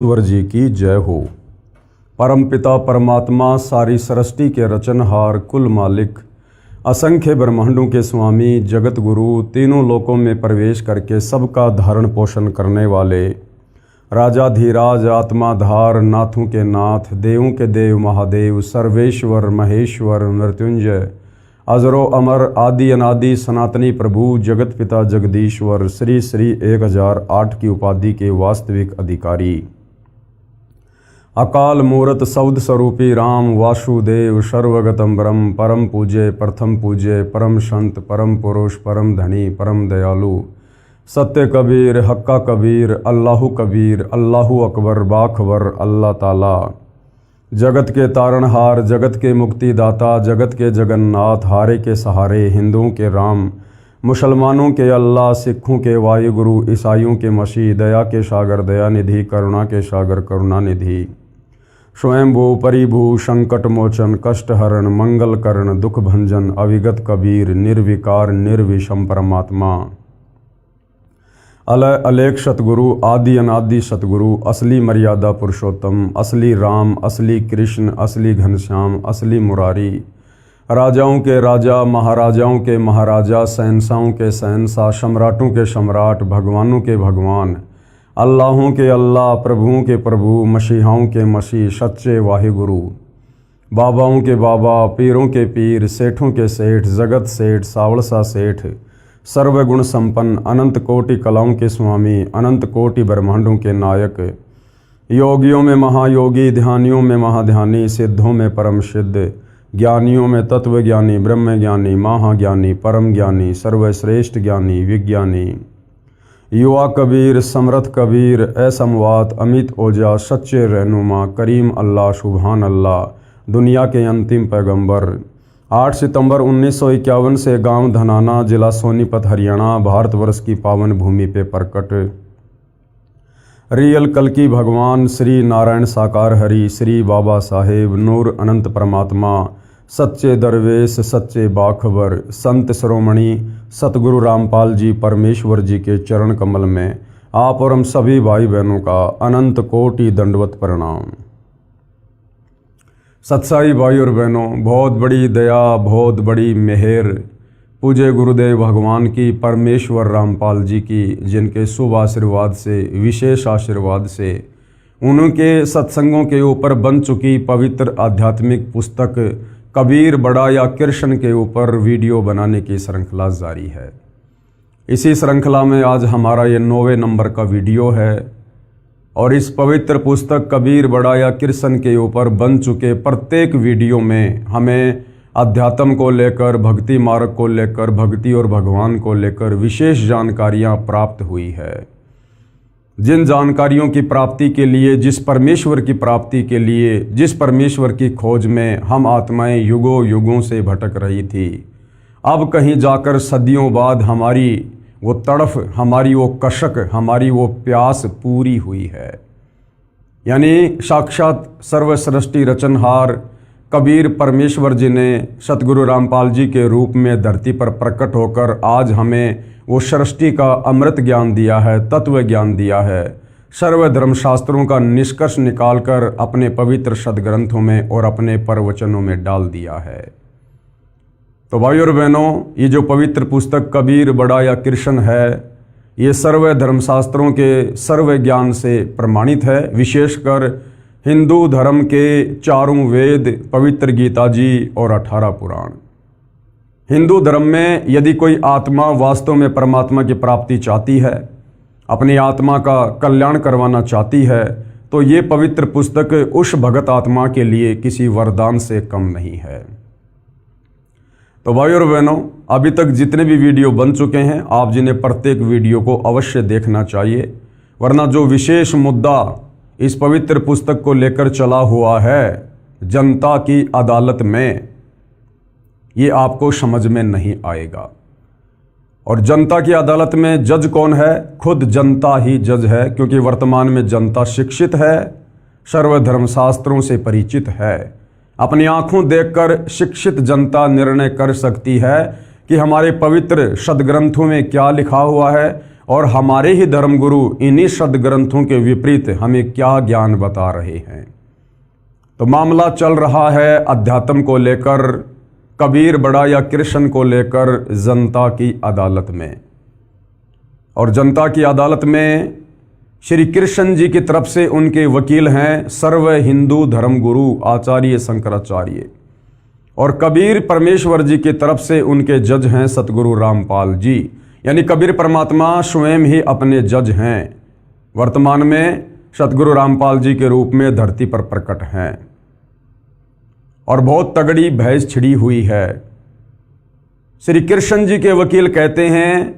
ईश्वर जी की जय हो। परमपिता परमात्मा सारी सृष्टि के रचनहार, कुल मालिक, असंख्य ब्रह्मांडों के स्वामी, जगत गुरु, तीनों लोकों में प्रवेश करके सबका धारण पोषण करने वाले, राजाधीराज, आत्माधार, नाथों के नाथ, देवों के देव महादेव, सर्वेश्वर, महेश्वर, मृत्युंजय, अजरो अमर, आदि अनादि, सनातनी प्रभु, जगत पिता जगदीश्वर, श्री श्री 1008 की उपाधि के वास्तविक अधिकारी, अकाल मूरत शब्द स्वरूपी राम, वासुदेव, सर्वगतम ब्रह्म, परम पूज्य, प्रथम पूज्य, परम संत, परम पुरुष, परम धनी, परम दयालु, सत्य कबीर, हक्का कबीर, अल्लाहु कबीर, अल्लाहु अकबर, बाखबर, अल्लाह ताला, जगत के तारणहार, जगत के मुक्तिदाता, जगत के जगन्नाथ, हारे के सहारे, हिंदुओं के राम, मुसलमानों के अल्लाह, सिखों के वायुगुरु, ईसाइयों के मसीह, दया के सागर दयानिधि, करुणा के सागर करुणानिधि, स्वयंभू परिभू, संकट मोचन, कष्ट हरण, मंगल करण, दुख भंजन, अविगत कबीर, निर्विकार निर्विषम परमात्मा, अलय अलेख सतगुरु, आदि अनादि सतगुरु, असली मर्यादा पुरुषोत्तम, असली राम, असली कृष्ण, असली घनश्याम, असली मुरारी, राजाओं के राजा, महाराजाओं के महाराजा, शहंशाहों के शहंशाह, सम्राटों के सम्राट, भगवानों के भगवान, अल्लाहों के अल्लाह, प्रभुओं के प्रभु, मसीहाओं के मसीह, सच्चे वाहिगुरु, बाबाओं के बाबा, पीरों के पीर, सेठों के सेठ, जगत सेठ, सावड़सा सेठ, सर्वगुण संपन्न, अनंत कोटि कलाओं के स्वामी, अनंत कोटि ब्रह्मांडों के नायक, योगियों में महायोगी, ध्यानियों में महाध्यानी, सिद्धों में परम सिद्ध, ज्ञानियों में तत्व ज्ञानी, ब्रह्म ज्ञानी, महाज्ञानी, परम ज्ञानी, सर्वश्रेष्ठ ज्ञानी, विज्ञानी, युवा कबीर, समर्थ कबीर, असमवात, अमित ओजा, सच्चे रहनुमा, करीम अल्लाह, सुभान अल्लाह, दुनिया के अंतिम पैगंबर, 8 सितंबर 1951 से गांव धनाना, जिला सोनीपत, हरियाणा, भारतवर्ष की पावन भूमि पे प्रकट रियल कल्कि भगवान श्री नारायण साकार हरि, श्री बाबा साहेब, नूर अनंत परमात्मा, सच्चे दरवेश, सच्चे बाखबर, संत शिरोमणि सतगुरु रामपाल जी परमेश्वर जी के चरण कमल में आप और हम सभी भाई बहनों का अनंत कोटि दंडवत प्रणाम। सत्साई भाई और बहनों, बहुत बड़ी दया, बहुत बड़ी मेहर पूज्य गुरुदेव भगवान की, परमेश्वर रामपाल जी की, जिनके शुभ आशीर्वाद से, विशेष आशीर्वाद से, उनके सत्संगों के ऊपर बन चुकी पवित्र आध्यात्मिक पुस्तक कबीर बड़ा या कृष्ण के ऊपर वीडियो बनाने की श्रृंखला जारी है। इसी श्रृंखला में आज हमारा ये 9वें नंबर का वीडियो है और इस पवित्र पुस्तक कबीर बड़ा या कृष्ण के ऊपर बन चुके प्रत्येक वीडियो में हमें अध्यात्म को लेकर, भक्ति मार्ग को लेकर, भक्ति और भगवान को लेकर विशेष जानकारियाँ प्राप्त हुई है। जिन जानकारियों की प्राप्ति के लिए, जिस परमेश्वर की प्राप्ति के लिए, जिस परमेश्वर की खोज में हम आत्माएं युगों युगों से भटक रही थी, अब कहीं जाकर सदियों बाद हमारी वो तड़फ, हमारी वो कशक, हमारी वो प्यास पूरी हुई है। यानी साक्षात सर्वसृष्टि रचनहार कबीर परमेश्वर जी ने सतगुरु रामपाल जी के रूप में धरती पर प्रकट होकर आज हमें वो सृष्टि का अमृत ज्ञान दिया है, तत्व ज्ञान दिया है, सर्व धर्मशास्त्रों का निष्कर्ष निकालकर अपने पवित्र सदग्रंथों में और अपने प्रवचनों में डाल दिया है। तो भाई और बहनों, ये जो पवित्र पुस्तक कबीर बड़ा या कृष्ण है, ये सर्व धर्मशास्त्रों के सर्व ज्ञान से प्रमाणित है। विशेषकर हिंदू धर्म के 4 वेद, पवित्र गीता जी और 18 पुराण। हिंदू धर्म में यदि कोई आत्मा वास्तव में परमात्मा की प्राप्ति चाहती है, अपनी आत्मा का कल्याण करवाना चाहती है, तो ये पवित्र पुस्तक उस भगत आत्मा के लिए किसी वरदान से कम नहीं है। तो भाई और बहनों, अभी तक जितने भी वीडियो बन चुके हैं, आप जिन्हें प्रत्येक वीडियो को अवश्य देखना चाहिए, वरना जो विशेष मुद्दा इस पवित्र पुस्तक को लेकर चला हुआ है, जनता की अदालत में, ये आपको समझ में नहीं आएगा। और जनता की अदालत में जज कौन है? खुद जनता ही जज है, क्योंकि वर्तमान में जनता शिक्षित है, सर्वधर्मशास्त्रों से परिचित है। अपनी आंखों देखकर शिक्षित जनता निर्णय कर सकती है कि हमारे पवित्र सदग्रंथों में क्या लिखा हुआ है और हमारे ही धर्मगुरु इन्हीं सदग्रंथों के विपरीत हमें क्या ज्ञान बता रहे हैं। तो मामला चल रहा है अध्यात्म को लेकर, कबीर बड़ा या कृष्ण को लेकर जनता की अदालत में। और जनता की अदालत में श्री कृष्ण जी की तरफ से उनके वकील हैं सर्व हिंदू धर्मगुरु आचार्य शंकराचार्य, और कबीर परमेश्वर जी की तरफ से उनके जज हैं सतगुरु रामपाल जी। यानी कबीर परमात्मा स्वयं ही अपने जज हैं, वर्तमान में सतगुरु रामपाल जी के रूप में धरती पर प्रकट हैं। और बहुत तगड़ी बहस छिड़ी हुई है। श्री कृष्ण जी के वकील कहते हैं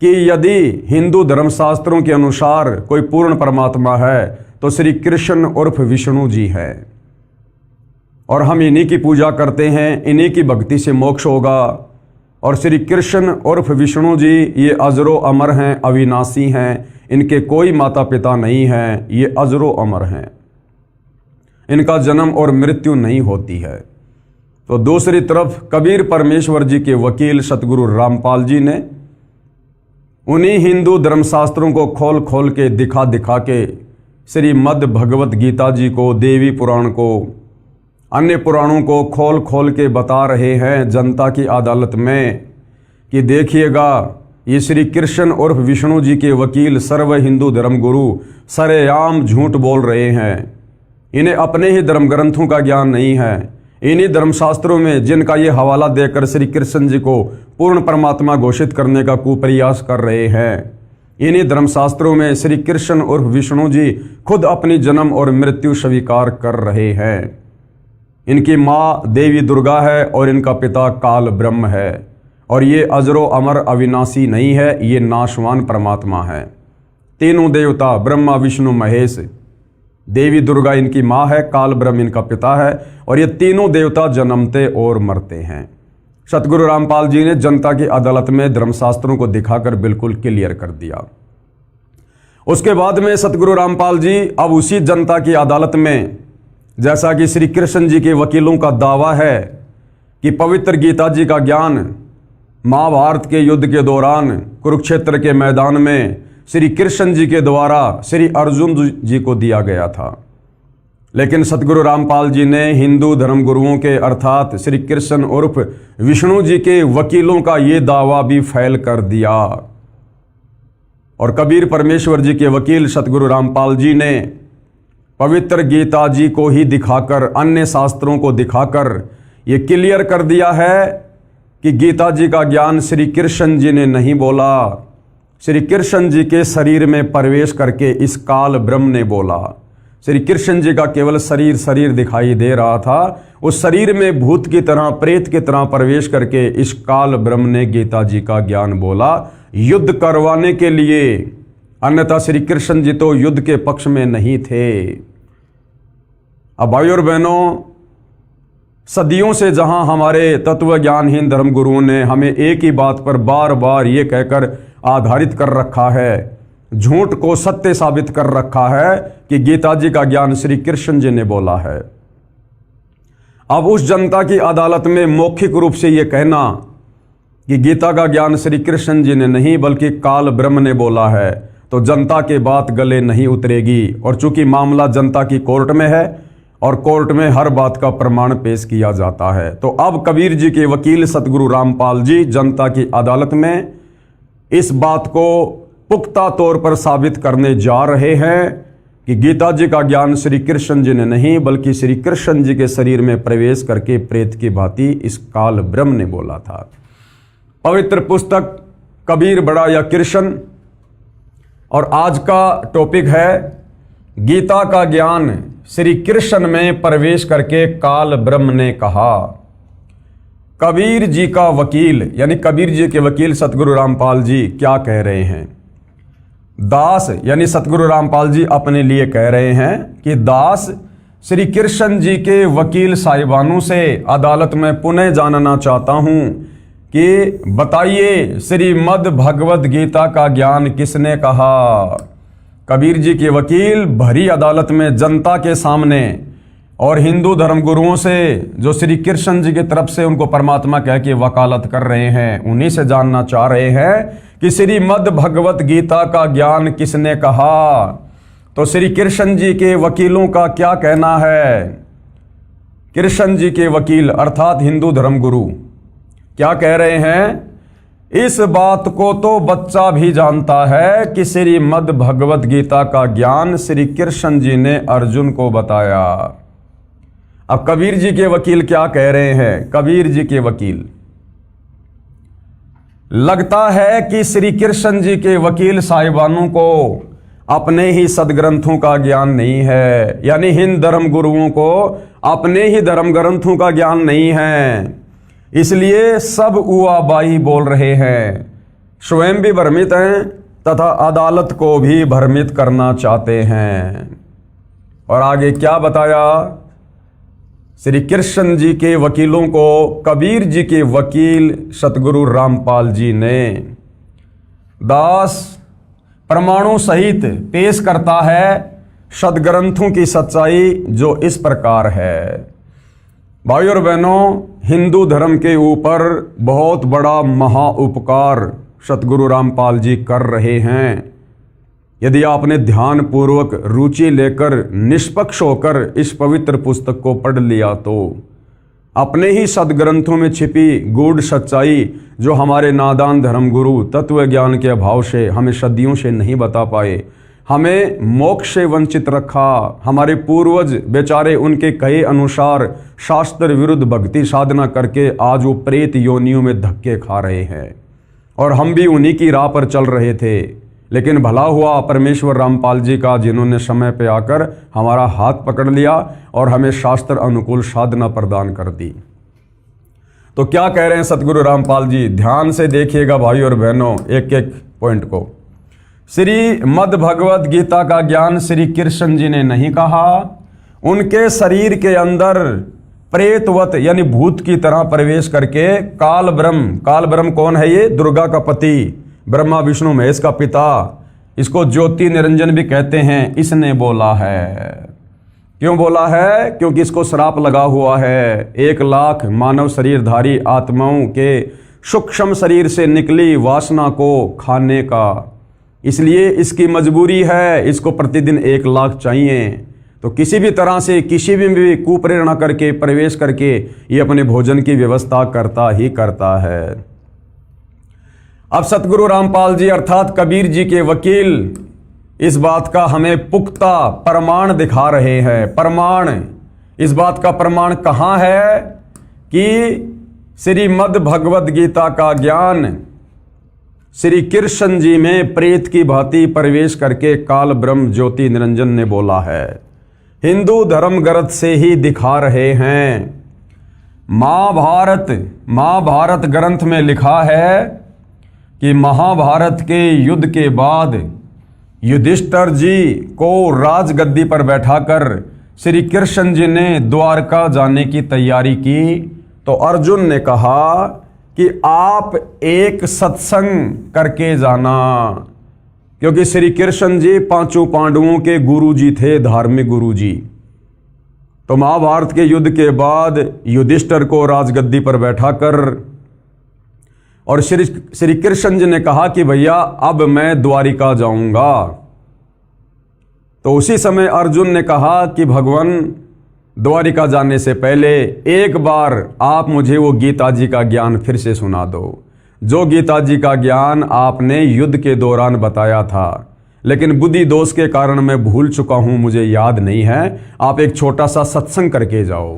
कि यदि हिंदू धर्मशास्त्रों के अनुसार कोई पूर्ण परमात्मा है तो श्री कृष्ण उर्फ विष्णु जी हैं, और हम इन्हीं की पूजा करते हैं, इन्हीं की भक्ति से मोक्ष होगा। और श्री कृष्ण उर्फ विष्णु जी ये अजरो अमर हैं, अविनाशी हैं, इनके कोई माता पिता नहीं हैं, ये अजरो अमर हैं, इनका जन्म और मृत्यु नहीं होती है। तो दूसरी तरफ कबीर परमेश्वर जी के वकील सतगुरु रामपाल जी ने उन्हीं हिंदू धर्मशास्त्रों को खोल खोल के दिखा दिखा के श्रीमद् भगवत गीता जी को, देवी पुराण को, अन्य पुराणों को खोल खोल के बता रहे हैं जनता की अदालत में कि देखिएगा ये श्री कृष्ण उर्फ विष्णु जी के वकील सर्व हिंदू धर्मगुरु सरेआम झूठ बोल रहे हैं। इन्हें अपने ही धर्म ग्रंथों का ज्ञान नहीं है। इन्हीं धर्मशास्त्रों में जिनका ये हवाला देकर श्री कृष्ण जी को पूर्ण परमात्मा घोषित करने का कुप्रयास कर रहे हैं, इन्हीं धर्मशास्त्रों में श्री कृष्ण उर्फ विष्णु जी खुद अपनी जन्म और मृत्यु स्वीकार कर रहे हैं। इनकी माँ देवी दुर्गा है और इनका पिता काल ब्रह्म है, और ये अजरो अमर अविनाशी नहीं है, ये नाशवान परमात्मा है। तीनों देवता ब्रह्मा विष्णु महेश, देवी दुर्गा इनकी माँ है, काल ब्रह्म इनका पिता है, और ये तीनों देवता जन्मते और मरते हैं। सतगुरु रामपाल जी ने जनता की अदालत में धर्मशास्त्रों को दिखाकर बिल्कुल क्लियर कर दिया। उसके बाद में सतगुरु रामपाल जी अब उसी जनता की अदालत में, जैसा कि श्री कृष्ण जी के वकीलों का दावा है कि पवित्र गीता जी का ज्ञान महाभारत के युद्ध के दौरान कुरुक्षेत्र के मैदान में श्री कृष्ण जी के द्वारा श्री अर्जुन जी को दिया गया था, लेकिन सतगुरु रामपाल जी ने हिंदू धर्मगुरुओं के अर्थात श्री कृष्ण उर्फ विष्णु जी के वकीलों का ये दावा भी फैल कर दिया। और कबीर परमेश्वर जी के वकील सतगुरु रामपाल जी ने पवित्र गीता जी को ही दिखाकर, अन्य शास्त्रों को दिखाकर ये क्लियर कर दिया है कि गीता जी का ज्ञान श्री कृष्ण जी ने नहीं बोला, श्री कृष्ण जी के शरीर में प्रवेश करके इस काल ब्रह्म ने बोला। श्री कृष्ण जी का केवल शरीर दिखाई दे रहा था, उस शरीर में भूत की तरह, प्रेत की तरह प्रवेश करके इस काल ब्रह्म ने गीता जी का ज्ञान बोला, युद्ध करवाने के लिए। अन्यथा श्री कृष्ण जी तो युद्ध के पक्ष में नहीं थे। अब भाइयों और बहनों, सदियों से जहां हमारे तत्व ज्ञानहीन धर्मगुरुओं ने हमें एक ही बात पर बार बार ये कहकर आधारित कर रखा है, झूठ को सत्य साबित कर रखा है कि गीता जी का ज्ञान श्री कृष्ण जी ने बोला है। अब उस जनता की अदालत में मौखिक रूप से ये कहना कि गीता का ज्ञान श्री कृष्ण जी ने नहीं बल्कि काल ब्रह्म ने बोला है, तो जनता के बात गले नहीं उतरेगी। और चूंकि मामला जनता की कोर्ट में है और कोर्ट में हर बात का प्रमाण पेश किया जाता है, तो अब कबीर जी के वकील सतगुरु रामपाल जी जनता की अदालत में इस बात को पुख्ता तौर पर साबित करने जा रहे हैं कि गीता जी का ज्ञान श्री कृष्ण जी ने नहीं बल्कि श्री कृष्ण जी के शरीर में प्रवेश करके प्रेत की भांति इस काल ब्रह्म ने बोला था। पवित्र पुस्तक कबीर बड़ा या कृष्ण, और आज का टॉपिक है गीता का ज्ञान श्री कृष्ण में प्रवेश करके काल ब्रह्म ने कहा। कबीर जी का वकील यानी कबीर जी के वकील सतगुरु रामपाल जी क्या कह रहे हैं? दास यानी सतगुरु रामपाल जी अपने लिए कह रहे हैं कि दास श्री कृष्ण जी के वकील साहिबानों से अदालत में पुनः जानना चाहता हूं कि बताइए श्रीमद् भगवत गीता का ज्ञान किसने कहा? कबीर जी के वकील भरी अदालत में जनता के सामने और हिंदू धर्मगुरुओं से जो श्री कृष्ण जी की तरफ से उनको परमात्मा कह के वकालत कर रहे हैं, उन्हीं से जानना चाह रहे हैं कि श्रीमद् भगवत गीता का ज्ञान किसने कहा। तो श्री कृष्ण जी के वकीलों का क्या कहना है। कृष्ण जी के वकील अर्थात हिंदू धर्मगुरु क्या कह रहे हैं, इस बात को तो बच्चा भी जानता है कि श्रीमद् भगवत गीता का ज्ञान श्री कृष्ण जी ने अर्जुन को बताया। अब कबीर जी के वकील क्या कह रहे हैं। कबीर जी के वकील, लगता है कि श्री कृष्ण जी के वकील साहिबानों को अपने ही सदग्रंथों का ज्ञान नहीं है, यानी हिंद धर्म गुरुओं को अपने ही धर्म ग्रंथों का ज्ञान नहीं है, इसलिए सब उआबाई बोल रहे हैं, स्वयं भी भ्रमित हैं तथा अदालत को भी भ्रमित करना चाहते हैं। और आगे क्या बताया, श्री कृष्ण जी के वकीलों को कबीर जी के वकील सतगुरु रामपाल जी ने दास प्रमाणों सहित पेश करता है सदग्रंथों की सच्चाई जो इस प्रकार है। भाइयों और बहनों, हिंदू धर्म के ऊपर बहुत बड़ा महा उपकार सतगुरु रामपाल जी कर रहे हैं। यदि आपने ध्यान पूर्वक रुचि लेकर निष्पक्ष होकर इस पवित्र पुस्तक को पढ़ लिया तो अपने ही सदग्रंथों में छिपी गूढ़ सच्चाई जो हमारे नादान धर्मगुरु तत्व ज्ञान के अभाव से हमें सदियों से नहीं बता पाए, हमें मोक्ष से वंचित रखा, हमारे पूर्वज बेचारे उनके कहे अनुसार शास्त्र विरुद्ध भक्ति साधना करके आज वो प्रेत योनियों में धक्के खा रहे हैं और हम भी उन्हीं की राह पर चल रहे थे। लेकिन भला हुआ परमेश्वर रामपाल जी का, जिन्होंने समय पे आकर हमारा हाथ पकड़ लिया और हमें शास्त्र अनुकूल साधना प्रदान कर दी। तो क्या कह रहे हैं सतगुरु रामपाल जी, ध्यान से देखिएगा भाई और बहनों एक एक पॉइंट को। श्रीमद् भगवत गीता का ज्ञान श्री कृष्ण जी ने नहीं कहा, उनके शरीर के अंदर प्रेतवत यानी भूत की तरह प्रवेश करके काल ब्रह्म कौन है, ये दुर्गा का पति, ब्रह्मा विष्णु महेश का पिता, इसको ज्योति निरंजन भी कहते हैं, इसने बोला है। क्यों बोला है, क्योंकि इसको श्राप लगा हुआ है 1 लाख मानव शरीरधारी आत्माओं के सूक्ष्म शरीर से निकली वासना को खाने का, इसलिए इसकी मजबूरी है, इसको प्रतिदिन 1 लाख चाहिए। तो किसी भी तरह से किसी भी कुप्रेरणा करके प्रवेश करके ये अपने भोजन की व्यवस्था करता ही करता है। अब सतगुरु रामपाल जी अर्थात कबीर जी के वकील इस बात का हमें पुख्ता प्रमाण दिखा रहे हैं। प्रमाण, इस बात का प्रमाण कहाँ है कि श्रीमद् भगवत गीता का ज्ञान श्री कृष्ण जी में प्रेत की भांति प्रवेश करके काल ब्रह्म ज्योति निरंजन ने बोला है। हिंदू धर्म ग्रंथ से ही दिखा रहे हैं। महाभारत ग्रंथ में लिखा है कि महाभारत के युद्ध के बाद युधिष्ठिर जी को राजगद्दी पर बैठाकर श्री कृष्ण जी ने द्वारका जाने की तैयारी की, तो अर्जुन ने कहा कि आप एक सत्संग करके जाना, क्योंकि श्री कृष्ण जी 5 पांडवों के गुरु जी थे, धार्मिक गुरु जी। तो महाभारत के युद्ध के बाद युधिष्ठिर को राजगद्दी पर बैठाकर और श्री कृष्ण जी ने कहा कि भैया अब मैं द्वारिका जाऊंगा। तो उसी समय अर्जुन ने कहा कि भगवान द्वारिका जाने से पहले एक बार आप मुझे वो गीता जी का ज्ञान फिर से सुना दो, जो गीता जी का ज्ञान आपने युद्ध के दौरान बताया था, लेकिन बुद्धि दोष के कारण मैं भूल चुका हूं, मुझे याद नहीं है। आप एक छोटा सा सत्संग करके जाओ,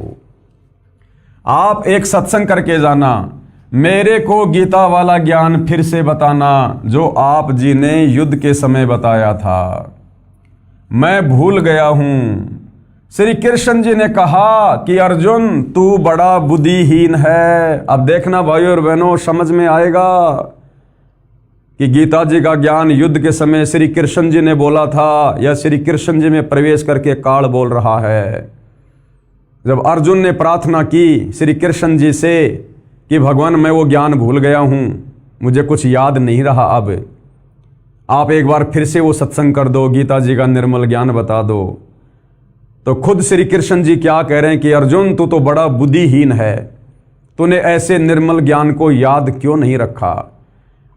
आप एक सत्संग करके जाना, मेरे को गीता वाला ज्ञान फिर से बताना जो आप जी ने युद्ध के समय बताया था, मैं भूल गया हूं। श्री कृष्ण जी ने कहा कि अर्जुन तू बड़ा बुद्धिहीन है। अब देखना भाइयों और बहनों, समझ में आएगा कि गीता जी का ज्ञान युद्ध के समय श्री कृष्ण जी ने बोला था या श्री कृष्ण जी में प्रवेश करके काल बोल रहा है। जब अर्जुन ने प्रार्थना की श्री कृष्ण जी से कि भगवान मैं वो ज्ञान भूल गया हूँ, मुझे कुछ याद नहीं रहा, अब आप एक बार फिर से वो सत्संग कर दो, गीता जी का निर्मल ज्ञान बता दो। तो खुद श्री कृष्ण जी क्या कह रहे हैं कि अर्जुन तू तो बड़ा बुद्धिहीन है, तूने ऐसे निर्मल ज्ञान को याद क्यों नहीं रखा।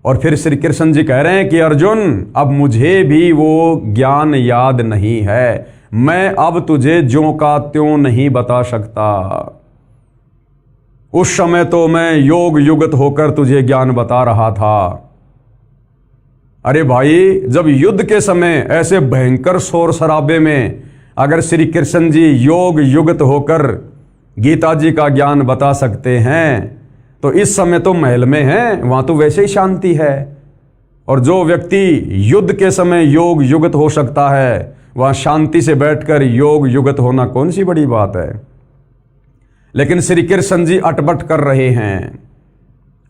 और फिर श्री कृष्ण जी कह रहे हैं कि अर्जुन अब मुझे भी वो ज्ञान याद नहीं है, मैं अब तुझे ज्यों का त्यों नहीं बता सकता। उस समय तो मैं योग युगत होकर तुझे ज्ञान बता रहा था। अरे भाई, जब युद्ध के समय ऐसे भयंकर शोर शराबे में अगर श्री कृष्ण जी योग युगत होकर गीता जी का ज्ञान बता सकते हैं, तो इस समय तो महल में हैं, वहां तो वैसे ही शांति है। और जो व्यक्ति युद्ध के समय योग युगत हो सकता है, वहां शांति से बैठकर योग युगत होना कौन सी बड़ी बात है। लेकिन श्री कृष्ण जी अटपट कर रहे हैं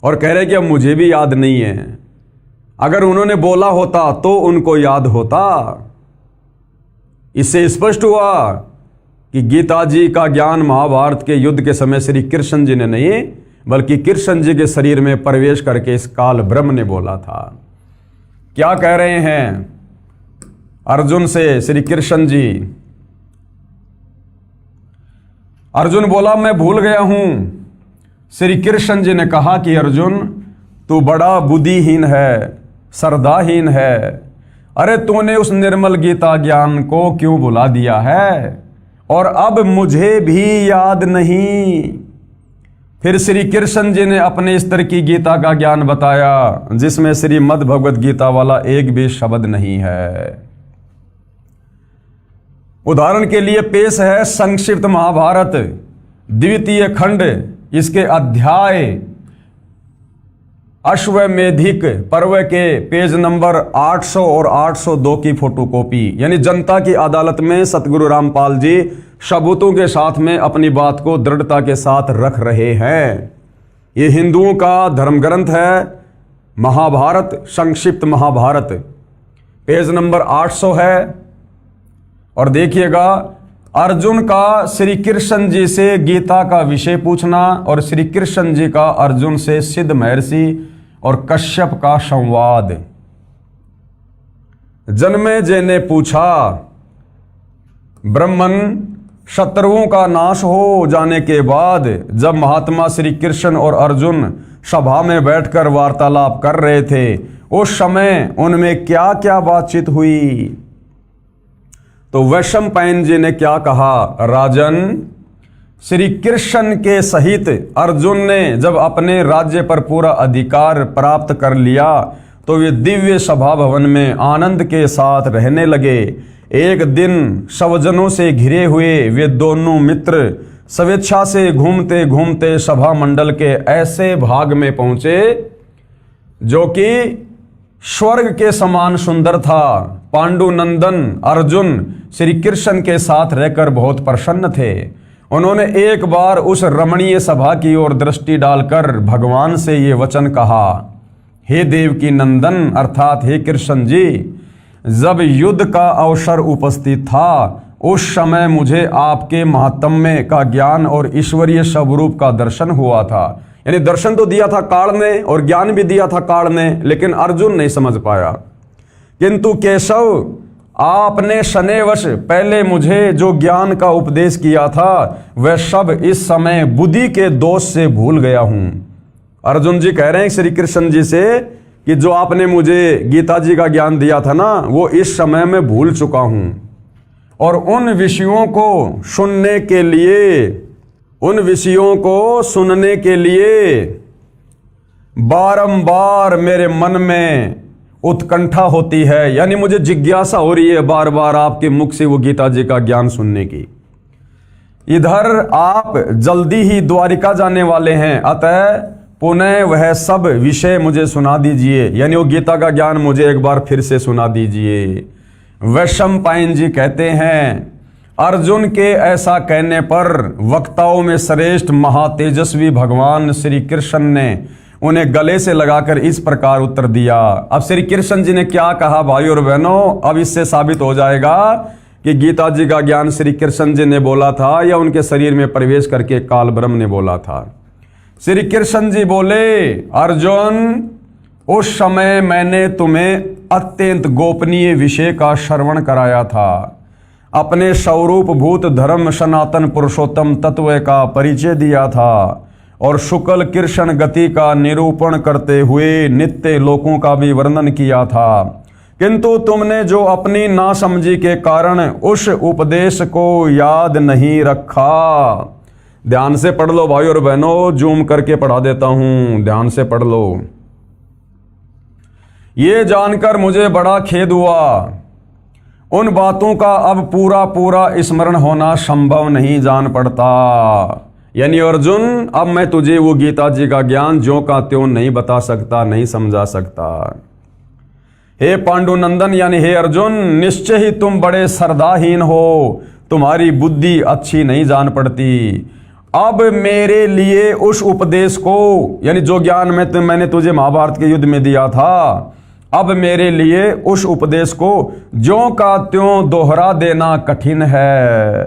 और कह रहे कि अब मुझे भी याद नहीं है। अगर उन्होंने बोला होता तो उनको याद होता। इससे स्पष्ट हुआ कि गीता जी का ज्ञान महाभारत के युद्ध के समय श्री कृष्ण जी ने नहीं, बल्कि कृष्ण जी के शरीर में प्रवेश करके इस काल ब्रह्म ने बोला था। क्या कह रहे हैं अर्जुन से श्री कृष्ण जी? अर्जुन बोला मैं भूल गया हूं। श्री कृष्ण जी ने कहा कि अर्जुन तू बड़ा बुद्धिहीन है, श्रद्धाहीन है। अरे तूने उस निर्मल गीता ज्ञान को क्यों भुला दिया है, और अब मुझे भी याद नहीं। फिर श्री कृष्ण जी ने अपने स्तर की गीता का ज्ञान बताया जिसमें श्रीमद् भगवद गीता वाला एक भी शब्द नहीं है। उदाहरण के लिए पेश है संक्षिप्त महाभारत द्वितीय खंड, इसके अध्याय अश्वमेधिक पर्व के पेज नंबर 800 और 802 की फोटोकॉपी। यानी जनता की अदालत में सतगुरु रामपाल जी सबूतों के साथ में अपनी बात को दृढ़ता के साथ रख रहे हैं। ये हिंदुओं का धर्म ग्रंथ है महाभारत, संक्षिप्त महाभारत, पेज नंबर 800 है। और देखिएगा, अर्जुन का श्री कृष्ण जी से गीता का विषय पूछना और श्री कृष्ण जी का अर्जुन से सिद्ध महर्षि और कश्यप का संवाद। जन्मेजय ने पूछा, ब्रह्मन शत्रुओं का नाश हो जाने के बाद जब महात्मा श्री कृष्ण और अर्जुन सभा में बैठकर वार्तालाप कर रहे थे, उस समय उनमें क्या क्या बातचीत हुई? तो वैशंपायन जी ने क्या कहा? राजन, श्री कृष्ण के सहित अर्जुन ने जब अपने राज्य पर पूरा अधिकार प्राप्त कर लिया तो वे दिव्य सभा भवन में आनंद के साथ रहने लगे। एक दिन स्वजनों से घिरे हुए वे दोनों मित्र स्वेच्छा से घूमते घूमते सभा मंडल के ऐसे भाग में पहुंचे जो कि स्वर्ग के समान सुंदर था। पांडुनंदन अर्जुन श्री कृष्ण के साथ रहकर बहुत प्रसन्न थे। उन्होंने एक बार उस रमणीय सभा की ओर दृष्टि डालकर भगवान से ये वचन कहा, हे देवकी नंदन अर्थात हे कृष्ण जी, जब युद्ध का अवसर उपस्थित था उस समय मुझे आपके महात्म्य का ज्ञान और ईश्वरीय स्वरूप का दर्शन हुआ था। यानी दर्शन तो दिया था काल ने और ज्ञान भी दिया था काल ने, लेकिन अर्जुन नहीं समझ पाया। किंतु केशव, आपने शनैवश पहले मुझे जो ज्ञान का उपदेश किया था वह सब इस समय बुद्धि के दोष से भूल गया हूं। अर्जुन जी कह रहे हैं श्री कृष्ण जी से कि जो आपने मुझे गीता जी का ज्ञान दिया था ना, वो इस समय में भूल चुका हूं। और उन विषयों को सुनने के लिए बारंबार मेरे मन में उत्कंठा होती है। यानी मुझे जिज्ञासा हो रही है बार बार आपके मुख से वो गीता जी का ज्ञान सुनने की। इधर आप जल्दी ही द्वारिका जाने वाले हैं, अतः पुनः वह सब विषय मुझे सुना दीजिए। यानी वो गीता का ज्ञान मुझे एक बार फिर से सुना दीजिए। वैशंपायन जी कहते हैं, अर्जुन के ऐसा कहने पर वक्ताओं में श्रेष्ठ महातेजस्वी भगवान श्री कृष्ण ने उन्हें गले से लगाकर इस प्रकार उत्तर दिया। अब श्री कृष्ण जी ने क्या कहा भाई और बहनों, अब इससे साबित हो जाएगा कि गीता जी का ज्ञान श्री कृष्ण जी ने बोला था या उनके शरीर में प्रवेश करके काल ब्रह्म ने बोला था। श्री कृष्ण जी बोले, अर्जुन, उस समय मैंने तुम्हें अत्यंत गोपनीय विषय का श्रवण कराया था। अपने स्वरूप भूत धर्म सनातन पुरुषोत्तम तत्व का परिचय दिया था और शुक्ल कृष्ण गति का निरूपण करते हुए नित्य लोकों का भी वर्णन किया था। किंतु तुमने जो अपनी नासमझी के कारण उस उपदेश को याद नहीं रखा। ध्यान से पढ़ लो भाई और बहनों, जूम करके पढ़ा देता हूं, ध्यान से पढ़ लो। ये जानकर मुझे बड़ा खेद हुआ, उन बातों का अब पूरा पूरा स्मरण होना संभव नहीं जान पड़ता। यानी अर्जुन, अब मैं तुझे वो गीता जी का ज्ञान ज्यों का त्यों नहीं बता सकता, नहीं समझा सकता। हे पांडुनंदन यानी हे अर्जुन, निश्चय ही तुम बड़े श्रद्धाहीन हो, तुम्हारी बुद्धि अच्छी नहीं जान पड़ती। अब मेरे लिए उस उपदेश को, यानी जो ज्ञान मैंने तुझे महाभारत के युद्ध में दिया था, अब मेरे लिए उस उपदेश को ज्यों का त्यों दोहरा देना कठिन है,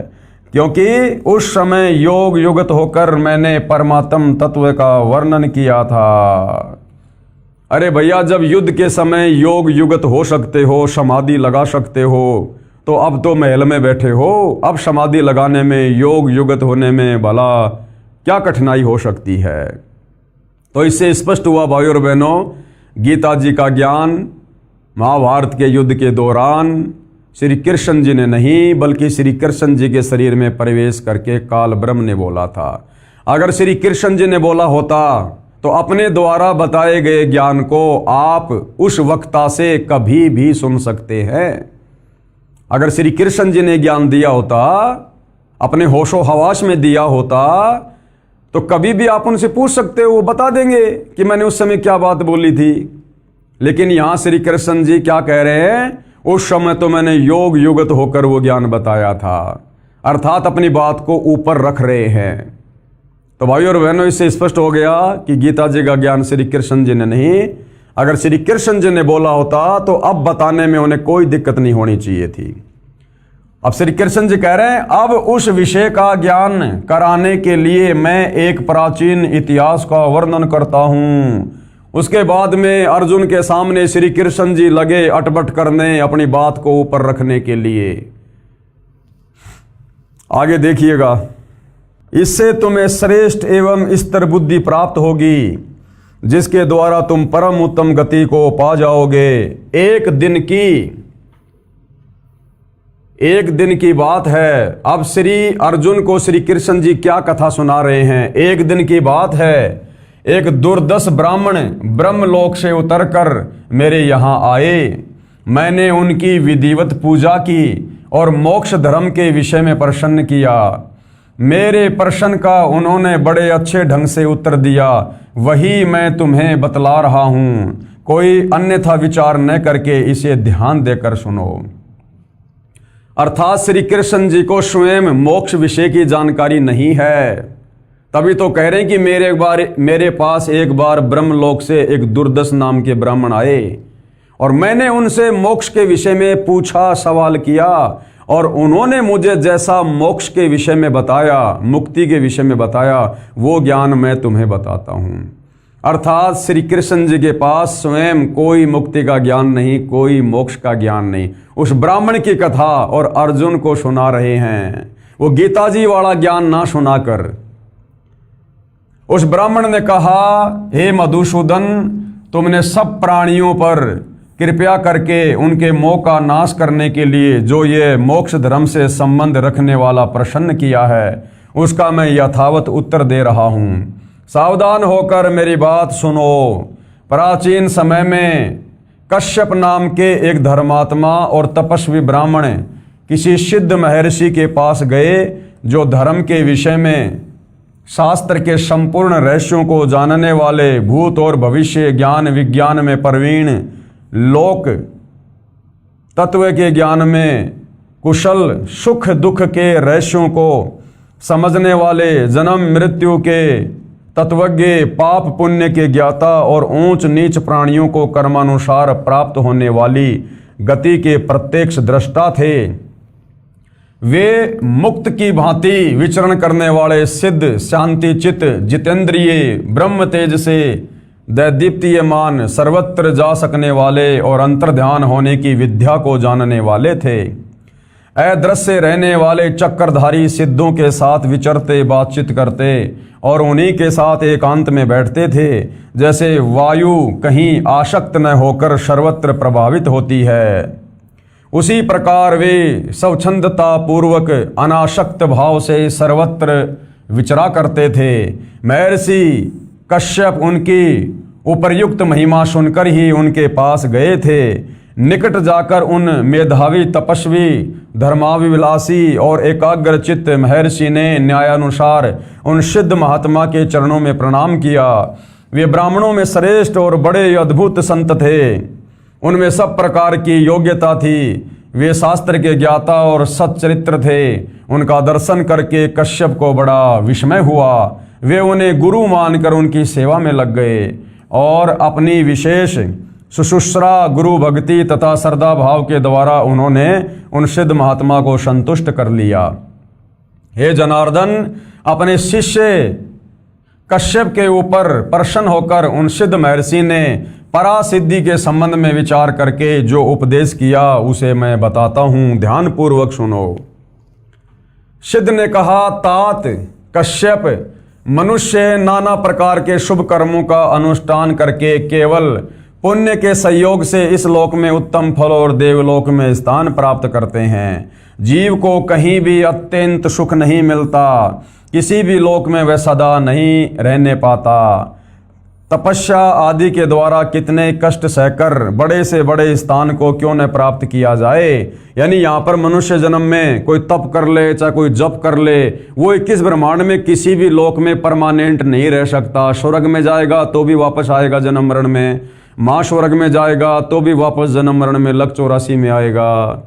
क्योंकि उस समय योग युगत होकर मैंने परमात्म तत्व का वर्णन किया था। अरे भैया, जब युद्ध के समय योग युगत हो सकते हो, समाधि लगा सकते हो, तो अब तो महल में बैठे हो, अब समाधि लगाने में, योग युगत होने में भला क्या कठिनाई हो सकती है। तो इससे स्पष्ट हुआ भाई और बहनों, गीता जी का ज्ञान महाभारत के युद्ध के दौरान श्री कृष्ण जी ने नहीं, बल्कि श्री कृष्ण जी के शरीर में प्रवेश करके काल ब्रह्म ने बोला था। अगर श्री कृष्ण जी ने बोला होता तो अपने द्वारा बताए गए ज्ञान को आप उस वक्ता से कभी भी सुन सकते हैं। अगर श्री कृष्ण जी ने ज्ञान दिया होता, अपने होशो हवास में दिया होता, तो कभी भी आप उनसे पूछ सकते हो, वो बता देंगे कि मैंने उस समय क्या बात बोली थी। लेकिन यहां श्री कृष्ण जी क्या कह रहे हैं, उस समय तो मैंने योग युगत होकर वो ज्ञान बताया था, अर्थात अपनी बात को ऊपर रख रहे हैं। तो भाई और बहनों, इससे स्पष्ट हो गया कि गीता जी का ज्ञान श्री कृष्ण जी ने नहीं, अगर श्री कृष्ण जी ने बोला होता तो अब बताने में उन्हें कोई दिक्कत नहीं होनी चाहिए थी। अब श्री कृष्ण जी कह रहे हैं, अब उस विषय का ज्ञान कराने के लिए मैं एक प्राचीन इतिहास का वर्णन करता हूं। उसके बाद में अर्जुन के सामने श्री कृष्ण जी लगे अटपट करने, अपनी बात को ऊपर रखने के लिए। आगे देखिएगा, इससे तुम्हें श्रेष्ठ एवं स्तर बुद्धि प्राप्त होगी, जिसके द्वारा तुम परम उत्तम गति को पा जाओगे। एक दिन की बात है। अब श्री अर्जुन को श्री कृष्ण जी क्या कथा सुना रहे हैं। एक दिन की बात है, एक दुर्दश ब्राह्मण ब्रह्मलोक से उतरकर मेरे यहाँ आए। मैंने उनकी विधिवत पूजा की और मोक्ष धर्म के विषय में प्रश्न किया। मेरे प्रश्न का उन्होंने बड़े अच्छे ढंग से उत्तर दिया, वही मैं तुम्हें बतला रहा हूं। कोई अन्यथा विचार न करके इसे ध्यान देकर सुनो। अर्थात श्री कृष्ण जी को स्वयं मोक्ष विषय की जानकारी नहीं है, तभी तो कह रहे हैं कि मेरे पास एक बार ब्रह्मलोक से एक दुर्दश नाम के ब्राह्मण आए और मैंने उनसे मोक्ष के विषय में पूछा, सवाल किया, और उन्होंने मुझे जैसा मोक्ष के विषय में बताया, मुक्ति के विषय में बताया, वो ज्ञान मैं तुम्हें बताता हूं। अर्थात श्री कृष्ण जी के पास स्वयं कोई मुक्ति का ज्ञान नहीं, कोई मोक्ष का ज्ञान नहीं। उस ब्राह्मण की कथा और अर्जुन को सुना रहे हैं, वो गीता जी वाला ज्ञान ना सुनाकर। उस ब्राह्मण ने कहा, हे मधुसूदन, तुमने सब प्राणियों पर कृपया करके उनके मोह का नाश करने के लिए जो ये मोक्ष धर्म से संबंध रखने वाला प्रश्न किया है, उसका मैं यथावत उत्तर दे रहा हूँ। सावधान होकर मेरी बात सुनो। प्राचीन समय में कश्यप नाम के एक धर्मात्मा और तपस्वी ब्राह्मण किसी सिद्ध महर्षि के पास गए, जो धर्म के विषय में शास्त्र के संपूर्ण रहस्यों को जानने वाले, भूत और भविष्य ज्ञान विज्ञान में प्रवीण, लोक तत्व के ज्ञान में कुशल, सुख दुख के रहस्यों को समझने वाले, जन्म मृत्यु के तत्वज्ञ, पाप पुण्य के ज्ञाता और ऊंच नीच प्राणियों को कर्मानुसार प्राप्त होने वाली गति के प्रत्यक्ष दृष्टा थे। वे मुक्त की भांति विचरण करने वाले, सिद्ध, शांति चित, जितेंद्रिय, ब्रह्म तेज से दैदीप्तियमान, सर्वत्र जा सकने वाले और अंतर्ध्यान होने की विद्या को जानने वाले थे। अदृश्य रहने वाले चक्रधारी सिद्धों के साथ विचरते, बातचीत करते और उन्हीं के साथ एकांत में बैठते थे। जैसे वायु कहीं आसक्त न होकर सर्वत्र प्रभावित होती है, उसी प्रकार वे स्वच्छंदता पूर्वक अनासक्त भाव से सर्वत्र विचरा करते थे। महर्षि कश्यप उनकी उपर्युक्त महिमा सुनकर ही उनके पास गए थे। निकट जाकर उन मेधावी, तपस्वी, धर्माभिलाषी और एकाग्रचित्त महर्षि ने न्यायानुसार उन सिद्ध महात्मा के चरणों में प्रणाम किया। वे ब्राह्मणों में श्रेष्ठ और बड़े अद्भुत संत थे। उनमें सब प्रकार की योग्यता थी। वे शास्त्र के ज्ञाता और सच्चरित्र थे। उनका दर्शन करके कश्यप को बड़ा विस्मय हुआ। वे उन्हें गुरु मानकर उनकी सेवा में लग गए और अपनी विशेष शुश्रूषा, गुरु भक्ति तथा श्रद्धा भाव के द्वारा उन्होंने उन सिद्ध महात्मा को संतुष्ट कर लिया। हे जनार्दन, अपने शिष्य कश्यप के ऊपर प्रसन्न होकर उन सिद्ध महर्षि ने परासिद्धि के संबंध में विचार करके जो उपदेश किया उसे मैं बताता हूं, ध्यान पूर्वक सुनो। सिद्ध ने कहा, तात कश्यप, मनुष्य नाना प्रकार के शुभ कर्मों का अनुष्ठान करके केवल पुण्य के सहयोग से इस लोक में उत्तम फल और देवलोक में स्थान प्राप्त करते हैं। जीव को कहीं भी अत्यंत सुख नहीं मिलता, किसी भी लोक में वह सदा नहीं रहने पाता। तपस्या आदि के द्वारा कितने कष्ट सहकर बड़े से बड़े स्थान को क्यों न प्राप्त किया जाए। यानी यहाँ पर मनुष्य जन्म में कोई तप कर ले, चाहे कोई जप कर ले, वो 21 ब्रह्मांड में किसी भी लोक में परमानेंट नहीं रह सकता। स्वर्ग में जाएगा तो भी वापस आएगा जन्म मरण में, महास्वर्ग में जाएगा तो भी वापस जन्म मरण में, लक 84 में आएगा।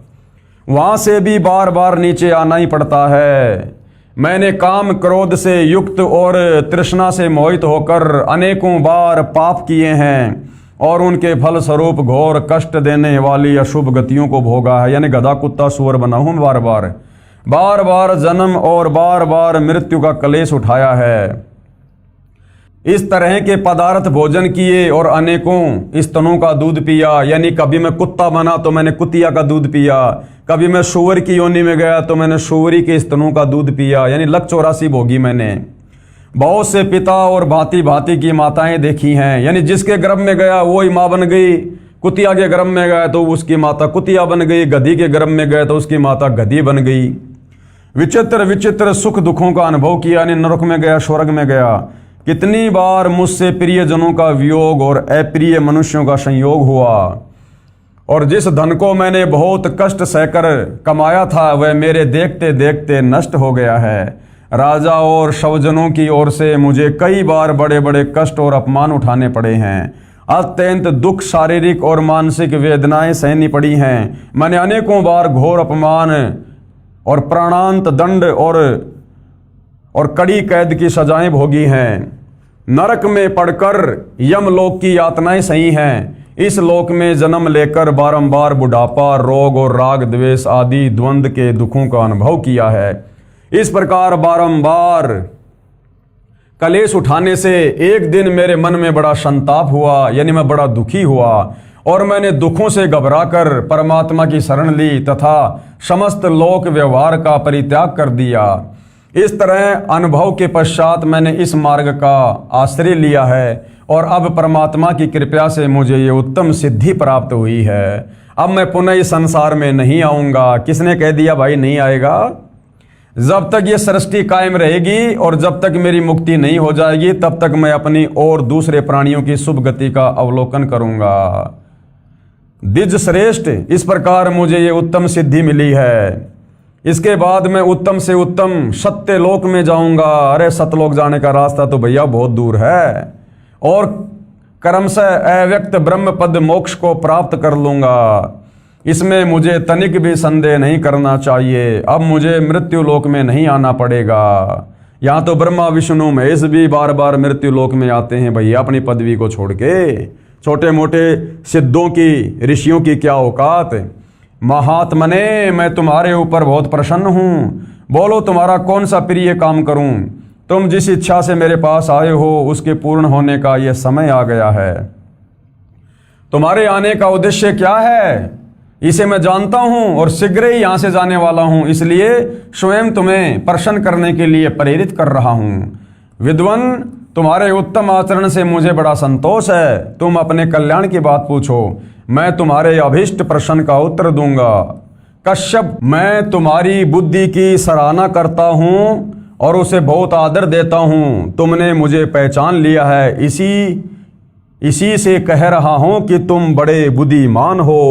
वहाँ से भी बार बार नीचे आना ही पड़ता है। मैंने काम क्रोध से युक्त और तृष्णा से मोहित होकर अनेकों बार पाप किए हैं और उनके फल स्वरूप घोर कष्ट देने वाली अशुभ गतियों को भोगा है। यानी गधा कुत्ता सुअर बना हूं, बार बार जन्म और बार बार मृत्यु का कलेश उठाया है। इस तरह के पदार्थ भोजन किए और अनेकों स्तनों का दूध पिया। यानी कभी मैं कुत्ता बना तो मैंने कुतिया का दूध पिया, कभी मैं सुअर की योनि में गया तो मैंने सुअरी के स्तनों का दूध पिया। यानी लक 84 भोगी मैंने। बहुत से पिता और भांति भांति की माताएं देखी हैं। यानी जिसके गर्भ में गया वो ही माँ बन गई। कुतिया के गर्भ में गया तो उसकी माता कुतिया बन गई, गधी के गर्भ में गए तो उसकी माता गधी बन गई। विचित्र विचित्र सुख दुखों का अनुभव किया। यानी नरक में गया, स्वर्ग में गया। कितनी बार मुझसे प्रियजनों का वियोग और अप्रिय मनुष्यों का संयोग हुआ और जिस धन को मैंने बहुत कष्ट सहकर कमाया था वह मेरे देखते देखते नष्ट हो गया है। राजा और स्वजनों की ओर से मुझे कई बार बड़े बड़े कष्ट और अपमान उठाने पड़े हैं। अत्यंत दुख, शारीरिक और मानसिक वेदनाएं सहनी पड़ी हैं। मैंने अनेकों बार घोर अपमान और प्राणांत दंड और कड़ी कैद की सजाएं भोगी हैं। नरक में पड़कर यमलोक की यातनाएं सही हैं। इस लोक में जन्म लेकर बारंबार बुढ़ापा, रोग और राग द्वेष आदि द्वंद्व के दुखों का अनुभव किया है। इस प्रकार बारंबार कलेश उठाने से एक दिन मेरे मन में बड़ा संताप हुआ। यानी मैं बड़ा दुखी हुआ और मैंने दुखों से घबराकर परमात्मा की शरण ली तथा समस्त लोक व्यवहार का परित्याग कर दिया। इस तरह अनुभव के पश्चात मैंने इस मार्ग का आश्रय लिया है और अब परमात्मा की कृपा से मुझे ये उत्तम सिद्धि प्राप्त हुई है। अब मैं पुनः इस संसार में नहीं आऊँगा। किसने कह दिया भाई नहीं आएगा? जब तक ये सृष्टि कायम रहेगी और जब तक मेरी मुक्ति नहीं हो जाएगी तब तक मैं अपनी और दूसरे प्राणियों की शुभ गति का अवलोकन करूँगा। द्विज श्रेष्ठ, इस प्रकार मुझे ये उत्तम सिद्धि मिली है। इसके बाद मैं उत्तम से उत्तम सत्य लोक में जाऊंगा। अरे सतलोक जाने का रास्ता तो भैया बहुत दूर है और क्रमशः अव्यक्त ब्रह्म पद मोक्ष को प्राप्त कर लूंगा। इसमें मुझे तनिक भी संदेह नहीं करना चाहिए। अब मुझे मृत्यु लोक में नहीं आना पड़ेगा। यहाँ तो ब्रह्मा विष्णु महेश भी बार बार मृत्यु लोक में आते हैं भैया अपनी पदवी को छोड़ के। छोटे मोटे सिद्धों की, ऋषियों की क्या औकात। महात्मने, मैं तुम्हारे ऊपर बहुत प्रसन्न हूँ। बोलो तुम्हारा कौन सा प्रिय काम करूँ। तुम जिस इच्छा से मेरे पास आए हो उसके पूर्ण होने का यह समय आ गया है। तुम्हारे आने का उद्देश्य क्या है इसे मैं जानता हूं और शीघ्र ही यहां से जाने वाला हूं, इसलिए स्वयं तुम्हें प्रसन्न करने के लिए प्रेरित कर रहा हूं। विद्वान, तुम्हारे उत्तम आचरण से मुझे बड़ा संतोष है। तुम अपने कल्याण की बात पूछो, मैं तुम्हारे अभीष्ट प्रश्न का उत्तर दूंगा। कश्यप, मैं तुम्हारी बुद्धि की सराहना करता हूं और उसे बहुत आदर देता हूं। तुमने मुझे पहचान लिया है, इसी से कह रहा हूं कि तुम बड़े बुद्धिमान हो।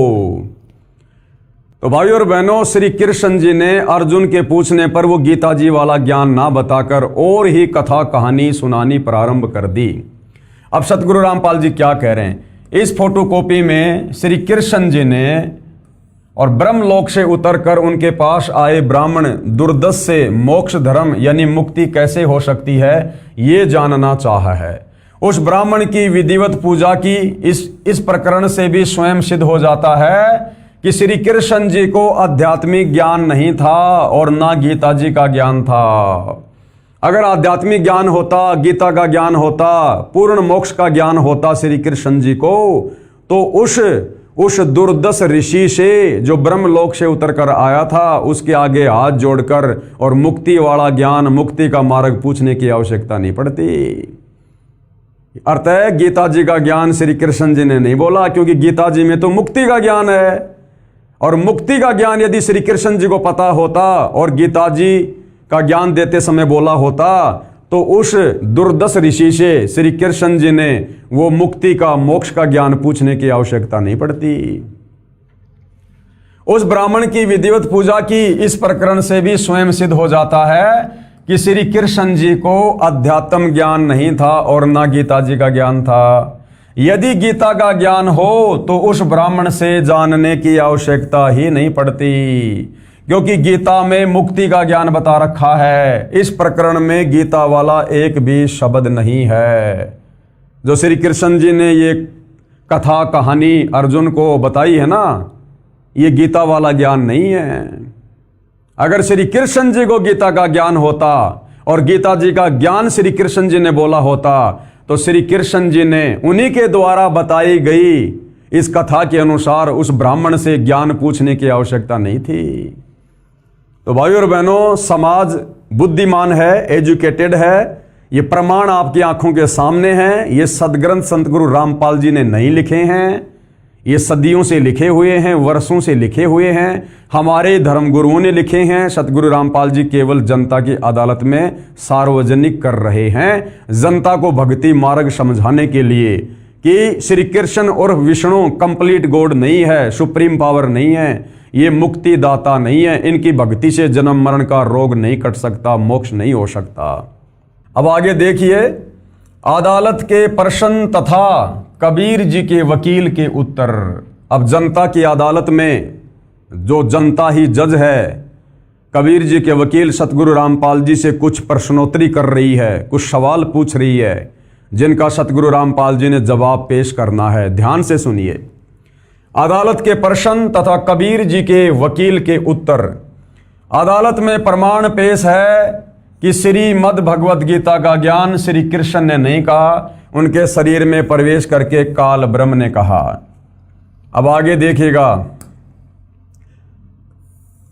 तो भाई और बहनों, श्री कृष्ण जी ने अर्जुन के पूछने पर वो गीता जी वाला ज्ञान ना बताकर और ही कथा कहानी सुनानी प्रारंभ कर दी। अब सतगुरु रामपाल जी क्या कह रहे हैं, इस फोटोकॉपी में श्री कृष्ण जी ने और ब्रह्मलोक से उतरकर उनके पास आए ब्राह्मण दुर्दश से मोक्ष धर्म यानी मुक्ति कैसे हो सकती है ये जानना चाहा है। उस ब्राह्मण की विधिवत पूजा की इस प्रकरण से भी स्वयं सिद्ध हो जाता है कि श्री कृष्ण जी को आध्यात्मिक ज्ञान नहीं था और ना गीता जी का ज्ञान था। अगर आध्यात्मिक ज्ञान होता, गीता का ज्ञान होता, पूर्ण मोक्ष का ज्ञान होता श्री कृष्ण जी को, तो उस दुर्दश ऋषि से जो ब्रह्मलोक से उतरकर आया था उसके आगे हाथ जोड़कर और मुक्ति वाला ज्ञान, मुक्ति का मार्ग पूछने की आवश्यकता नहीं पड़ती। अर्थ है, गीता जी का ज्ञान श्री कृष्ण जी ने नहीं बोला, क्योंकि गीता जी में तो मुक्ति का ज्ञान है। और मुक्ति का ज्ञान यदि श्री कृष्ण जी को पता होता और गीता जी का ज्ञान देते समय बोला होता, तो उस दुर्दश ऋषि से श्री कृष्ण जी ने वो मुक्ति का, मोक्ष का ज्ञान पूछने की आवश्यकता नहीं पड़ती। उस ब्राह्मण की विधिवत पूजा की इस प्रकरण से भी स्वयं सिद्ध हो जाता है कि श्री कृष्ण जी को अध्यात्म ज्ञान नहीं था और ना गीता जी का ज्ञान था। यदि गीता का ज्ञान हो तो उस ब्राह्मण से जानने की आवश्यकता ही नहीं पड़ती, क्योंकि गीता में मुक्ति का ज्ञान बता रखा है। इस प्रकरण में गीता वाला एक भी शब्द नहीं है। जो श्री कृष्ण जी ने ये कथा कहानी अर्जुन को बताई है ना, ये गीता वाला ज्ञान नहीं है। अगर श्री कृष्ण जी को गीता का ज्ञान होता और गीता जी का ज्ञान श्री कृष्ण जी ने बोला होता, तो श्री कृष्ण जी ने उन्हीं के द्वारा बताई गई इस कथा के अनुसार उस ब्राह्मण से ज्ञान पूछने की आवश्यकता नहीं थी। तो भाइयों और बहनों, समाज बुद्धिमान है, एजुकेटेड है, ये प्रमाण आपकी आंखों के सामने हैं। ये सदग्रंथ संत गुरु रामपाल जी ने नहीं लिखे हैं, ये सदियों से लिखे हुए हैं, वर्षों से लिखे हुए हैं, हमारे धर्म गुरुओं ने लिखे हैं। सतगुरु रामपाल जी केवल जनता की अदालत में सार्वजनिक कर रहे हैं, जनता को भक्ति मार्ग समझाने के लिए कि श्री कृष्ण और विष्णु कंप्लीट गॉड नहीं है, सुप्रीम पावर नहीं है, ये मुक्ति दाता नहीं है, इनकी भक्ति से जन्म मरण का रोग नहीं कट सकता, मोक्ष नहीं हो सकता। अब आगे देखिए, अदालत के प्रश्न तथा कबीर जी के वकील के उत्तर। अब जनता की अदालत में जो जनता ही जज है, कबीर जी के वकील सतगुरु रामपाल जी से कुछ प्रश्नोत्तरी कर रही है, कुछ सवाल पूछ रही है, जिनका सतगुरु रामपाल जी ने जवाब पेश करना है। ध्यान से सुनिए। अदालत के प्रश्न तथा कबीर जी के वकील के उत्तर। अदालत में प्रमाण पेश है कि श्रीमद् भगवत गीता का ज्ञान श्री कृष्ण ने नहीं कहा, उनके शरीर में प्रवेश करके काल ब्रह्म ने कहा। अब आगे देखिएगा,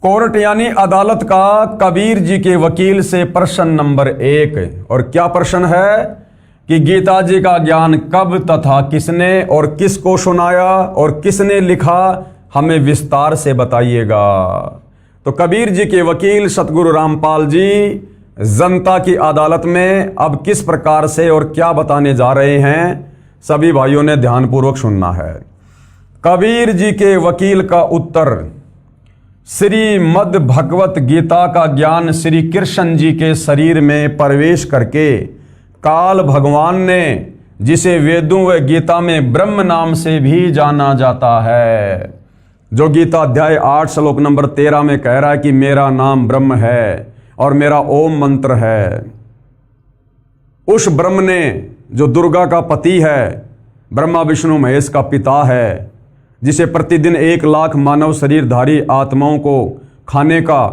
कोर्ट यानी अदालत का कबीर जी के वकील से प्रश्न नंबर 1, और क्या प्रश्न है कि गीता जी का ज्ञान कब तथा किसने और किसको सुनाया और किसने लिखा, हमें विस्तार से बताइएगा। तो कबीर जी के वकील सतगुरु रामपाल जी जनता की अदालत में अब किस प्रकार से और क्या बताने जा रहे हैं, सभी भाइयों ने ध्यानपूर्वक सुनना है। कबीर जी के वकील का उत्तर। श्रीमद् भगवत गीता का ज्ञान श्री कृष्ण जी के शरीर में प्रवेश करके काल भगवान ने, जिसे वेदों व गीता में ब्रह्म नाम से भी जाना जाता है, जो गीता अध्याय 8 श्लोक नंबर 13 में कह रहा है कि मेरा नाम ब्रह्म है और मेरा ओम मंत्र है। उस ब्रह्म ने, जो दुर्गा का पति है, ब्रह्मा विष्णु महेश का पिता है, जिसे प्रतिदिन 1 लाख मानव शरीरधारी आत्माओं को खाने का,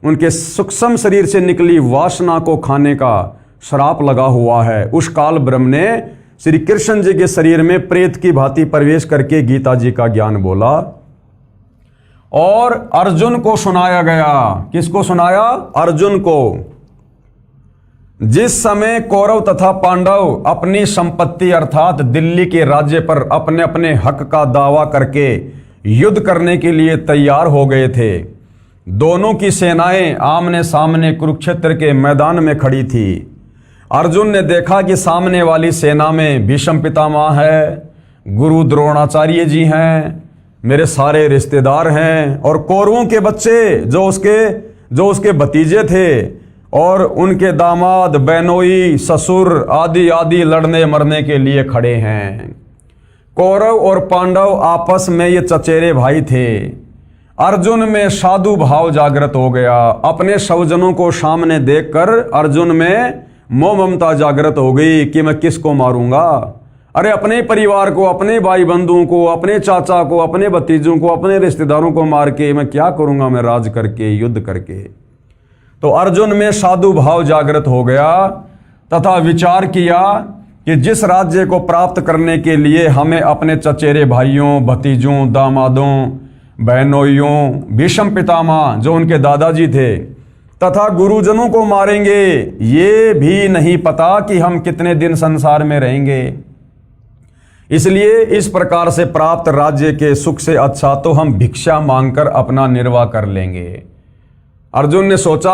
उनके सूक्ष्म शरीर से निकली वासना को खाने का श्राप लगा हुआ है, उस काल ब्रह्म ने श्री कृष्ण जी के शरीर में प्रेत की भांति प्रवेश करके गीता जी का ज्ञान बोला। और अर्जुन को सुनाया गया। किसको सुनाया? अर्जुन को। जिस समय कौरव तथा पांडव अपनी संपत्ति अर्थात दिल्ली के राज्य पर अपने अपने हक का दावा करके युद्ध करने के लिए तैयार हो गए थे, दोनों की सेनाएं आमने सामने कुरुक्षेत्र के मैदान में खड़ी थी। अर्जुन ने देखा कि सामने वाली सेना में भीष्म पितामह है, गुरु द्रोणाचार्य जी हैं, मेरे सारे रिश्तेदार हैं, और कौरवों के बच्चे जो उसके भतीजे थे और उनके दामाद, बहनोई, ससुर आदि आदि लड़ने मरने के लिए खड़े हैं। कौरव और पांडव आपस में ये चचेरे भाई थे। अर्जुन में साधु भाव जागृत हो गया। अपने स्वजनों को सामने देखकर अर्जुन में मोह ममता जागृत हो गई कि मैं किसको मारूंगा। अरे अपने परिवार को, अपने भाई बंधुओं को, अपने चाचा को, अपने भतीजों को, अपने रिश्तेदारों को मार के मैं क्या करूंगा, मैं राज करके, युद्ध करके। तो अर्जुन में साधु भाव जागृत हो गया तथा विचार किया कि जिस राज्य को प्राप्त करने के लिए हमें अपने चचेरे भाइयों, भतीजों, दामादों, बहनोइयों, भीष्म पितामह जो उनके दादाजी थे तथा गुरुजनों को मारेंगे, ये भी नहीं पता कि हम कितने दिन संसार में रहेंगे। इसलिए इस प्रकार से प्राप्त राज्य के सुख से अच्छा तो हम भिक्षा मांगकर अपना निर्वाह कर लेंगे। अर्जुन ने सोचा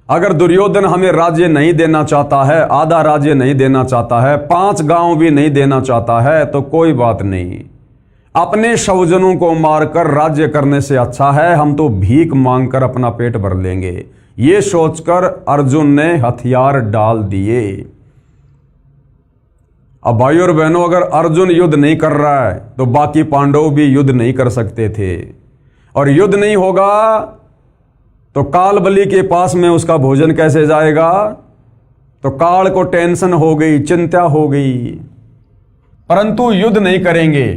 अगर दुर्योधन हमें राज्य नहीं देना चाहता है, आधा राज्य नहीं देना चाहता है, 5 गांव भी नहीं देना चाहता है, तो कोई बात नहीं, अपने स्वजनों को मारकर राज्य करने से अच्छा है हम तो भीख मांगकर अपना पेट भर लेंगे। ये सोचकर अर्जुन ने हथियार डाल दिए। अब भाइयों और बहनों, अगर अर्जुन युद्ध नहीं कर रहा है तो बाकी पांडव भी युद्ध नहीं कर सकते थे, और युद्ध नहीं होगा तो काल बलि के पास में उसका भोजन कैसे जाएगा। तो काल को टेंशन हो गई, चिंता हो गई, परंतु युद्ध नहीं करेंगे।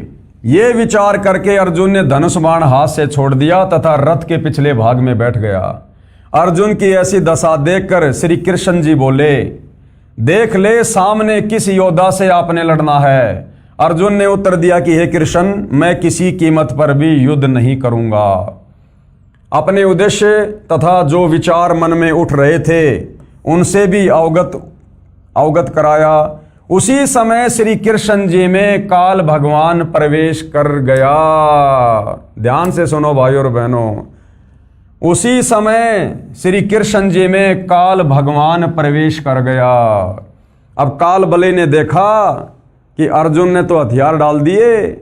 ये विचार करके अर्जुन ने धनुष बाण हाथ से छोड़ दिया तथा रथ के पिछले भाग में बैठ गया। अर्जुन की ऐसी दशा देखकर श्री कृष्ण जी बोले, देख ले सामने किस योद्धा से आपने लड़ना है। अर्जुन ने उत्तर दिया कि हे कृष्ण, मैं किसी कीमत पर भी युद्ध नहीं करूंगा। अपने उद्देश्य तथा जो विचार मन में उठ रहे थे उनसे भी अवगत कराया। उसी समय श्री कृष्ण जी में काल भगवान प्रवेश कर गया। ध्यान से सुनो भाइयों और बहनों, उसी समय श्री कृष्ण जी में काल भगवान प्रवेश कर गया। अब काल बलि ने देखा कि अर्जुन ने तो हथियार डाल दिए,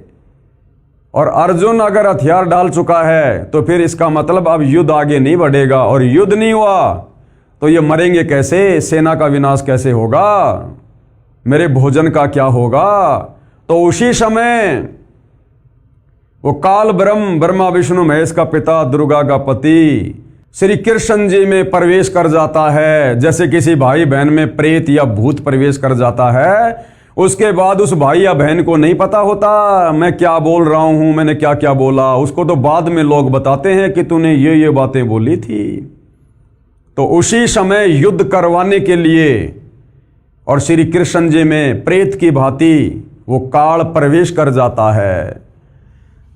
और अर्जुन अगर हथियार डाल चुका है तो फिर इसका मतलब अब युद्ध आगे नहीं बढ़ेगा, और युद्ध नहीं हुआ तो ये मरेंगे कैसे, सेना का विनाश कैसे होगा, मेरे भोजन का क्या होगा। तो उसी समय वो काल ब्रह्मा विष्णु महेश का पिता, दुर्गा का पति, श्री कृष्ण जी में प्रवेश कर जाता है। जैसे किसी भाई बहन में प्रेत या भूत प्रवेश कर जाता है, उसके बाद उस भाई या बहन को नहीं पता होता मैं क्या बोल रहा हूं, मैंने क्या क्या बोला। उसको तो बाद में लोग बताते हैं कि तूने ये बातें बोली थी। तो उसी समय युद्ध करवाने के लिए और श्री कृष्ण जी में प्रेत की भांति वो काल प्रवेश कर जाता है।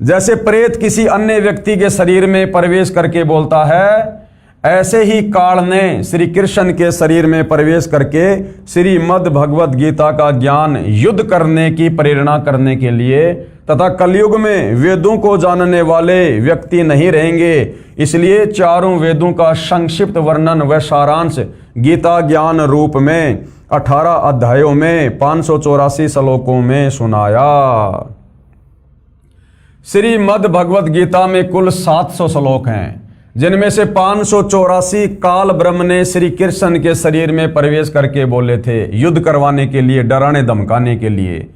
जैसे प्रेत किसी अन्य व्यक्ति के शरीर में प्रवेश करके बोलता है, ऐसे ही काल ने श्री कृष्ण के शरीर में प्रवेश करके श्रीमद् भगवद गीता का ज्ञान युद्ध करने की प्रेरणा करने के लिए, तथा कलयुग में वेदों को जानने वाले व्यक्ति नहीं रहेंगे, इसलिए चारों वेदों का संक्षिप्त वर्णन व सारांश गीता ज्ञान रूप में 18 अध्यायों में 584 श्लोकों में सुनाया। श्रीमद् भगवद गीता में कुल 700 श्लोक हैं, जिनमें से 584 काल ब्रह्म ने श्री कृष्ण के शरीर में प्रवेश करके बोले थे, युद्ध करवाने के लिए, डराने धमकाने के लिए।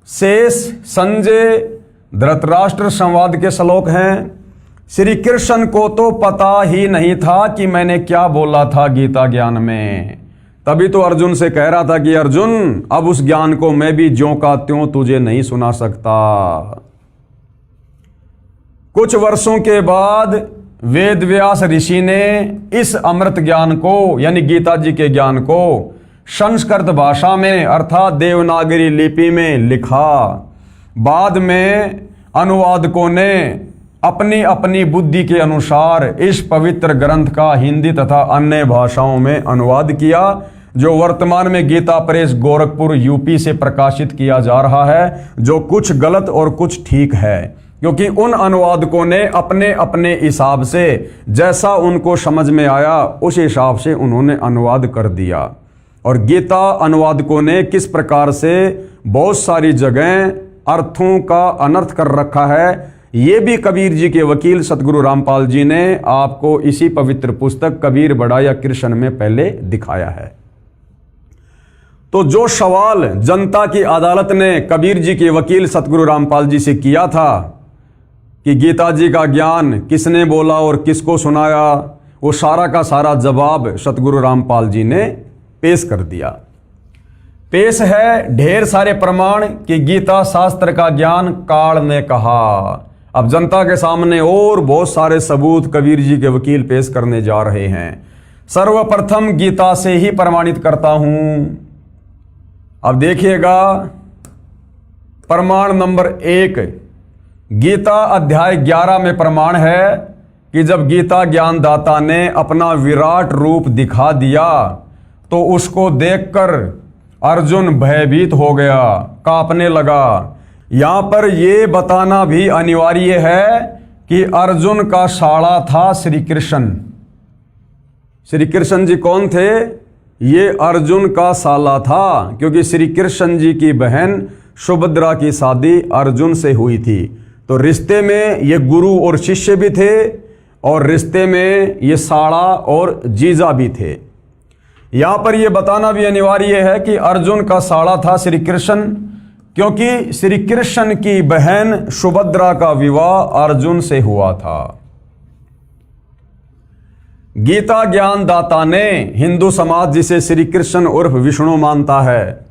शेष संजय धृतराष्ट्र संवाद के श्लोक हैं। श्री कृष्ण को तो पता ही नहीं था कि मैंने क्या बोला था गीता ज्ञान में, तभी तो अर्जुन से कह रहा था कि अर्जुन, अब उस ज्ञान को मैं भी ज्यों का त्यों तुझे नहीं सुना सकता। कुछ वर्षों के बाद वेद व्यास ऋषि ने इस अमृत ज्ञान को, यानी गीता जी के ज्ञान को संस्कृत भाषा में अर्थात देवनागरी लिपि में लिखा। बाद में अनुवादकों ने अपनी अपनी बुद्धि के अनुसार इस पवित्र ग्रंथ का हिंदी तथा अन्य भाषाओं में अनुवाद किया, जो वर्तमान में गीता प्रेस गोरखपुर यूपी से प्रकाशित किया जा रहा है, जो कुछ गलत और कुछ ठीक है, क्योंकि उन अनुवादकों ने अपने अपने हिसाब से जैसा उनको समझ में आया उस हिसाब से उन्होंने अनुवाद कर दिया। और गीता अनुवादकों ने किस प्रकार से बहुत सारी जगह अर्थों का अनर्थ कर रखा है, ये भी कबीर जी के वकील सतगुरु रामपाल जी ने आपको इसी पवित्र पुस्तक कबीर बढ़ाया कृष्ण में पहले दिखाया है। तो जो सवाल जनता की अदालत ने कबीर जी के वकील सतगुरु रामपाल जी से किया था कि गीता जी का ज्ञान किसने बोला और किसको सुनाया, वो सारा का सारा जवाब सतगुरु रामपाल जी ने पेश कर दिया। पेश है ढेर सारे प्रमाण कि गीता शास्त्र का ज्ञान काल ने कहा। अब जनता के सामने और बहुत सारे सबूत कबीर जी के वकील पेश करने जा रहे हैं। सर्वप्रथम गीता से ही प्रमाणित करता हूं। अब देखिएगा, प्रमाण नंबर 1, गीता अध्याय 11 में प्रमाण है कि जब गीता ज्ञानदाता ने अपना विराट रूप दिखा दिया तो उसको देखकर अर्जुन भयभीत हो गया, कांपने लगा। यहां पर यह बताना भी अनिवार्य है कि अर्जुन का साला था श्री कृष्ण। श्री कृष्ण जी कौन थे? ये अर्जुन का साला था, क्योंकि श्री कृष्ण जी की बहन सुभद्रा की शादी अर्जुन से हुई थी। तो रिश्ते में ये गुरु और शिष्य भी थे और रिश्ते में ये साला और जीजा भी थे। यहां पर यह बताना भी अनिवार्य है कि अर्जुन का साला था श्री कृष्ण, क्योंकि श्री कृष्ण की बहन सुभद्रा का विवाह अर्जुन से हुआ था। गीता ज्ञानदाता ने हिंदू समाज जिसे श्री कृष्ण उर्फ विष्णु मानता है,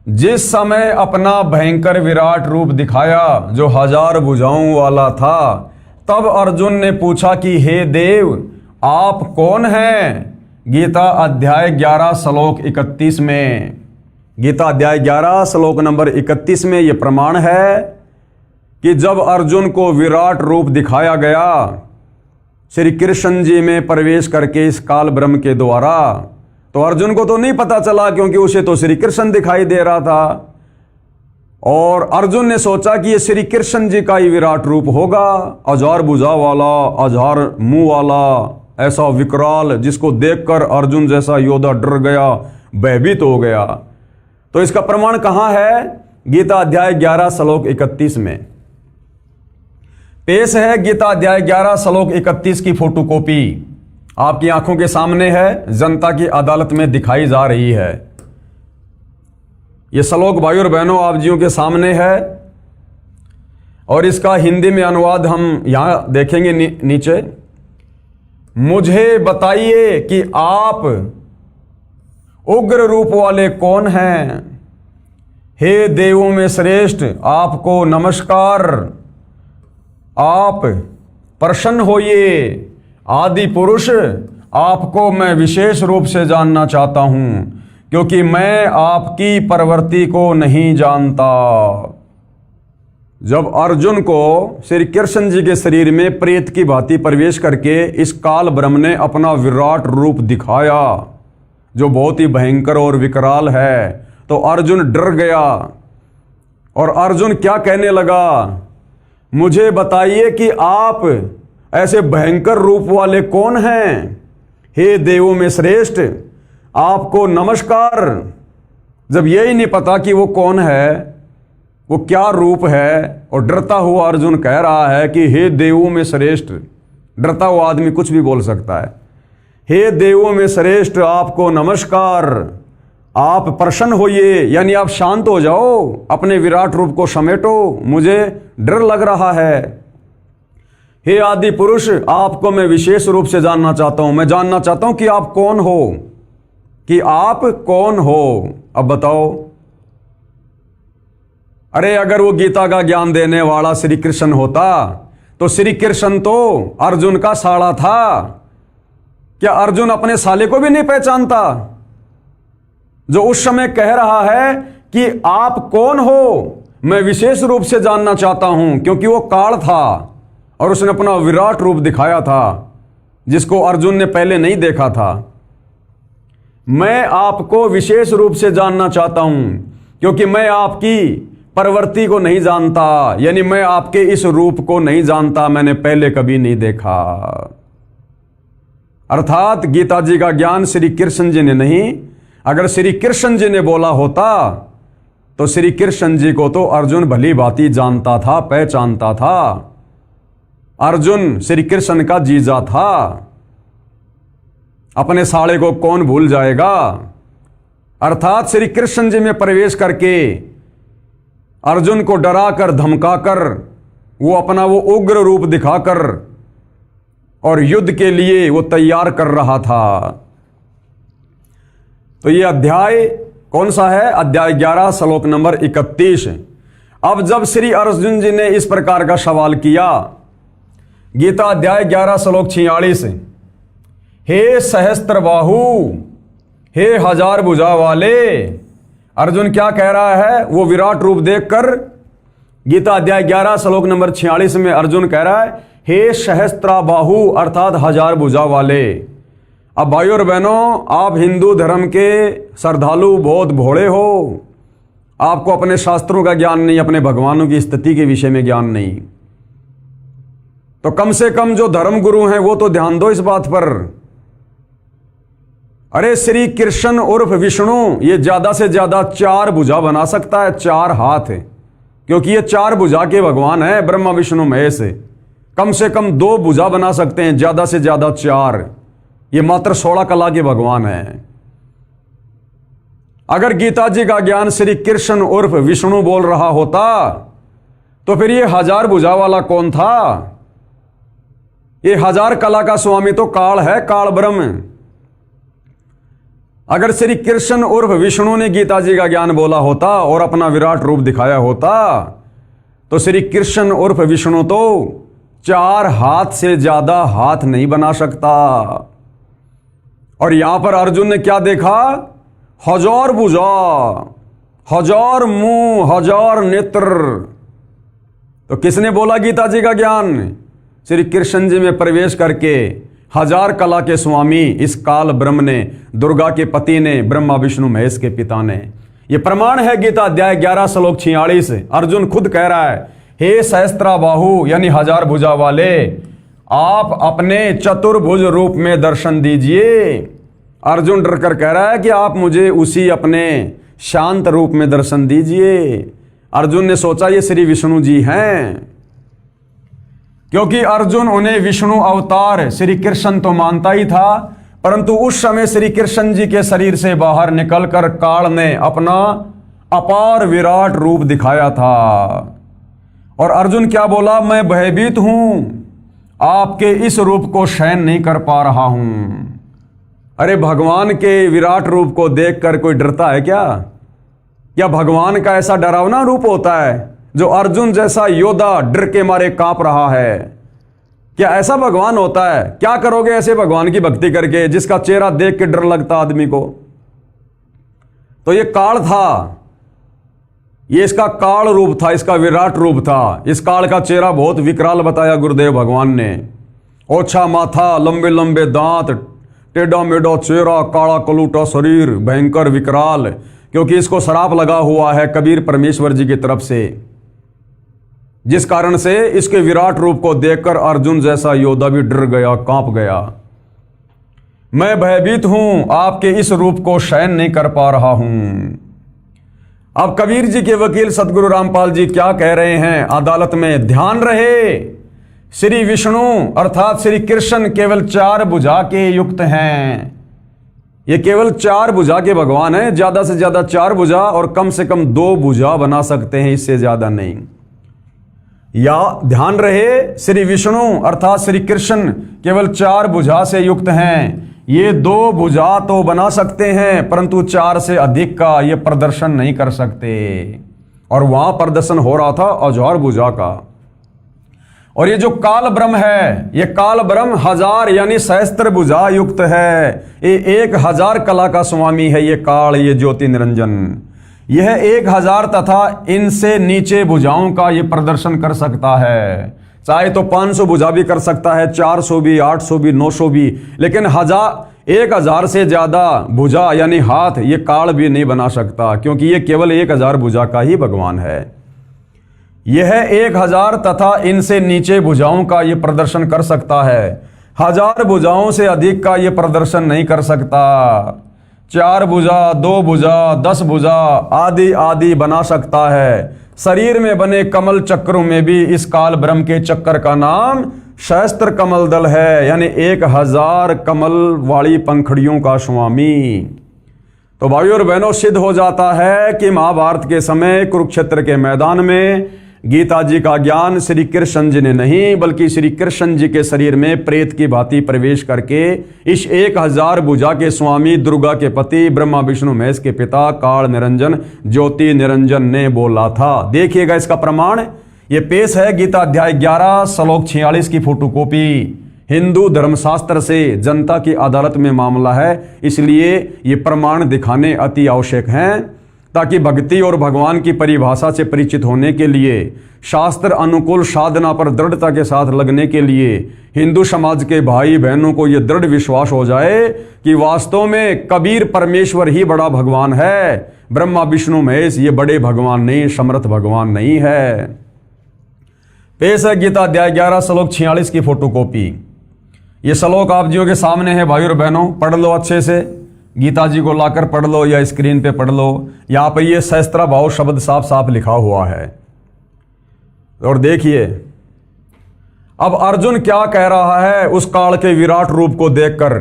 जिस समय अपना भयंकर विराट रूप दिखाया जो 1000 भुजाओं वाला था, तब अर्जुन ने पूछा कि हे देव, आप कौन हैं? गीता अध्याय 11 श्लोक 31 में, गीता अध्याय 11 श्लोक नंबर 31 में यह प्रमाण है कि जब अर्जुन को विराट रूप दिखाया गया श्री कृष्ण जी में प्रवेश करके इस काल ब्रह्म के द्वारा, तो अर्जुन को तो नहीं पता चला, क्योंकि उसे तो श्री कृष्ण दिखाई दे रहा था। और अर्जुन ने सोचा कि ये श्री कृष्ण जी का ही विराट रूप होगा, 1000 भुजा वाला, 1000 मुंह वाला, ऐसा विकराल, जिसको देखकर अर्जुन जैसा योद्धा डर गया, भयभीत हो गया। तो इसका प्रमाण कहां है? गीता अध्याय 11 श्लोक 31 में पेश है। गीता अध्याय 11 श्लोक 31 की फोटोकॉपी आपकी आंखों के सामने है, जनता की अदालत में दिखाई जा रही है। यह श्लोक भाई और बहनों आप जियों के सामने है और इसका हिंदी में अनुवाद हम यहां देखेंगे नीचे। मुझे बताइए कि आप उग्र रूप वाले कौन हैं? हे देवों में श्रेष्ठ, आपको नमस्कार। आप प्रसन्न होइए। आदि पुरुष, आपको मैं विशेष रूप से जानना चाहता हूं, क्योंकि मैं आपकी प्रवृत्ति को नहीं जानता। जब अर्जुन को श्री कृष्ण जी के शरीर में प्रेत की भांति प्रवेश करके इस काल ब्रह्म ने अपना विराट रूप दिखाया जो बहुत ही भयंकर और विकराल है, तो अर्जुन डर गया और अर्जुन क्या कहने लगा? मुझे बताइए कि आप ऐसे भयंकर रूप वाले कौन हैं? हे देवों में श्रेष्ठ, आपको नमस्कार। जब यही नहीं पता कि वो कौन है, वो क्या रूप है, और डरता हुआ अर्जुन कह रहा है कि हे देवों में श्रेष्ठ। डरता हुआ आदमी कुछ भी बोल सकता है। हे देवों में श्रेष्ठ, आपको नमस्कार। आप प्रसन्न होइए, यानी आप शांत हो जाओ, अपने विराट रूप को समेटो, मुझे डर लग रहा है। हे आदि पुरुष, आपको मैं विशेष रूप से जानना चाहता हूं। मैं जानना चाहता हूं कि आप कौन हो, कि आप कौन हो। अब बताओ। अरे अगर वो गीता का ज्ञान देने वाला श्री कृष्ण होता तो श्री कृष्ण तो अर्जुन का साला था। क्या अर्जुन अपने साले को भी नहीं पहचानता जो उस समय कह रहा है कि आप कौन हो? मैं विशेष रूप से जानना चाहता हूं, क्योंकि वो काल था और उसने अपना विराट रूप दिखाया था जिसको अर्जुन ने पहले नहीं देखा था। मैं आपको विशेष रूप से जानना चाहता हूं क्योंकि मैं आपकी प्रवृत्ति को नहीं जानता, यानी मैं आपके इस रूप को नहीं जानता, मैंने पहले कभी नहीं देखा। अर्थात गीता जी का ज्ञान श्री कृष्ण जी ने नहीं, अगर श्री कृष्ण जी ने बोला होता तो श्री कृष्ण जी को तो अर्जुन भली भांति जानता था, पहचानता था। अर्जुन श्री कृष्ण का जीजा था, अपने साले को कौन भूल जाएगा। अर्थात श्री कृष्ण जी में प्रवेश करके अर्जुन को डराकर धमकाकर वो अपना वो उग्र रूप दिखाकर और युद्ध के लिए वो तैयार कर रहा था। तो ये अध्याय कौन सा है? अध्याय 11 श्लोक नंबर 31। अब जब श्री अर्जुन जी ने इस प्रकार का सवाल किया, गीता अध्याय 11 श्लोक 46, हे सहस्त्र बाहु, हे हजार भुजा वाले। अर्जुन क्या कह रहा है? वो विराट रूप देखकर गीता अध्याय 11 श्लोक नंबर 46 में अर्जुन कह रहा है, हे सहस्त्रा बाहु, अर्थात हजार भुजा वाले। अब भाइयों और बहनों, आप हिंदू धर्म के श्रद्धालु बहुत भोले हो, आपको अपने शास्त्रों का ज्ञान नहीं, अपने भगवानों की स्थिति के विषय में ज्ञान नहीं। तो कम से कम जो धर्म गुरु हैं वो तो ध्यान दो इस बात पर। अरे श्री कृष्ण उर्फ विष्णु ये ज्यादा से ज्यादा 4 भुजा बना सकता है, 4 हाथ है, क्योंकि ये 4 भुजा के भगवान है, ब्रह्मा विष्णु महेश। कम से कम 2 भुजा बना सकते हैं, ज्यादा से ज्यादा 4। ये मात्र 16 कला के भगवान हैं। अगर गीता जी का ज्ञान श्री कृष्ण उर्फ विष्णु बोल रहा होता तो फिर ये हजार भुजा वाला कौन था? ये हजार कला का स्वामी तो काल है, काल ब्रह्म। अगर श्री कृष्ण उर्फ विष्णु ने गीता जी का ज्ञान बोला होता और अपना विराट रूप दिखाया होता तो श्री कृष्ण उर्फ विष्णु तो 4 हाथ से ज्यादा हाथ नहीं बना सकता। और यहां पर अर्जुन ने क्या देखा? हजार भुजा, हजार मुंह, हजार नेत्र। तो किसने बोला गीता जी का ज्ञान? श्री कृष्ण जी में प्रवेश करके हजार कला के स्वामी इस काल ब्रह्म ने, दुर्गा के पति ने, ब्रह्मा विष्णु महेश के पिता ने। यह प्रमाण है गीता अध्याय 11 श्लोक 46। अर्जुन खुद कह रहा है, हे सहस्त्रा बाहु यानी हजार भुजा वाले, आप अपने चतुर्भुज रूप में दर्शन दीजिए। अर्जुन डर कर कह रहा है कि आप मुझे उसी अपने शांत रूप में दर्शन दीजिए। अर्जुन ने सोचा ये श्री विष्णु जी हैं, क्योंकि अर्जुन उन्हें विष्णु अवतार श्री कृष्ण तो मानता ही था, परंतु उस समय श्री कृष्ण जी के शरीर से बाहर निकलकर काल ने अपना अपार विराट रूप दिखाया था। और अर्जुन क्या बोला? मैं भयभीत हूं, आपके इस रूप को सहन नहीं कर पा रहा हूं। अरे भगवान के विराट रूप को देखकर कोई डरता है क्या? क्या भगवान का ऐसा डरावना रूप होता है जो अर्जुन जैसा योद्धा डर के मारे कांप रहा है? क्या ऐसा भगवान होता है? क्या करोगे ऐसे भगवान की भक्ति करके जिसका चेहरा देख के डर लगता आदमी को? तो ये काल था, ये इसका काल रूप था, इसका विराट रूप था। इस काल का चेहरा बहुत विकराल बताया गुरुदेव भगवान ने। ओछा माथा, लंबे लंबे दांत, टेढ़ा मेढ़ा चेहरा, काला कलूटा शरीर, भयंकर विकराल, क्योंकि इसको श्राप लगा हुआ है कबीर परमेश्वर जी की तरफ से, जिस कारण से इसके विराट रूप को देखकर अर्जुन जैसा योद्धा भी डर गया, कांप गया। मैं भयभीत हूं, आपके इस रूप को सहन नहीं कर पा रहा हूं। अब कबीर जी के वकील सतगुरु रामपाल जी क्या कह रहे हैं अदालत में? ध्यान रहे, श्री विष्णु अर्थात श्री कृष्ण केवल 4 भुजा के युक्त हैं। ये केवल 4 भुजा के भगवान हैं, ज्यादा से ज्यादा 4 भुजा और कम से कम 2 भुजा बना सकते हैं, इससे ज्यादा नहीं। या ध्यान रहे, श्री विष्णु अर्थात श्री कृष्ण केवल 4 भुजा से युक्त हैं। ये 2 भुजा तो बना सकते हैं, परंतु 4 से अधिक का ये प्रदर्शन नहीं कर सकते। और वहां प्रदर्शन हो रहा था हजार भुजा का। और ये जो काल ब्रह्म है, ये काल ब्रह्म 1000 यानी सहस्त्र भुजा युक्त है। ये 1000 कला का स्वामी है। ये काल, ये ज्योति निरंजन, यह 1000 तथा इनसे नीचे भुजाओं का ये प्रदर्शन कर सकता है। चाहे तो 500 भुजा भी कर सकता है, 400 भी, 800 भी, 900 भी, लेकिन 1000 से ज्यादा भुजा यानी हाथ ये काल भी नहीं बना सकता, क्योंकि ये केवल 1000 भुजा का ही भगवान है। यह 1000 तथा इनसे नीचे भुजाओं का ये प्रदर्शन कर सकता है, 1000 भुजाओं से अधिक का ये प्रदर्शन नहीं कर सकता। 4 भुजा, 2 भुजा, 10 भुजा आदि आदि बना सकता है। शरीर में बने कमल चक्रों में भी इस काल ब्रह्म के चक्कर का नाम सहस्त्र कमल दल है, यानी 1000 कमल वाली पंखड़ियों का स्वामी। तो भाइयों और बहनों, सिद्ध हो जाता है कि महाभारत के समय कुरुक्षेत्र के मैदान में गीता जी का ज्ञान श्री कृष्ण जी ने नहीं, बल्कि श्री कृष्ण जी के शरीर में प्रेत की भांति प्रवेश करके इस 1000 भुजा के स्वामी, दुर्गा के पति, ब्रह्मा विष्णु महेश के पिता, काल निरंजन ज्योति निरंजन ने बोला था। देखिएगा इसका प्रमाण, ये पेश है गीता अध्याय 11 श्लोक 46 की फोटोकॉपी। हिंदू धर्मशास्त्र से जनता की अदालत में मामला है, इसलिए ये प्रमाण दिखाने अति आवश्यक हैं, ताकि भक्ति और भगवान की परिभाषा से परिचित होने के लिए, शास्त्र अनुकूल साधना पर दृढ़ता के साथ लगने के लिए हिंदू समाज के भाई बहनों को यह दृढ़ विश्वास हो जाए कि वास्तव में कबीर परमेश्वर ही बड़ा भगवान है, ब्रह्मा विष्णु महेश ये बड़े भगवान नहीं, समर्थ भगवान नहीं है। पेश है गीता अध्याय 11 श्लोक 46 की फोटोकॉपी। ये श्लोक आप जियों के सामने है भाइयों और बहनों, पढ़ लो अच्छे से, गीता जी को लाकर पढ़ लो या स्क्रीन पे पढ़ लो। यहां पर ये सहस्त्रा भाव शब्द साफ साफ लिखा हुआ है। और देखिए अब अर्जुन क्या कह रहा है उस काल के विराट रूप को देखकर,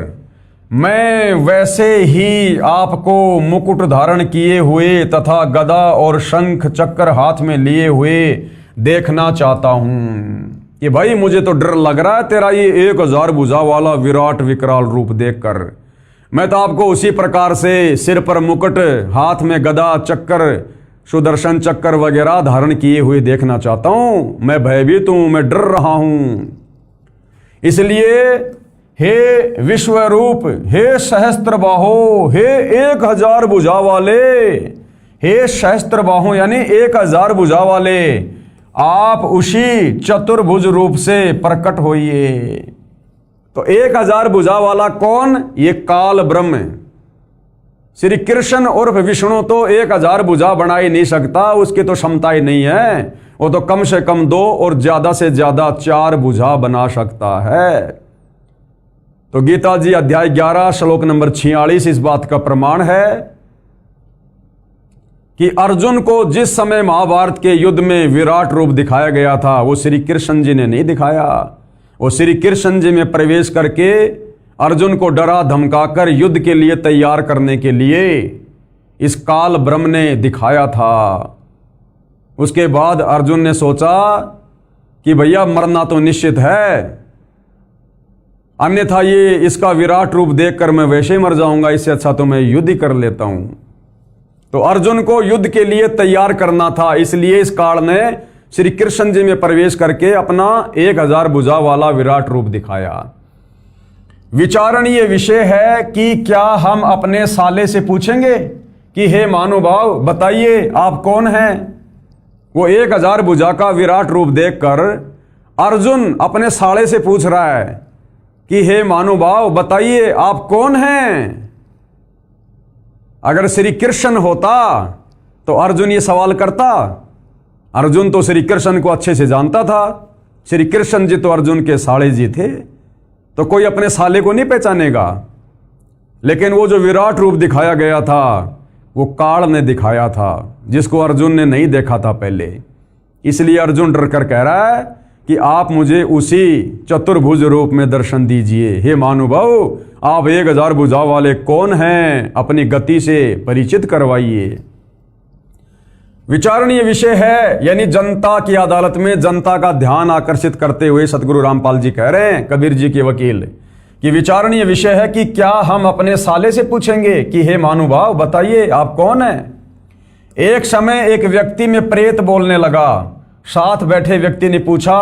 मैं वैसे ही आपको मुकुट धारण किए हुए तथा गदा और शंख चक्र हाथ में लिए हुए देखना चाहता हूं। कि भाई मुझे तो डर लग रहा है तेरा ये 1000 भुजा वाला विराट विकराल रूप देखकर। मैं तो आपको उसी प्रकार से सिर पर मुकुट, हाथ में गदा, चक्र, सुदर्शन चक्र वगैरह धारण किए हुए देखना चाहता हूं। मैं भयभीत हूं, मैं डर रहा हूं। इसलिए हे विश्वरूप, हे सहस्त्र बाहो, हे 1000 भुजा वाले, हे सहस्त्र बाहो यानी 1000 भुजा वाले, आप उसी चतुर्भुज रूप से प्रकट होइए। तो 1000 भुजा वाला कौन? ये काल ब्रह्म श्री कृष्ण उर्फ विष्णु तो 1000 भुजा बना ही नहीं सकता, उसकी तो क्षमता ही नहीं है। वो तो कम से कम 2 और ज्यादा से ज्यादा 4 भुजा बना सकता है। तो गीता जी अध्याय 11 श्लोक नंबर 46 इस बात का प्रमाण है कि अर्जुन को जिस समय महाभारत के युद्ध में विराट रूप दिखाया गया था वो श्री कृष्ण जी ने नहीं दिखाया। वो श्री कृष्ण जी में प्रवेश करके अर्जुन को डरा धमकाकर युद्ध के लिए तैयार करने के लिए इस काल ब्रह्म ने दिखाया था। उसके बाद अर्जुन ने सोचा कि भैया मरना तो निश्चित है, अन्यथा ये इसका विराट रूप देखकर मैं वैसे ही मर जाऊंगा, इससे अच्छा तो मैं युद्ध ही कर लेता हूं। तो अर्जुन को युद्ध के लिए तैयार करना था, इसलिए इस काल ने श्री कृष्ण जी में प्रवेश करके अपना 1000 भुजा वाला विराट रूप दिखाया। विचारणीय विषय है कि क्या हम अपने साले से पूछेंगे कि हे महानुभाव बताइए आप कौन हैं? वो 1000 भुजा का विराट रूप देखकर अर्जुन अपने साले से पूछ रहा है कि हे महानुभाव बताइए आप कौन हैं? अगर श्री कृष्ण होता तो अर्जुन ये सवाल करता। अर्जुन तो श्री कृष्ण को अच्छे से जानता था, श्री कृष्ण जी तो अर्जुन के साले जी थे, तो कोई अपने साले को नहीं पहचानेगा। लेकिन वो जो विराट रूप दिखाया गया था वो काल ने दिखाया था, जिसको अर्जुन ने नहीं देखा था पहले। इसलिए अर्जुन डर कर कह रहा है कि आप मुझे उसी चतुर्भुज रूप में दर्शन दीजिए। हे महानुभाव आप 1000 भुजा वाले कौन हैं? अपनी गति से परिचित करवाइए। विचारणीय विषय है, यानी जनता की अदालत में जनता का ध्यान आकर्षित करते हुए सतगुरु रामपाल जी कह रहे हैं, कबीर जी के वकील, कि विचारणीय विषय है कि क्या हम अपने साले से पूछेंगे कि हे महानुभाव बताइए आप कौन हैं? एक समय एक व्यक्ति में प्रेत बोलने लगा। साथ बैठे व्यक्ति ने पूछा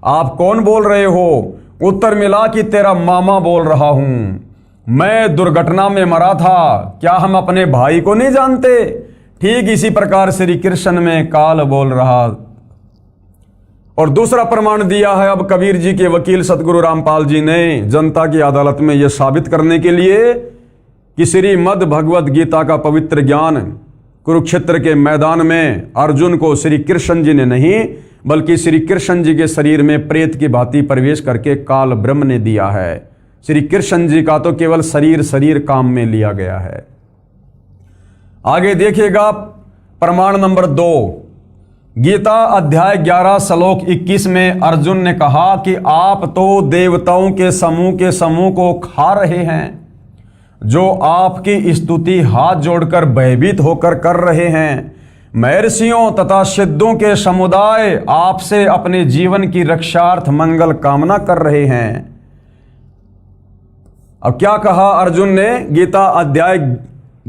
आप कौन बोल रहे हो? उत्तर मिला कि तेरा मामा बोल रहा हूं, मैं दुर्घटना में मरा था, क्या हम अपने भाई को नहीं जानते? ठीक इसी प्रकार श्री कृष्ण में काल बोल रहा। और दूसरा प्रमाण दिया है अब कबीर जी के वकील सतगुरु रामपाल जी ने जनता की अदालत में यह साबित करने के लिए कि श्रीमद् भगवद गीता का पवित्र ज्ञान कुरुक्षेत्र के मैदान में अर्जुन को श्री कृष्ण जी ने नहीं बल्कि श्री कृष्ण जी के शरीर में प्रेत की भांति प्रवेश करके काल ब्रह्म ने दिया है। श्री कृष्ण जी का तो केवल शरीर काम में लिया गया है। आगे देखिएगा प्रमाण नंबर 2, गीता अध्याय 11 श्लोक 21 में अर्जुन ने कहा कि आप तो देवताओं के समूह को खा रहे हैं, जो आपकी स्तुति हाथ जोड़कर भयभीत होकर कर रहे हैं। महर्षियों तथा सिद्धों के समुदाय आपसे अपने जीवन की रक्षार्थ मंगल कामना कर रहे हैं। अब क्या कहा अर्जुन ने गीता अध्याय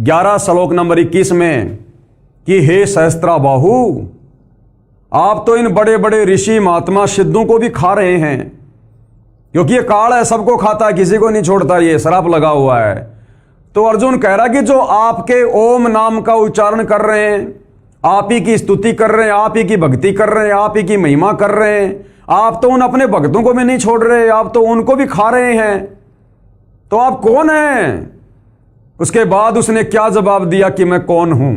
11 श्लोक नंबर 21 में कि हे सहस्त्राबाहु, आप तो इन बड़े बड़े ऋषि महात्मा सिद्धों को भी खा रहे हैं, क्योंकि ये काल है, सबको खाता है, किसी को नहीं छोड़ता, ये श्राप लगा हुआ है। तो अर्जुन कह रहा कि जो आपके ओम नाम का उच्चारण कर रहे हैं, आप ही की स्तुति कर रहे हैं, आप ही की भक्ति कर रहे हैं, आप ही की महिमा कर रहे हैं, आप तो उन अपने भक्तों को भी नहीं छोड़ रहे, आप तो उनको भी खा रहे हैं, तो आप कौन हैं? उसके बाद उसने क्या जवाब दिया कि मैं कौन हूं।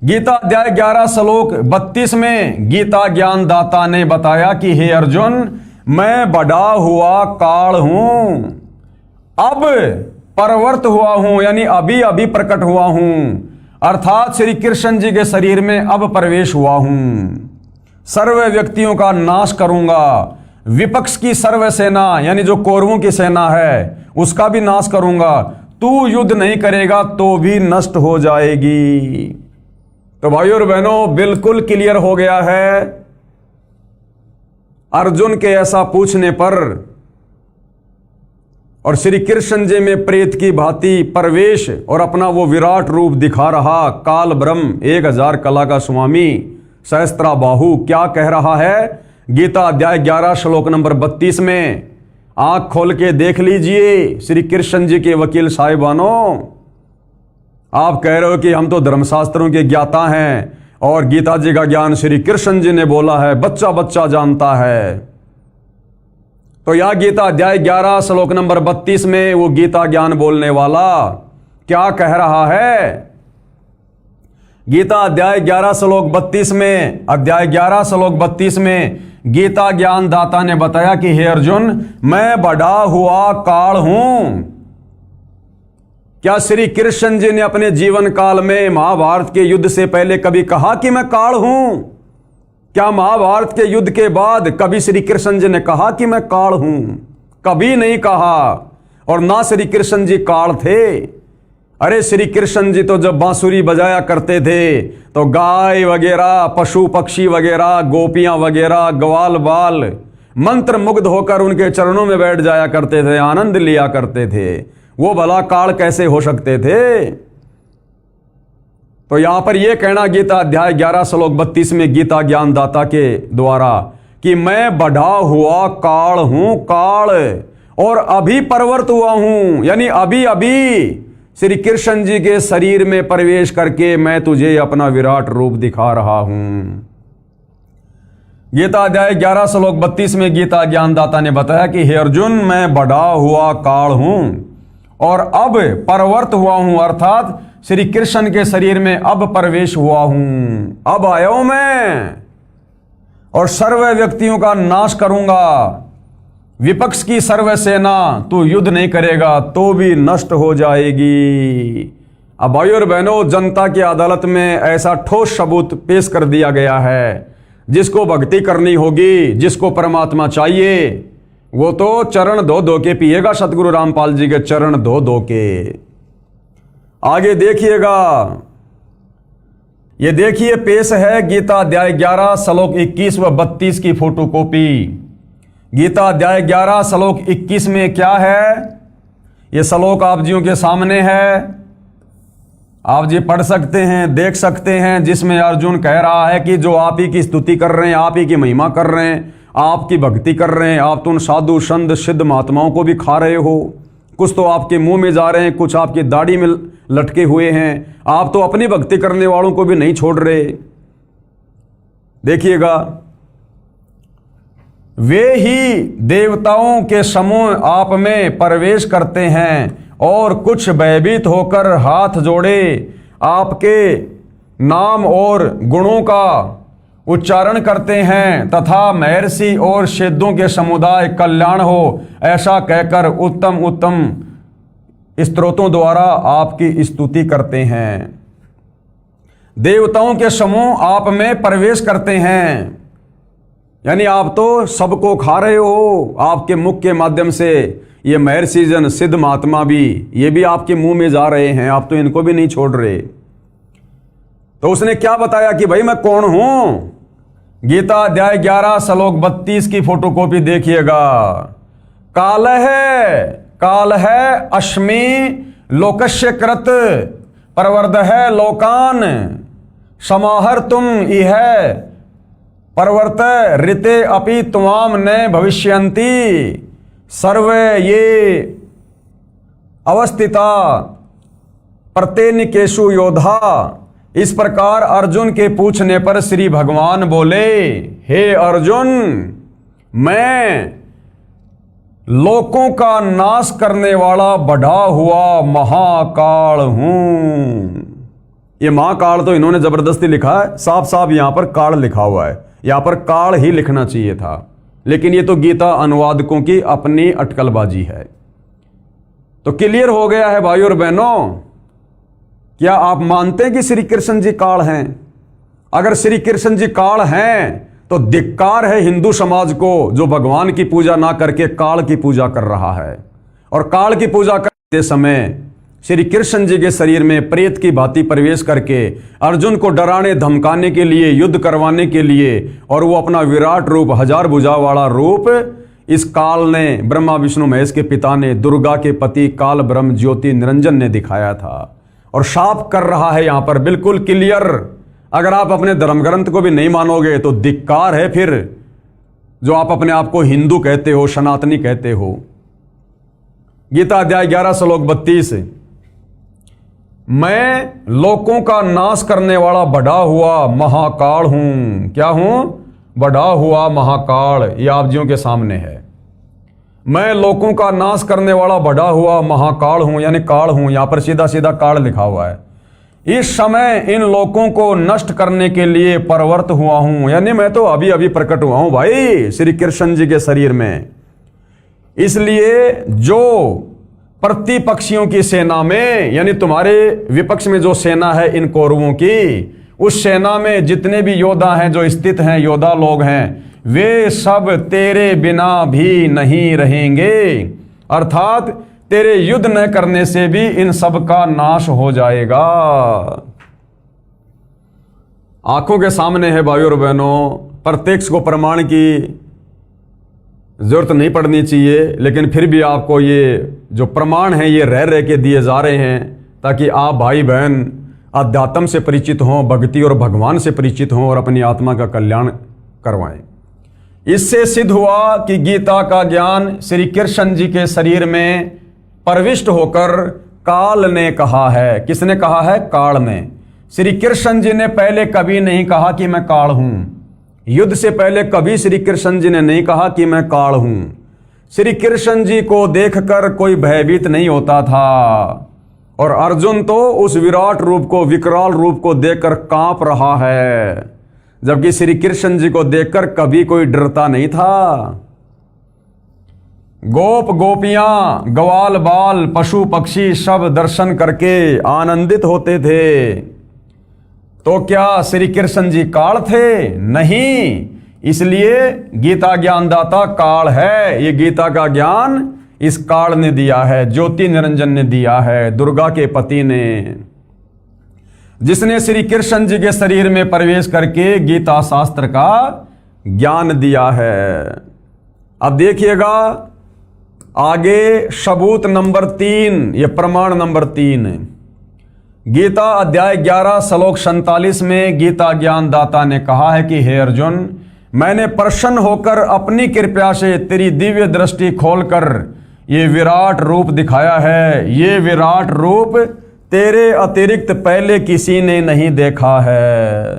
गीता अध्याय 11 श्लोक 32 में गीता ज्ञान दाता ने बताया कि हे अर्जुन, मैं बड़ा हुआ काल हूं, अब परवर्त हुआ हूं, यानी अभी अभी प्रकट हुआ हूं, अर्थात श्री कृष्ण जी के शरीर में अब प्रवेश हुआ हूं। सर्व व्यक्तियों का नाश करूंगा, विपक्ष की सर्व सेना यानी जो कौरवों की सेना है उसका भी नाश करूंगा, तू युद्ध नहीं करेगा तो भी नष्ट हो जाएगी। तो भाइयों और बहनों, बिल्कुल क्लियर हो गया है अर्जुन के ऐसा पूछने पर, और श्री कृष्ण जी में प्रेत की भांति प्रवेश और अपना वो विराट रूप दिखा रहा काल ब्रह्म 1000 कला का स्वामी सहस्त्राबाहु क्या कह रहा है गीता अध्याय 11 श्लोक नंबर 32 में। आंख खोल के देख लीजिए श्री कृष्ण जी के वकील साहिबानों, आप कह रहे हो कि हम तो धर्मशास्त्रों के ज्ञाता हैं और गीता जी का ज्ञान श्री कृष्ण जी ने बोला है, बच्चा बच्चा जानता है। तो यह गीता अध्याय 11 श्लोक नंबर 32 में वो गीता ज्ञान बोलने वाला क्या कह रहा है? गीता अध्याय 11 श्लोक 32 में, अध्याय 11 श्लोक 32 में गीता ज्ञान दाता ने बताया कि हे अर्जुन, मैं बड़ा हुआ काल हूं। क्या श्री कृष्ण जी ने अपने जीवन काल में महाभारत के युद्ध से पहले कभी कहा कि मैं काल हूं? क्या महाभारत के युद्ध के बाद कभी श्री कृष्ण जी ने कहा कि मैं काल हूं? कभी नहीं कहा। और ना श्री कृष्ण जी काल थे। अरे श्री कृष्ण जी तो जब बांसुरी बजाया करते थे तो गाय वगैरह, पशु पक्षी वगैरह, गोपियां वगैरह, ग्वाल बाल मंत्र मुग्ध होकर उनके चरणों में बैठ जाया करते थे, आनंद लिया करते थे। वो भला काल कैसे हो सकते थे? तो यहां पर यह कहना गीता अध्याय 11 श्लोक 32 में गीता ज्ञान दाता के द्वारा कि मैं बढ़ा हुआ काल हूं, काल, और अभी परवर्त हुआ हूं, यानी अभी अभी श्री कृष्ण जी के शरीर में प्रवेश करके मैं तुझे अपना विराट रूप दिखा रहा हूं। गीता अध्याय 11 श्लोक 32 में गीता ज्ञानदाता ने बताया कि हे अर्जुन, मैं बढ़ा हुआ काल हूं और अब परवर्त हुआ हूं, अर्थात श्री कृष्ण के शरीर में अब प्रवेश हुआ हूं। अब आया हूं मैं और सर्व व्यक्तियों का नाश करूंगा। विपक्ष की सर्व सेना तू युद्ध नहीं करेगा तो भी नष्ट हो जाएगी। अब भाइयों और बहनों, जनता की अदालत में ऐसा ठोस सबूत पेश कर दिया गया है। जिसको भक्ति करनी होगी, जिसको परमात्मा चाहिए, वो तो चरण धो धो के पिएगा, सतगुरु रामपाल जी के चरण धो धो के। आगे देखिएगा, ये देखिए पेश है गीता अध्याय 11 श्लोक 21 व 32 की फोटोकॉपी। गीता अध्याय 11 श्लोक 21 में क्या है? ये श्लोक आप जियों के सामने है, आप जी पढ़ सकते हैं, देख सकते हैं, जिसमें अर्जुन कह रहा है कि जो आप ही की स्तुति कर रहे हैं, आप ही की महिमा कर रहे हैं, आपकी भक्ति कर रहे हैं, आप तो उन साधु संत सिद्ध महात्माओं को भी खा रहे हो। कुछ तो आपके मुंह में जा रहे हैं, कुछ आपकी दाढ़ी में लटके हुए हैं, आप तो अपनी भक्ति करने वालों को भी नहीं छोड़ रहे। देखिएगा वे ही देवताओं के समूह आप में प्रवेश करते हैं और कुछ भयभीत होकर हाथ जोड़े आपके नाम और गुणों का उच्चारण करते हैं तथा महर्षि और सिद्धों के समुदाय कल्याण हो ऐसा कहकर उत्तम उत्तम स्तोत्रों द्वारा आपकी स्तुति करते हैं। देवताओं के समूह आप में प्रवेश करते हैं, यानी आप तो सबको खा रहे हो। आपके मुख के माध्यम से ये महर्षि जन, सिद्ध महात्मा भी, ये भी आपके मुंह में जा रहे हैं, आप तो इनको भी नहीं छोड़ रहे। तो उसने क्या बताया कि भाई मैं कौन हूं। गीता अध्याय 11 श्लोक 32 की फोटोकॉपी देखिएगा। काल है अस्मि लोकस्य कृत प्रवर्ध है लोकान समाहर तुम इह परवर्त ऋते अपि त्वाम न भविष्यन्ति सर्वे ये अवस्थिता प्रत्येनिकेषु योधा। इस प्रकार अर्जुन के पूछने पर श्री भगवान बोले, हे अर्जुन, मैं लोकों का नाश करने वाला बढ़ा हुआ महाकाल हूं। ये महाकाल तो इन्होंने जबरदस्ती लिखा है, साफ साफ यहां पर काल लिखा हुआ है, यहां पर काल ही लिखना चाहिए था, लेकिन ये तो गीता अनुवादकों की अपनी अटकलबाजी है। तो क्लियर हो गया है भाइयों और बहनों। क्या आप मानते हैं कि श्री कृष्ण जी काल हैं? अगर श्री कृष्ण जी काल हैं तो धिक्कार है हिंदू समाज को जो भगवान की पूजा ना करके काल की पूजा कर रहा है। और काल की पूजा करते समय श्री कृष्ण जी के शरीर में प्रेत की भांति प्रवेश करके अर्जुन को डराने धमकाने के लिए, युद्ध करवाने के लिए, और वो अपना विराट रूप, 1000 भुजा वाला रूप इस काल ने, ब्रह्मा विष्णु महेश के पिता ने, दुर्गा के पति काल ब्रह्म ज्योति निरंजन ने दिखाया था। और साफ कर रहा है यहां पर बिल्कुल क्लियर। अगर आप अपने धर्म ग्रंथ को भी नहीं मानोगे तो धिक्कार है फिर जो आप अपने आप को हिंदू कहते हो, सनातनी कहते हो। गीता अध्याय 11 श्लोक 32, मैं लोकों का नाश करने वाला बढ़ा हुआ महाकाल हूं। क्या हूं? बढ़ा हुआ महाकाल। ये आप जियों के सामने है। मैं लोकों का नाश करने वाला बढ़ा हुआ महाकाल हूं, यानी काल हूं। यहां पर सीधा सीधा काल लिखा हुआ है। इस समय इन लोकों को नष्ट करने के लिए प्रवृत्त हुआ हूं, यानी मैं तो अभी अभी प्रकट हुआ हूं भाई श्री कृष्ण जी के शरीर में। इसलिए जो प्रतिपक्षियों की सेना में, यानी तुम्हारे विपक्ष में जो सेना है इन कौरवों की, उस सेना में जितने भी योद्धा हैं, जो स्थित हैं, योद्धा लोग हैं, वे सब तेरे बिना भी नहीं रहेंगे। अर्थात तेरे युद्ध न करने से भी इन सब का नाश हो जाएगा। आंखों के सामने है भाइयों और बहनों। प्रत्यक्ष को प्रमाण की जरूरत नहीं पड़नी चाहिए, लेकिन फिर भी आपको ये जो प्रमाण है ये रह रह के दिए जा रहे हैं ताकि आप भाई बहन अध्यात्म से परिचित हों, भक्ति और भगवान से परिचित हों और अपनी आत्मा का कल्याण करवाएं। इससे सिद्ध हुआ कि गीता का ज्ञान श्री कृष्ण जी के शरीर में प्रविष्ट होकर काल ने कहा है। किसने कहा है? काल ने। श्री कृष्ण जी ने पहले कभी नहीं कहा कि मैं काल हूं। युद्ध से पहले कभी श्री कृष्ण जी ने नहीं कहा कि मैं काल हूं। श्री कृष्ण जी को देखकर कोई भयभीत नहीं होता था, और अर्जुन तो उस विराट रूप को, विकराल रूप को देखकर कांप रहा है, जबकि श्री कृष्ण जी को देखकर कभी कोई डरता नहीं था। गोप गोपियां, ग्वाल बाल, पशु पक्षी सब दर्शन करके आनंदित होते थे। तो क्या श्री कृष्ण जी काल थे? नहीं। इसलिए गीता ज्ञानदाता काल है। ये गीता का ज्ञान इस काल ने दिया है, ज्योति निरंजन ने दिया है, दुर्गा के पति ने, जिसने श्री कृष्ण जी के शरीर में प्रवेश करके गीता शास्त्र का ज्ञान दिया है। अब देखिएगा आगे सबूत नंबर 3, ये प्रमाण नंबर 3। गीता अध्याय 11 श्लोक 47 में गीता ज्ञानदाता ने कहा है कि हे अर्जुन, मैंने प्रसन्न होकर अपनी कृपा से तेरी दिव्य दृष्टि खोलकर ये विराट रूप दिखाया है। ये विराट रूप तेरे अतिरिक्त पहले किसी ने नहीं देखा है।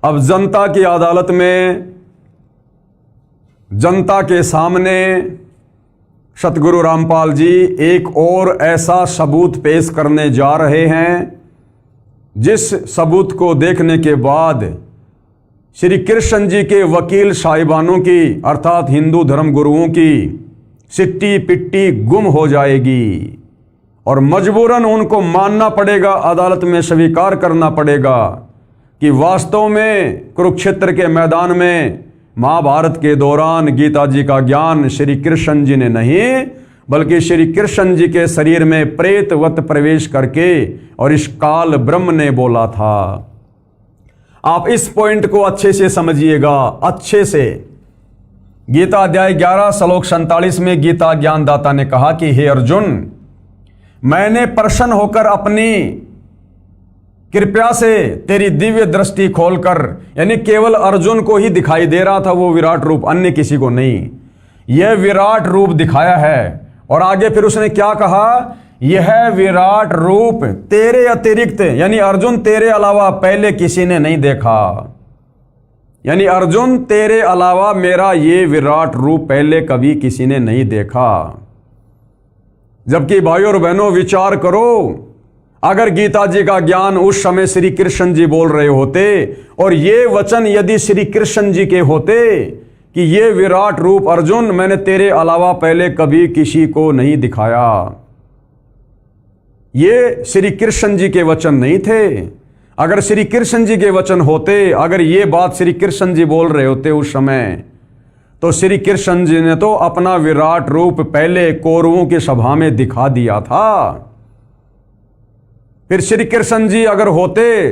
अब जनता की अदालत में जनता के सामने सतगुरु रामपाल जी एक और ऐसा सबूत पेश करने जा रहे हैं जिस सबूत को देखने के बाद श्री कृष्ण जी के वकील साहिबानों की अर्थात हिंदू धर्म गुरुओं की सिट्टी पिट्टी गुम हो जाएगी और मजबूरन उनको मानना पड़ेगा, अदालत में स्वीकार करना पड़ेगा कि वास्तव में कुरुक्षेत्र के मैदान में महाभारत के दौरान गीता जी का ज्ञान श्री कृष्ण जी ने नहीं बल्कि श्री कृष्ण जी के शरीर में प्रेतवत प्रवेश करके और इस काल ब्रह्म ने बोला था। आप इस पॉइंट को अच्छे से समझिएगा, अच्छे से। गीता अध्याय 11 श्लोक 47 में गीता ज्ञानदाता ने कहा कि हे अर्जुन, मैंने प्रसन्न होकर अपनी कृपया से तेरी दिव्य दृष्टि खोलकर, यानी केवल अर्जुन को ही दिखाई दे रहा था वो विराट रूप, अन्य किसी को नहीं, यह विराट रूप दिखाया है। और आगे फिर उसने क्या कहा, यह विराट रूप तेरे अतिरिक्त, यानी अर्जुन तेरे अलावा पहले किसी ने नहीं देखा, यानी अर्जुन तेरे अलावा मेरा ये विराट रूप पहले कभी किसी ने नहीं देखा। जबकि भाइयों और बहनों विचार करो, अगर गीता जी का ज्ञान उस समय श्री कृष्ण जी बोल रहे होते और ये वचन यदि श्री कृष्ण जी के होते कि ये विराट रूप अर्जुन मैंने तेरे अलावा पहले कभी किसी को नहीं दिखाया, ये श्री कृष्ण जी के वचन नहीं थे। अगर श्री कृष्ण जी के वचन होते, अगर ये बात श्री कृष्ण जी बोल रहे होते उस समय, तो श्री कृष्ण जी ने तो अपना विराट रूप पहले कौरवों की सभा में दिखा दिया था। फिर श्री कृष्ण जी अगर होते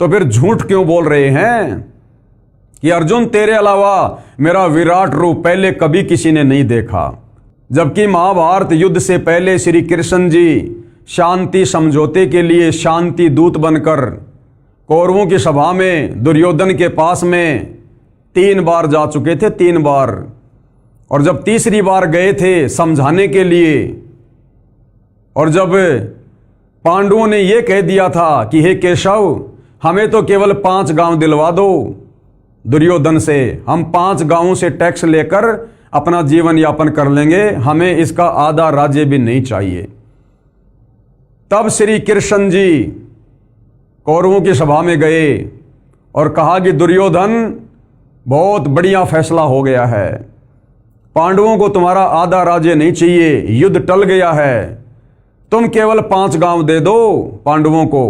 तो फिर झूठ क्यों बोल रहे हैं कि अर्जुन तेरे अलावा मेरा विराट रूप पहले कभी किसी ने नहीं देखा। जबकि महाभारत युद्ध से पहले श्री कृष्ण जी शांति समझौते के लिए शांति दूत बनकर कौरवों की सभा में दुर्योधन के पास में 3 बार जा चुके थे, 3 बार। और जब तीसरी बार गए थे समझाने के लिए, और जब पांडवों ने यह कह दिया था कि हे केशव, हमें तो केवल 5 गांव दिलवा दो दुर्योधन से, हम 5 गांवों से टैक्स लेकर अपना जीवन यापन कर लेंगे, हमें इसका आधा राज्य भी नहीं चाहिए। तब श्री कृष्ण जी कौरवों की सभा में गए और कहा कि दुर्योधन बहुत बढ़िया फैसला हो गया है, पांडवों को तुम्हारा आधा राज्य नहीं चाहिए, युद्ध टल गया है, तुम केवल 5 गांव दे दो पांडवों को।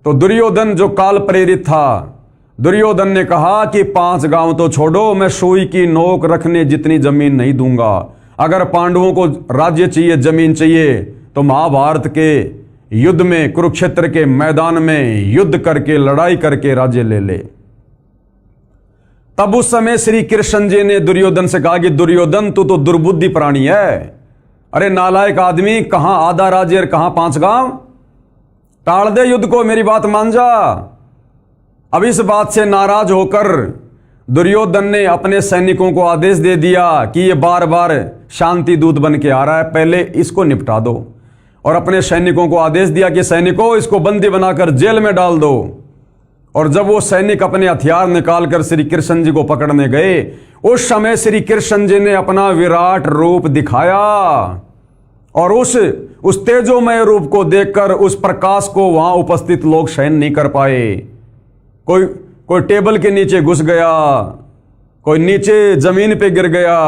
तो दुर्योधन जो काल प्रेरित था, दुर्योधन ने कहा कि 5 गांव तो छोड़ो, मैं सुई की नोक रखने जितनी जमीन नहीं दूंगा। अगर पांडवों को राज्य चाहिए, जमीन चाहिए, तो महाभारत के युद्ध में, कुरुक्षेत्र के मैदान में युद्ध करके, लड़ाई करके राज्य ले ले। तब उस समय श्री कृष्ण जी ने दुर्योधन से कहा कि दुर्योधन तू तो दुर्बुद्धि प्राणी है, अरे नालायक आदमी, कहां आधा राज्य और कहां 5 गांव, टाल दे युद्ध को, मेरी बात मान जा। अब इस बात से नाराज होकर दुर्योधन ने अपने सैनिकों को आदेश दे दिया कि ये बार बार शांति दूत बन के आ रहा है, पहले इसको निपटा दो। और अपने सैनिकों को आदेश दिया कि सैनिकों, इसको बंदी बनाकर जेल में डाल दो। और जब वो सैनिक अपने हथियार निकालकर श्री कृष्ण जी को पकड़ने गए, उस समय श्री कृष्ण जी ने अपना विराट रूप दिखाया और उस तेजोमय रूप को देखकर उस प्रकाश को वहां उपस्थित लोग सहन नहीं कर पाए। कोई टेबल के नीचे घुस गया, कोई नीचे जमीन पे गिर गया,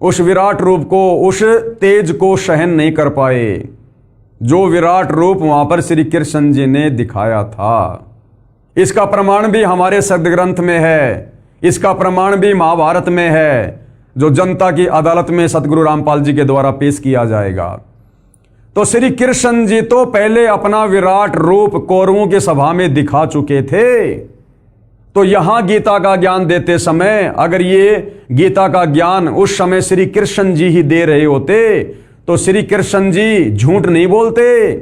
उस विराट रूप को, उस तेज को सहन नहीं कर पाए जो विराट रूप वहां पर श्री कृष्ण जी ने दिखाया था। इसका प्रमाण भी हमारे सदग्रंथ में है, इसका प्रमाण भी महाभारत में है, जो जनता की अदालत में सतगुरु रामपाल जी के द्वारा पेश किया जाएगा। तो श्री कृष्ण जी तो पहले अपना विराट रूप कौरवों की सभा में दिखा चुके थे। तो यहां गीता का ज्ञान देते समय अगर ये गीता का ज्ञान उस समय श्री कृष्ण जी ही दे रहे होते, तो श्री कृष्ण जी झूठ नहीं बोलते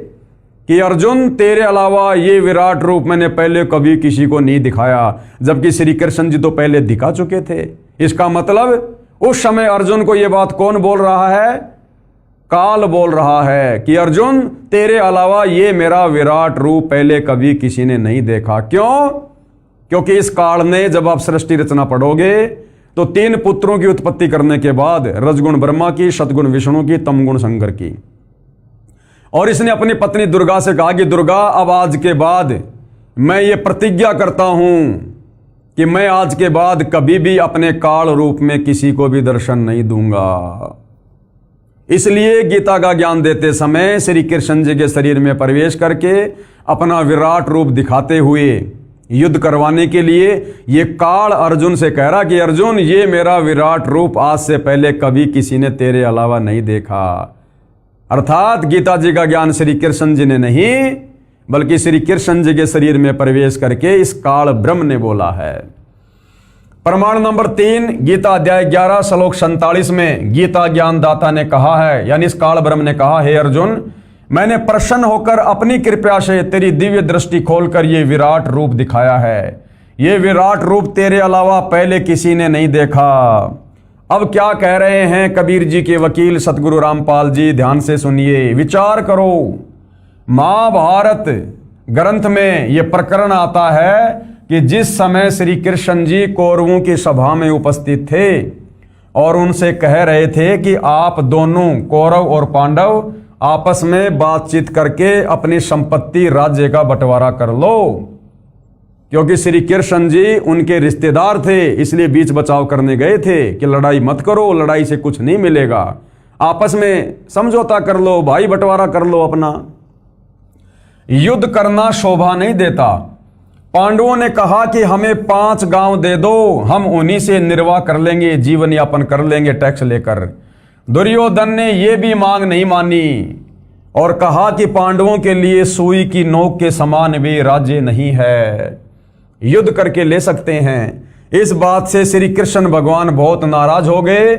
कि अर्जुन तेरे अलावा ये विराट रूप मैंने पहले कभी किसी को नहीं दिखाया, जबकि श्री कृष्ण जी तो पहले दिखा चुके थे। इसका मतलब उस समय अर्जुन को यह बात कौन बोल रहा है? काल बोल रहा है कि अर्जुन तेरे अलावा ये मेरा विराट रूप पहले कभी किसी ने नहीं देखा। क्यों? क्योंकि इस काल ने, जब आप सृष्टि रचना पढ़ोगे तो 3 पुत्रों की उत्पत्ति करने के बाद रजगुण ब्रह्मा की, सतगुण विष्णु की, तमगुण शंकर की। और इसने अपनी पत्नी दुर्गा से कहा कि दुर्गा, अब आज के बाद मैं ये प्रतिज्ञा करता हूं कि मैं आज के बाद कभी भी अपने काल रूप में किसी को भी दर्शन नहीं दूंगा। इसलिए गीता का ज्ञान देते समय श्री कृष्ण जी के शरीर में प्रवेश करके अपना विराट रूप दिखाते हुए युद्ध करवाने के लिए ये काल अर्जुन से कह रहा कि अर्जुन, ये मेरा विराट रूप आज से पहले कभी किसी ने तेरे अलावा नहीं देखा। अर्थात गीता जी का ज्ञान श्री कृष्ण जी ने नहीं, बल्कि श्री कृष्ण जी के शरीर में प्रवेश करके इस काल ब्रह्म ने बोला है। प्रमाण नंबर 3, गीता अध्याय 11 श्लोक 47 में गीता ज्ञानदाता ने कहा है, यानी इस काल ब्रह्म ने कहा, हे अर्जुन, मैंने प्रसन्न होकर अपनी कृपा से तेरी दिव्य दृष्टि खोलकर ये विराट रूप दिखाया है। ये विराट रूप तेरे अलावा पहले किसी ने नहीं देखा। अब क्या कह रहे हैं कबीर जी के वकील सतगुरु रामपाल जी, ध्यान से सुनिए, विचार करो। महाभारत ग्रंथ में यह प्रकरण आता है कि जिस समय श्री कृष्ण जी कौरवों की सभा में उपस्थित थे और उनसे कह रहे थे कि आप दोनों कौरव और पांडव आपस में बातचीत करके अपनी संपत्ति राज्य का बंटवारा कर लो, क्योंकि श्री कृष्ण जी उनके रिश्तेदार थे, इसलिए बीच बचाव करने गए थे कि लड़ाई मत करो, लड़ाई से कुछ नहीं मिलेगा, आपस में समझौता कर लो, भाई बंटवारा कर लो अपना। युद्ध करना शोभा नहीं देता। पांडवों ने कहा कि हमें 5 गांव दे दो, हम उन्हीं से निर्वाह कर लेंगे, जीवन यापन कर लेंगे टैक्स लेकर। दुर्योधन ने यह भी मांग नहीं मानी और कहा कि पांडवों के लिए सुई की नोक के समान भी राज्य नहीं है, युद्ध करके ले सकते हैं। इस बात से श्री कृष्ण भगवान बहुत नाराज हो गए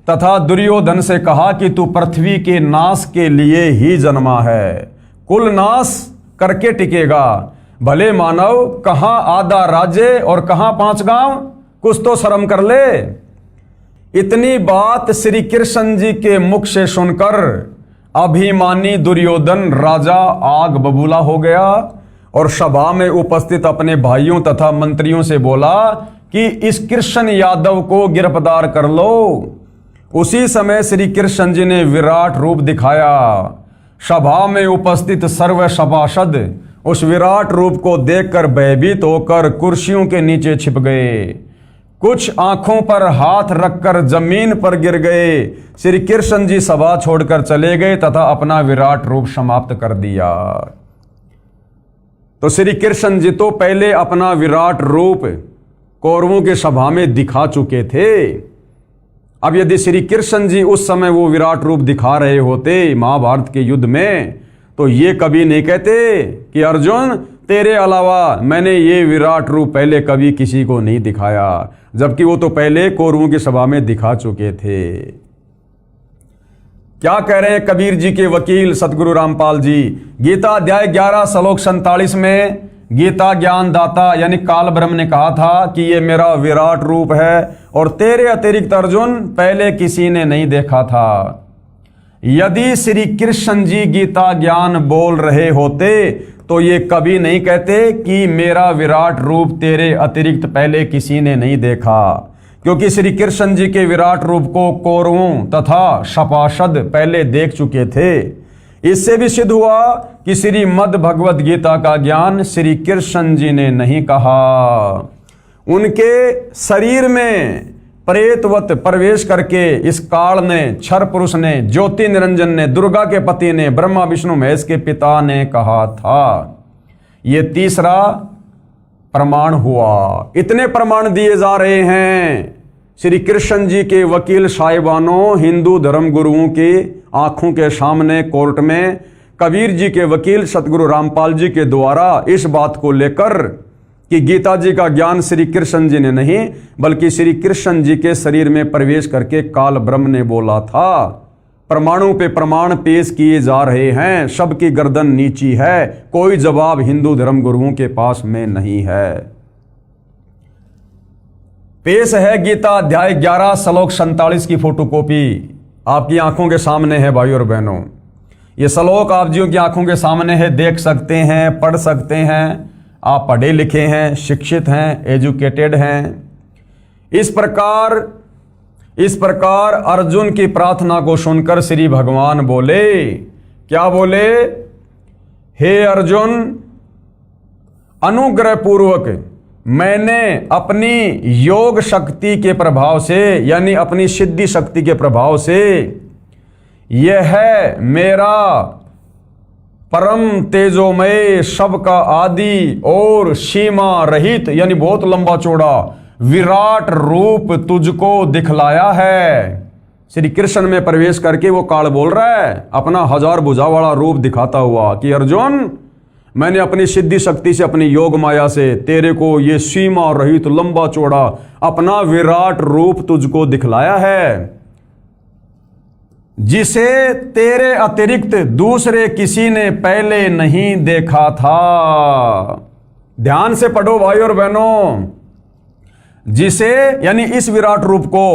तथा दुर्योधन से कहा कि तू पृथ्वी के नाश के लिए ही जन्मा है, कुल नाश करके टिकेगा। भले मानव, कहां आधा राज्य और कहां 5 गांव, कुछ तो शर्म कर ले। इतनी बात श्री कृष्ण जी के मुख से सुनकर अभिमानी दुर्योधन राजा आग बबूला हो गया और सभा में उपस्थित अपने भाइयों तथा मंत्रियों से बोला कि इस कृष्ण यादव को गिरफ्तार कर लो। उसी समय श्री कृष्ण जी ने विराट रूप दिखाया। सभा में उपस्थित सर्व सभासद उस विराट रूप को देखकर भयभीत होकर कुर्सियों के नीचे छिप गए, कुछ आंखों पर हाथ रखकर जमीन पर गिर गए। श्री कृष्ण जी सभा छोड़कर चले गए तथा अपना विराट रूप समाप्त कर दिया। तो श्री कृष्ण जी तो पहले अपना विराट रूप कौरवों के सभा में दिखा चुके थे। अब यदि श्री कृष्ण जी उस समय वो विराट रूप दिखा रहे होते महाभारत के युद्ध में, तो ये कभी नहीं कहते कि अर्जुन, तेरे अलावा मैंने ये विराट रूप पहले कभी किसी को नहीं दिखाया, जबकि वो तो पहले कौरवों की सभा में दिखा चुके थे। क्या कह रहे हैं कबीर जी के वकील सतगुरु रामपाल जी? गीता अध्याय 11 श्लोक 47 में गीता ज्ञानदाता यानी काल ब्रह्म ने कहा था कि ये मेरा विराट रूप है और तेरे अतिरिक्त अर्जुन पहले किसी ने नहीं देखा था। यदि श्री कृष्ण जी गीता ज्ञान बोल रहे होते तो ये कभी नहीं कहते कि मेरा विराट रूप तेरे अतिरिक्त पहले किसी ने नहीं देखा, क्योंकि श्री कृष्ण जी के विराट रूप को कौरवों तथा सभासद पहले देख चुके थे। इससे भी सिद्ध हुआ कि श्रीमद् भगवद गीता का ज्ञान श्री कृष्ण जी ने नहीं कहा। उनके शरीर में प्रेतवत प्रवेश करके इस काल ने, क्षर पुरुष ने, ज्योति निरंजन ने, दुर्गा के पति ने, ब्रह्मा विष्णु महेश के पिता ने कहा था। यह तीसरा प्रमाण हुआ। इतने प्रमाण दिए जा रहे हैं श्री कृष्ण जी के वकील साहिबानों, हिंदू धर्म गुरुओं की आंखों के सामने कोर्ट में कबीर जी के वकील सतगुरु रामपाल जी के द्वारा इस बात को लेकर कि गीता जी का ज्ञान श्री कृष्ण जी ने नहीं बल्कि श्री कृष्ण जी के शरीर में प्रवेश करके काल ब्रह्म ने बोला था। प्रमाणों पे प्रमाण पेश किए जा रहे हैं, सबकी गर्दन नीची है, कोई जवाब हिंदू धर्म गुरुओं के पास में नहीं है। पेश है गीता अध्याय 11 श्लोक 47 की फोटोकॉपी आपकी आंखों के सामने है भाइयों और बहनों। ये श्लोक आप जियों की आंखों के सामने है, देख सकते हैं, पढ़ सकते हैं। आप पढ़े लिखे हैं, शिक्षित हैं, एजुकेटेड हैं। इस प्रकार अर्जुन की प्रार्थना को सुनकर श्री भगवान बोले, क्या बोले? हे अर्जुन, अनुग्रह पूर्वक मैंने अपनी योग शक्ति के प्रभाव से, यानी अपनी सिद्धि शक्ति के प्रभाव से, यह है मेरा परम तेजोमय, सबका आदि और सीमा रहित, यानी बहुत लंबा चौड़ा विराट रूप तुझको दिखलाया है। श्री कृष्ण में प्रवेश करके वो काल बोल रहा है, अपना 1000 भुजा वाला रूप दिखाता हुआ कि अर्जुन, मैंने अपनी सिद्धि शक्ति से, अपनी योग माया से तेरे को ये सीमा रहित लंबा चौड़ा अपना विराट रूप तुझको दिखलाया है, जिसे तेरे अतिरिक्त दूसरे किसी ने पहले नहीं देखा था। ध्यान से पढ़ो भाई और बहनों, जिसे यानी इस विराट रूप को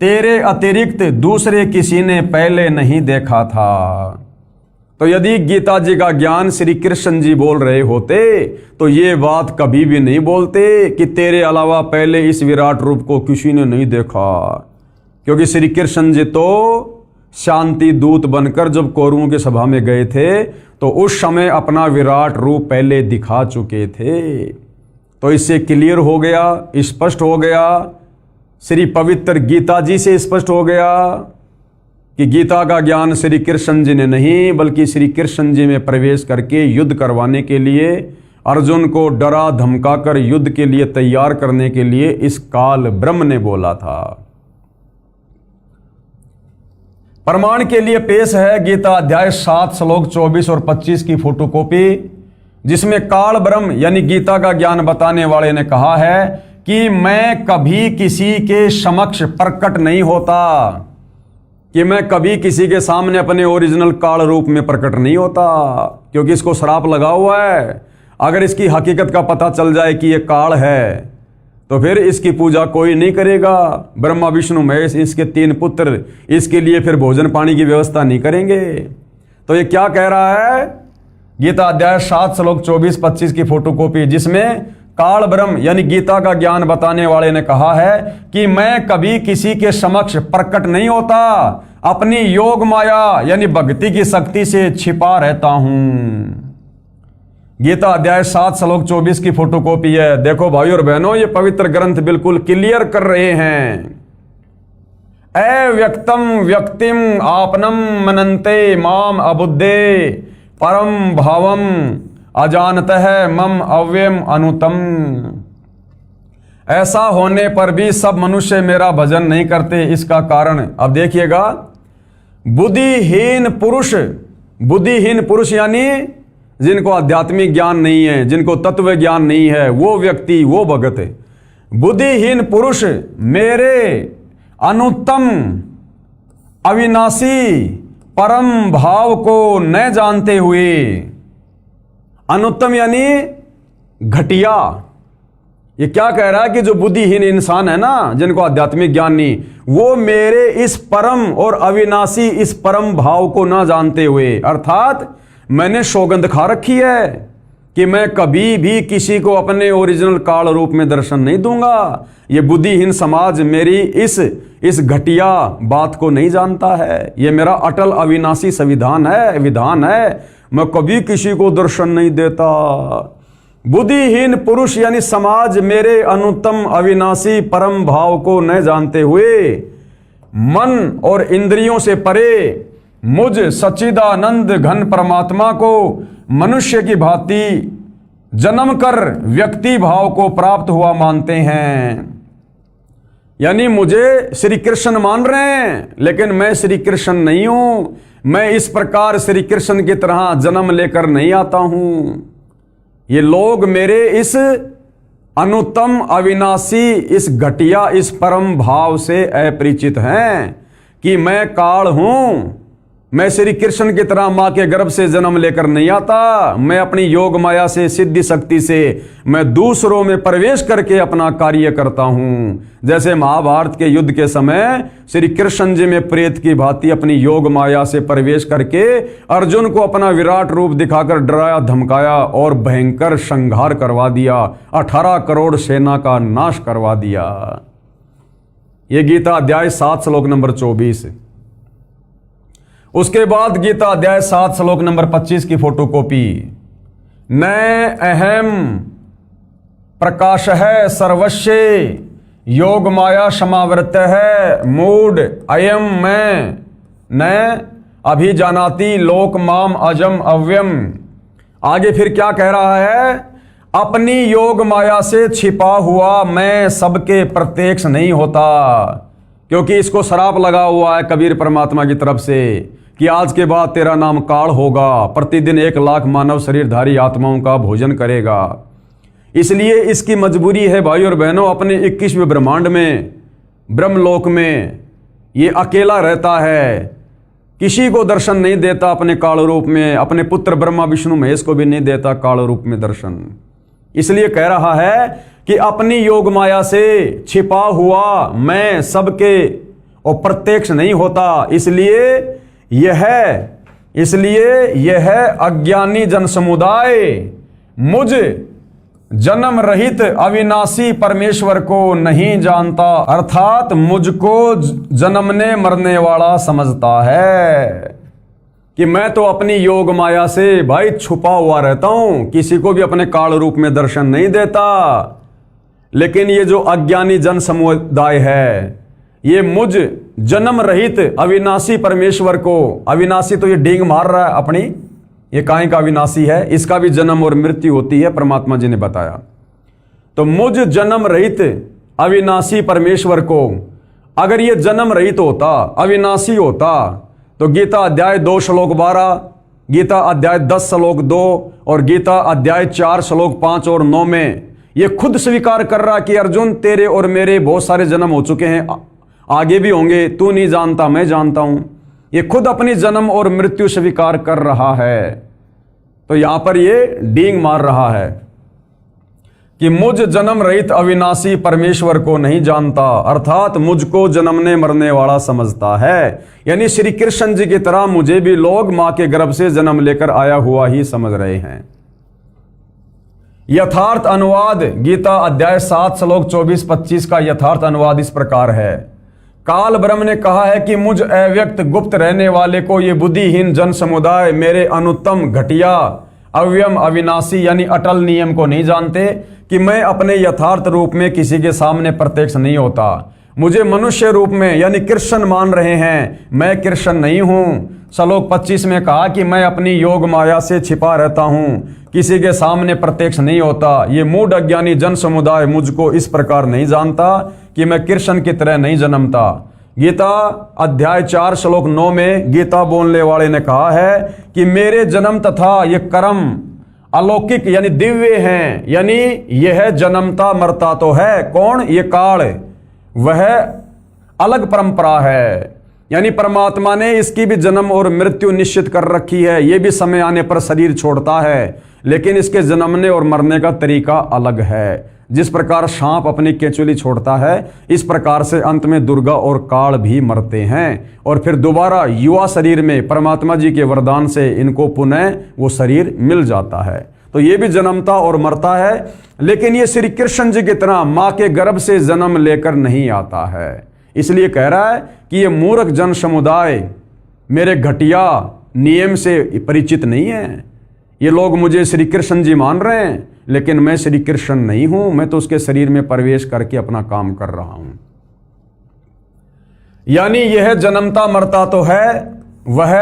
तेरे अतिरिक्त दूसरे किसी ने पहले नहीं देखा था। तो यदि गीता जी का ज्ञान श्री कृष्ण जी बोल रहे होते तो ये बात कभी भी नहीं बोलते कि तेरे अलावा पहले इस विराट रूप को किसी ने नहीं देखा, क्योंकि श्री कृष्ण जी तो शांति दूत बनकर जब कौरवों की सभा में गए थे तो उस समय अपना विराट रूप पहले दिखा चुके थे। तो इससे क्लियर हो गया, स्पष्ट हो गया, श्री पवित्र गीता जी से स्पष्ट हो गया कि गीता का ज्ञान श्री कृष्ण जी ने नहीं, बल्कि श्री कृष्ण जी में प्रवेश करके युद्ध करवाने के लिए, अर्जुन को डरा धमकाकर युद्ध के लिए तैयार करने के लिए इस काल ब्रह्म ने बोला था। प्रमाण के लिए पेश है गीता अध्याय 7 श्लोक 24 और 25 की फोटोकॉपी, जिसमें काल ब्रह्म यानी गीता का ज्ञान बताने वाले ने कहा है कि मैं कभी किसी के समक्ष प्रकट नहीं होता, कि मैं कभी किसी के सामने अपने ओरिजिनल काल रूप में प्रकट नहीं होता, क्योंकि इसको श्राप लगा हुआ है। अगर इसकी हकीकत का पता चल जाए कि ये काल है तो फिर इसकी पूजा कोई नहीं करेगा। ब्रह्मा विष्णु महेश, इसके 3 पुत्र, इसके लिए फिर भोजन पानी की व्यवस्था नहीं करेंगे। तो ये क्या कह रहा है? गीता अध्याय 7 श्लोक 24-25 की फोटोकॉपी, जिसमें काल ब्रह्म यानी गीता का ज्ञान बताने वाले ने कहा है कि मैं कभी किसी के समक्ष प्रकट नहीं होता, अपनी योग माया यानी भक्ति की शक्ति से छिपा रहता हूं। गीता अध्याय 7 श्लोक 24 की फोटोकॉपी है। देखो भाई और बहनों, ये पवित्र ग्रंथ बिल्कुल क्लियर कर रहे हैं। अव्यक्तम व्यक्तिम आपनम मनन्ते माम अबुद्धे परम भावम अजानतः मम अव्ययम अनुतम। ऐसा होने पर भी सब मनुष्य मेरा भजन नहीं करते। इसका कारण अब देखिएगा, बुद्धिहीन पुरुष यानी जिनको आध्यात्मिक ज्ञान नहीं है, जिनको तत्व ज्ञान नहीं है, वो व्यक्ति, वो भगत है। बुद्धिहीन पुरुष मेरे अनुत्तम अविनाशी परम भाव को न जानते हुए, अनुत्तम यानी घटिया। ये क्या कह रहा है कि जो बुद्धिहीन इंसान है ना, जिनको आध्यात्मिक ज्ञान नहीं, वो मेरे इस परम और अविनाशी इस परम भाव को ना जानते हुए, अर्थात मैंने सौगंध खा रखी है कि मैं कभी भी किसी को अपने ओरिजिनल काल रूप में दर्शन नहीं दूंगा। ये बुद्धिहीन समाज मेरी इस घटिया बात को नहीं जानता है। ये मेरा अटल अविनाशी संविधान है, विधान है, मैं कभी किसी को दर्शन नहीं देता। बुद्धिहीन पुरुष यानी समाज मेरे अनुत्तम अविनाशी परम भाव को न जानते हुए मन और इंद्रियों से परे मुझ सच्चिदानंद घन परमात्मा को मनुष्य की भांति जन्म कर व्यक्ति भाव को प्राप्त हुआ मानते हैं। यानी मुझे श्री कृष्ण मान रहे हैं, लेकिन मैं श्री कृष्ण नहीं हूं। मैं इस प्रकार श्री कृष्ण की तरह जन्म लेकर नहीं आता हूं। ये लोग मेरे इस अनुत्तम अविनाशी इस घटिया इस परम भाव से अपरिचित हैं कि मैं काल हूं। मैं श्री कृष्ण की तरह मां के गर्भ से जन्म लेकर नहीं आता। मैं अपनी योग माया से, सिद्धि शक्ति से मैं दूसरों में प्रवेश करके अपना कार्य करता हूं। जैसे महाभारत के युद्ध के समय श्री कृष्ण जी में प्रेत की भांति अपनी योग माया से प्रवेश करके अर्जुन को अपना विराट रूप दिखाकर डराया धमकाया और भयंकर संहार करवा दिया। 18 करोड़ सेना का नाश करवा दिया। ये गीता अध्याय 7 श्लोक नंबर 24। उसके बाद गीता अध्याय 7 श्लोक नंबर 25 की फोटोकॉपी। न अहम प्रकाश है सर्वस्व योग माया समावृत है मूड अयम मैं न अभिजानाति लोक माम अजम अव्यम। आगे फिर क्या कह रहा है? अपनी योग माया से छिपा हुआ मैं सबके प्रत्यक्ष नहीं होता। क्योंकि इसको शराप लगा हुआ है कबीर परमात्मा की तरफ से कि आज के बाद तेरा नाम काल होगा, प्रतिदिन 1 लाख मानव शरीरधारी आत्माओं का भोजन करेगा। इसलिए इसकी मजबूरी है भाई और बहनों, अपने 21वें ब्रह्मांड में ब्रह्मलोक में ये अकेला रहता है, किसी को दर्शन नहीं देता अपने काल रूप में, अपने पुत्र ब्रह्मा विष्णु महेश को भी नहीं देता काल रूप में दर्शन। इसलिए कह रहा है कि अपनी योग माया से छिपा हुआ मैं सबके और प्रत्यक्ष नहीं होता। इसलिए यह अज्ञानी जन समुदाय मुझ जन्म रहित अविनाशी परमेश्वर को नहीं जानता, अर्थात मुझको जन्मने मरने वाला समझता है कि मैं तो अपनी योग माया से भाई छुपा हुआ रहता हूं, किसी को भी अपने काल रूप में दर्शन नहीं देता। लेकिन ये जो अज्ञानी जन समुदाय है, ये मुझ जन्म रहित अविनाशी परमेश्वर को, अविनाशी तो ये डींग मार रहा है अपनी, ये काहे का अविनाशी है, इसका भी जन्म और मृत्यु होती है, परमात्मा जी ने बताया। तो मुझ जन्म रहित अविनाशी परमेश्वर को अगर ये जन्म रहित होता, अविनाशी होता, तो गीता अध्याय 2 श्लोक 12, गीता अध्याय 10 श्लोक 2 और गीता अध्याय 4 श्लोक 5 और 9 में ये खुद स्वीकार कर रहा कि अर्जुन तेरे और मेरे बहुत सारे जन्म हो चुके हैं, आगे भी होंगे, तू नहीं जानता मैं जानता हूं। ये खुद अपनी जन्म और मृत्यु स्वीकार कर रहा है। तो यहां पर ये डींग मार रहा है कि मुझ जन्म रहित अविनाशी परमेश्वर को नहीं जानता, अर्थात मुझको जन्मने मरने वाला समझता है। यानी श्री कृष्ण जी की तरह मुझे भी लोग मां के गर्भ से जन्म लेकर आया हुआ ही समझ रहे हैं। यथार्थ अनुवाद गीता अध्याय 7 श्लोक 24-25 का यथार्थ अनुवाद इस प्रकार है। काल ब्रह्म ने कहा है कि मुझ अव्यक्त गुप्त रहने वाले को ये बुद्धिहीन जन समुदाय मेरे अनुत्तम घटिया अव्यम अविनाशी यानी अटल नियम को नहीं जानते कि मैं अपने यथार्थ रूप में किसी के सामने प्रत्यक्ष नहीं होता। मुझे मनुष्य रूप में यानी कृष्ण मान रहे हैं, मैं कृष्ण नहीं हूं। श्लोक 25 में कहा कि मैं अपनी योग माया से छिपा रहता हूं, किसी के सामने प्रत्यक्ष नहीं होता। ये मूढ़ अज्ञानी जन समुदाय मुझको इस प्रकार नहीं जानता कि मैं कृष्ण की तरह नहीं जन्मता। गीता अध्याय 4 श्लोक 9 में गीता बोलने वाले ने कहा है कि मेरे जन्म तथा ये कर्म अलौकिक यानी दिव्य हैं, यानी यह जन्मता मरता तो है कौन? ये काल, वह अलग परंपरा है। यानी परमात्मा ने इसकी भी जन्म और मृत्यु निश्चित कर रखी है। यह भी समय आने पर शरीर छोड़ता है, लेकिन इसके जन्मने और मरने का तरीका अलग है। जिस प्रकार सांप अपनी केंचुली छोड़ता है, इस प्रकार से अंत में दुर्गा और काल भी मरते हैं और फिर दोबारा युवा शरीर में परमात्मा जी के वरदान से इनको पुनः वो शरीर मिल जाता है। तो ये भी जन्मता और मरता है, लेकिन ये श्री कृष्ण जी की तरह मां के गर्भ से जन्म लेकर नहीं आता है। इसलिए कह रहा है कि ये मूर्ख जन समुदाय मेरे घटिया नियम से परिचित नहीं है। ये लोग मुझे श्री कृष्ण जी मान रहे हैं, लेकिन मैं श्री कृष्ण नहीं हूं। मैं तो उसके शरीर में प्रवेश करके अपना काम कर रहा हूं। यानी यह जन्मता मरता तो है, वह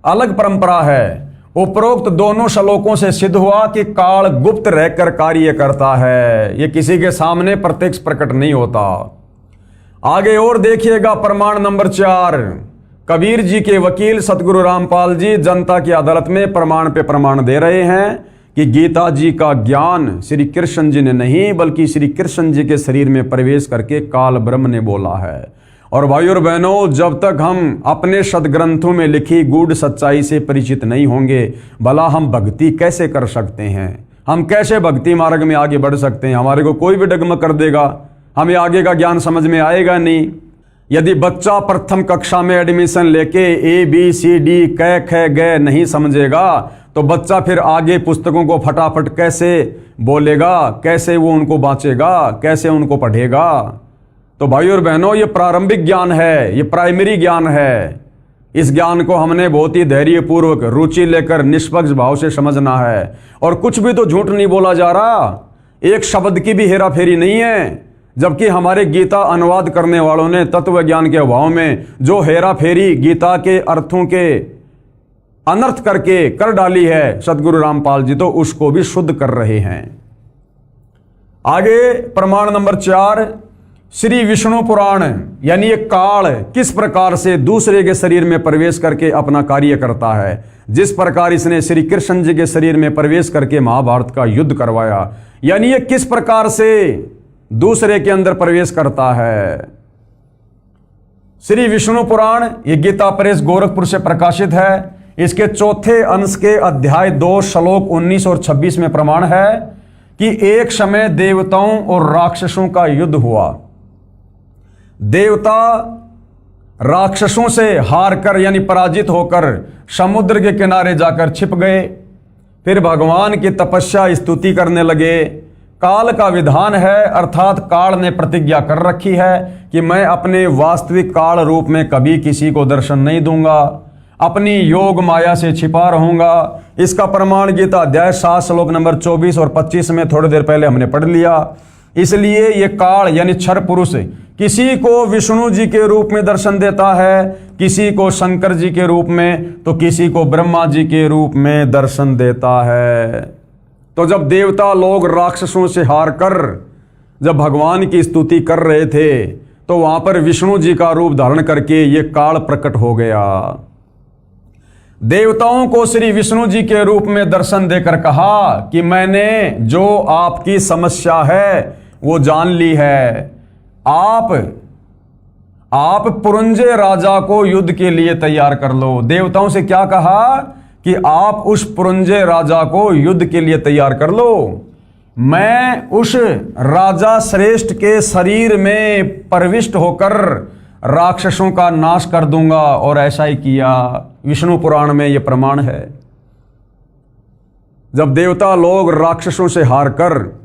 अलग परंपरा है। उपरोक्त दोनों श्लोकों से सिद्ध हुआ कि काल गुप्त रहकर कार्य करता है, यह किसी के सामने प्रत्यक्ष प्रकट नहीं होता। आगे और देखिएगा प्रमाण नंबर 4। कबीर जी के वकील सतगुरु रामपाल जी जनता की अदालत में प्रमाण पे प्रमाण दे रहे हैं कि गीता जी का ज्ञान श्री कृष्ण जी ने नहीं, बल्कि श्री कृष्ण जी के शरीर में प्रवेश करके काल ब्रह्म ने बोला है। और भाइयों और बहनों, जब तक हम अपने सदग्रंथों में लिखी गूढ़ सच्चाई से परिचित नहीं होंगे, भला हम भक्ति कैसे कर सकते हैं? हम कैसे भक्ति मार्ग में आगे बढ़ सकते हैं? हमारे को कोई भी डगमग कर देगा, हमें आगे का ज्ञान समझ में आएगा नहीं। यदि बच्चा प्रथम कक्षा में एडमिशन लेके ABCD क ख ग नहीं समझेगा, तो बच्चा फिर आगे पुस्तकों को फटाफट कैसे बोलेगा, कैसे वो उनको बाँचेगा, कैसे उनको पढ़ेगा? तो भाइयों और बहनों, ये प्रारंभिक ज्ञान है, ये प्राइमरी ज्ञान है। इस ज्ञान को हमने बहुत ही धैर्यपूर्वक, रुचि लेकर, निष्पक्ष भाव से समझना है। और कुछ भी तो झूठ नहीं बोला जा रहा, एक शब्द की भी हेरा फेरी नहीं है। जबकि हमारे गीता अनुवाद करने वालों ने तत्व ज्ञान के अभाव में जो हेरा फेरी गीता के अर्थों के अनर्थ करके कर डाली है सदगुरु रामपाल जी, तो उसको भी शुद्ध कर रहे हैं। आगे प्रमाण नंबर 4, श्री विष्णु पुराण यानी ये काल किस प्रकार से दूसरे के शरीर में प्रवेश करके अपना कार्य करता है। जिस प्रकार इसने श्री कृष्ण जी के शरीर में प्रवेश करके महाभारत का युद्ध करवाया, यानी ये किस प्रकार से दूसरे के अंदर प्रवेश करता है। श्री विष्णु पुराण ये गीता प्रेस गोरखपुर से प्रकाशित है। इसके चौथे अंश के अध्याय 2 श्लोक 19 और 26 में प्रमाण है कि एक समय देवताओं और राक्षसों का युद्ध हुआ। देवता राक्षसों से हार कर यानी पराजित होकर समुद्र के किनारे जाकर छिप गए। फिर भगवान की तपस्या स्तुति करने लगे। काल का विधान है, अर्थात काल ने प्रतिज्ञा कर रखी है कि मैं अपने वास्तविक काल रूप में कभी किसी को दर्शन नहीं दूंगा, अपनी योग माया से छिपा रहूंगा। इसका प्रमाण गीता अध्याय 7 श्लोक नंबर 24 और 25 में थोड़ी देर पहले हमने पढ़ लिया। इसलिए ये काल यानी क्षर पुरुष किसी को विष्णु जी के रूप में दर्शन देता है, किसी को शंकर जी के रूप में, तो किसी को ब्रह्मा जी के रूप में दर्शन देता है। तो जब देवता लोग राक्षसों से हार कर जब भगवान की स्तुति कर रहे थे, तो वहां पर विष्णु जी का रूप धारण करके ये काल प्रकट हो गया। देवताओं को श्री विष्णु जी के रूप में दर्शन देकर कहा कि मैंने जो आपकी समस्या है वो जान ली है। आप पुरंजय राजा को युद्ध के लिए तैयार कर लो। देवताओं से क्या कहा कि आप उस पुरंजय राजा को युद्ध के लिए तैयार कर लो। मैं उस राजा श्रेष्ठ के शरीर में प्रविष्ट होकर राक्षसों का नाश कर दूंगा, और ऐसा ही किया। विष्णु पुराण में यह प्रमाण है। जब देवता लोग राक्षसों से हार कर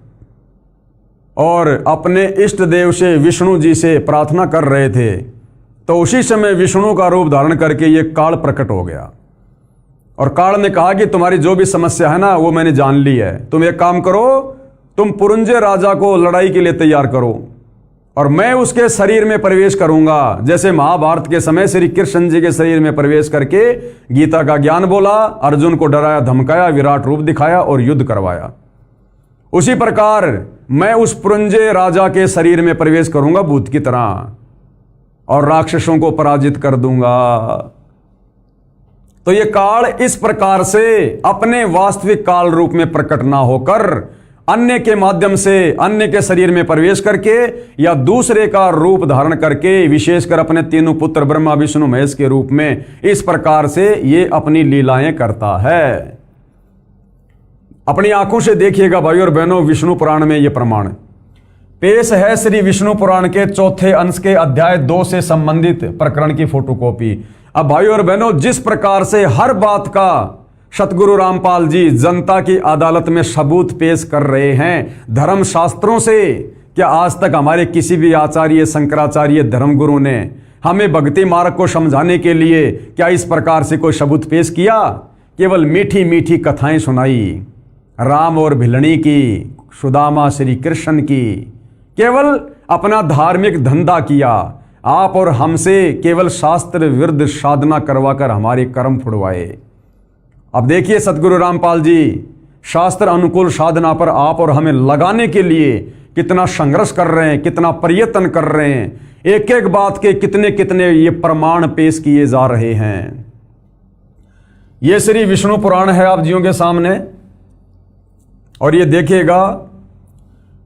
और अपने इष्ट देव से विष्णु जी से प्रार्थना कर रहे थे, तो उसी समय विष्णु का रूप धारण करके ये काल प्रकट हो गया। और काल ने कहा कि तुम्हारी जो भी समस्या है ना वो मैंने जान ली है। तुम एक काम करो, तुम पुरंजय राजा को लड़ाई के लिए तैयार करो और मैं उसके शरीर में प्रवेश करूंगा। जैसे महाभारत के समय श्री कृष्ण जी के शरीर में प्रवेश करके गीता का ज्ञान बोला, अर्जुन को डराया धमकाया, विराट रूप दिखाया और युद्ध करवाया। उसी प्रकार मैं उस पुरंजय राजा के शरीर में प्रवेश करूंगा भूत की तरह और राक्षसों को पराजित कर दूंगा। तो ये काल इस प्रकार से अपने वास्तविक काल रूप में प्रकट ना होकर अन्य के माध्यम से अन्य के शरीर में प्रवेश करके या दूसरे का रूप धारण करके, विशेषकर अपने तीनों पुत्र ब्रह्मा विष्णु महेश के रूप में, इस प्रकार से ये अपनी लीलाएं करता है। अपनी आंखों से देखिएगा भाइयों और बहनों, विष्णु पुराण में यह प्रमाण पेश है। श्री विष्णु पुराण के चौथे अंश के अध्याय 2 से संबंधित प्रकरण की फोटोकॉपी। अब भाइयों और बहनों, जिस प्रकार से हर बात का सतगुरु रामपाल जी जनता की अदालत में सबूत पेश कर रहे हैं धर्म शास्त्रों से, क्या आज तक हमारे किसी भी आचार्य, शंकराचार्य, धर्मगुरु ने हमें भक्ति मार्ग को समझाने के लिए क्या इस प्रकार से कोई सबूत पेश किया? केवल मीठी मीठी कथाएं सुनाई, राम और भिलनी की, सुदामा श्री कृष्ण की, केवल अपना धार्मिक धंधा किया। आप और हमसे केवल शास्त्र विरुद्ध साधना करवाकर हमारे कर्म फुड़वाए। अब देखिए सतगुरु रामपाल जी शास्त्र अनुकूल साधना पर आप और हमें लगाने के लिए कितना संघर्ष कर रहे हैं, कितना प्रयत्न कर रहे हैं। एक एक बात के कितने कितने ये प्रमाण पेश किए जा रहे हैं। ये श्री विष्णु पुराण है आप जियों के सामने, और ये देखिएगा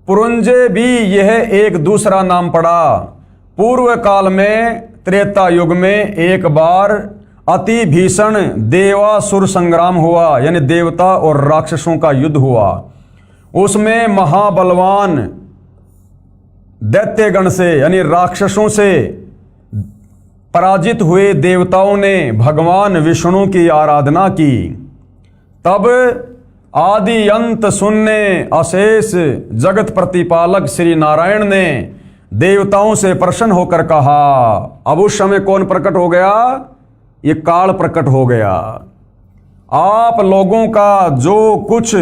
पुरंजय भी यह एक दूसरा नाम पड़ा। पूर्व काल में त्रेता युग में एक बार अति भीषण देवासुर संग्राम हुआ, यानी देवता और राक्षसों का युद्ध हुआ। उसमें महाबलवान दैत्यगण से यानी राक्षसों से पराजित हुए देवताओं ने भगवान विष्णु की आराधना की। तब आदि अंत शून्य अशेष जगत प्रतिपालक श्री नारायण ने देवताओं से प्रसन्न होकर कहा। अब उस समय कौन प्रकट हो गया? ये काल प्रकट हो गया। आप लोगों का जो कुछ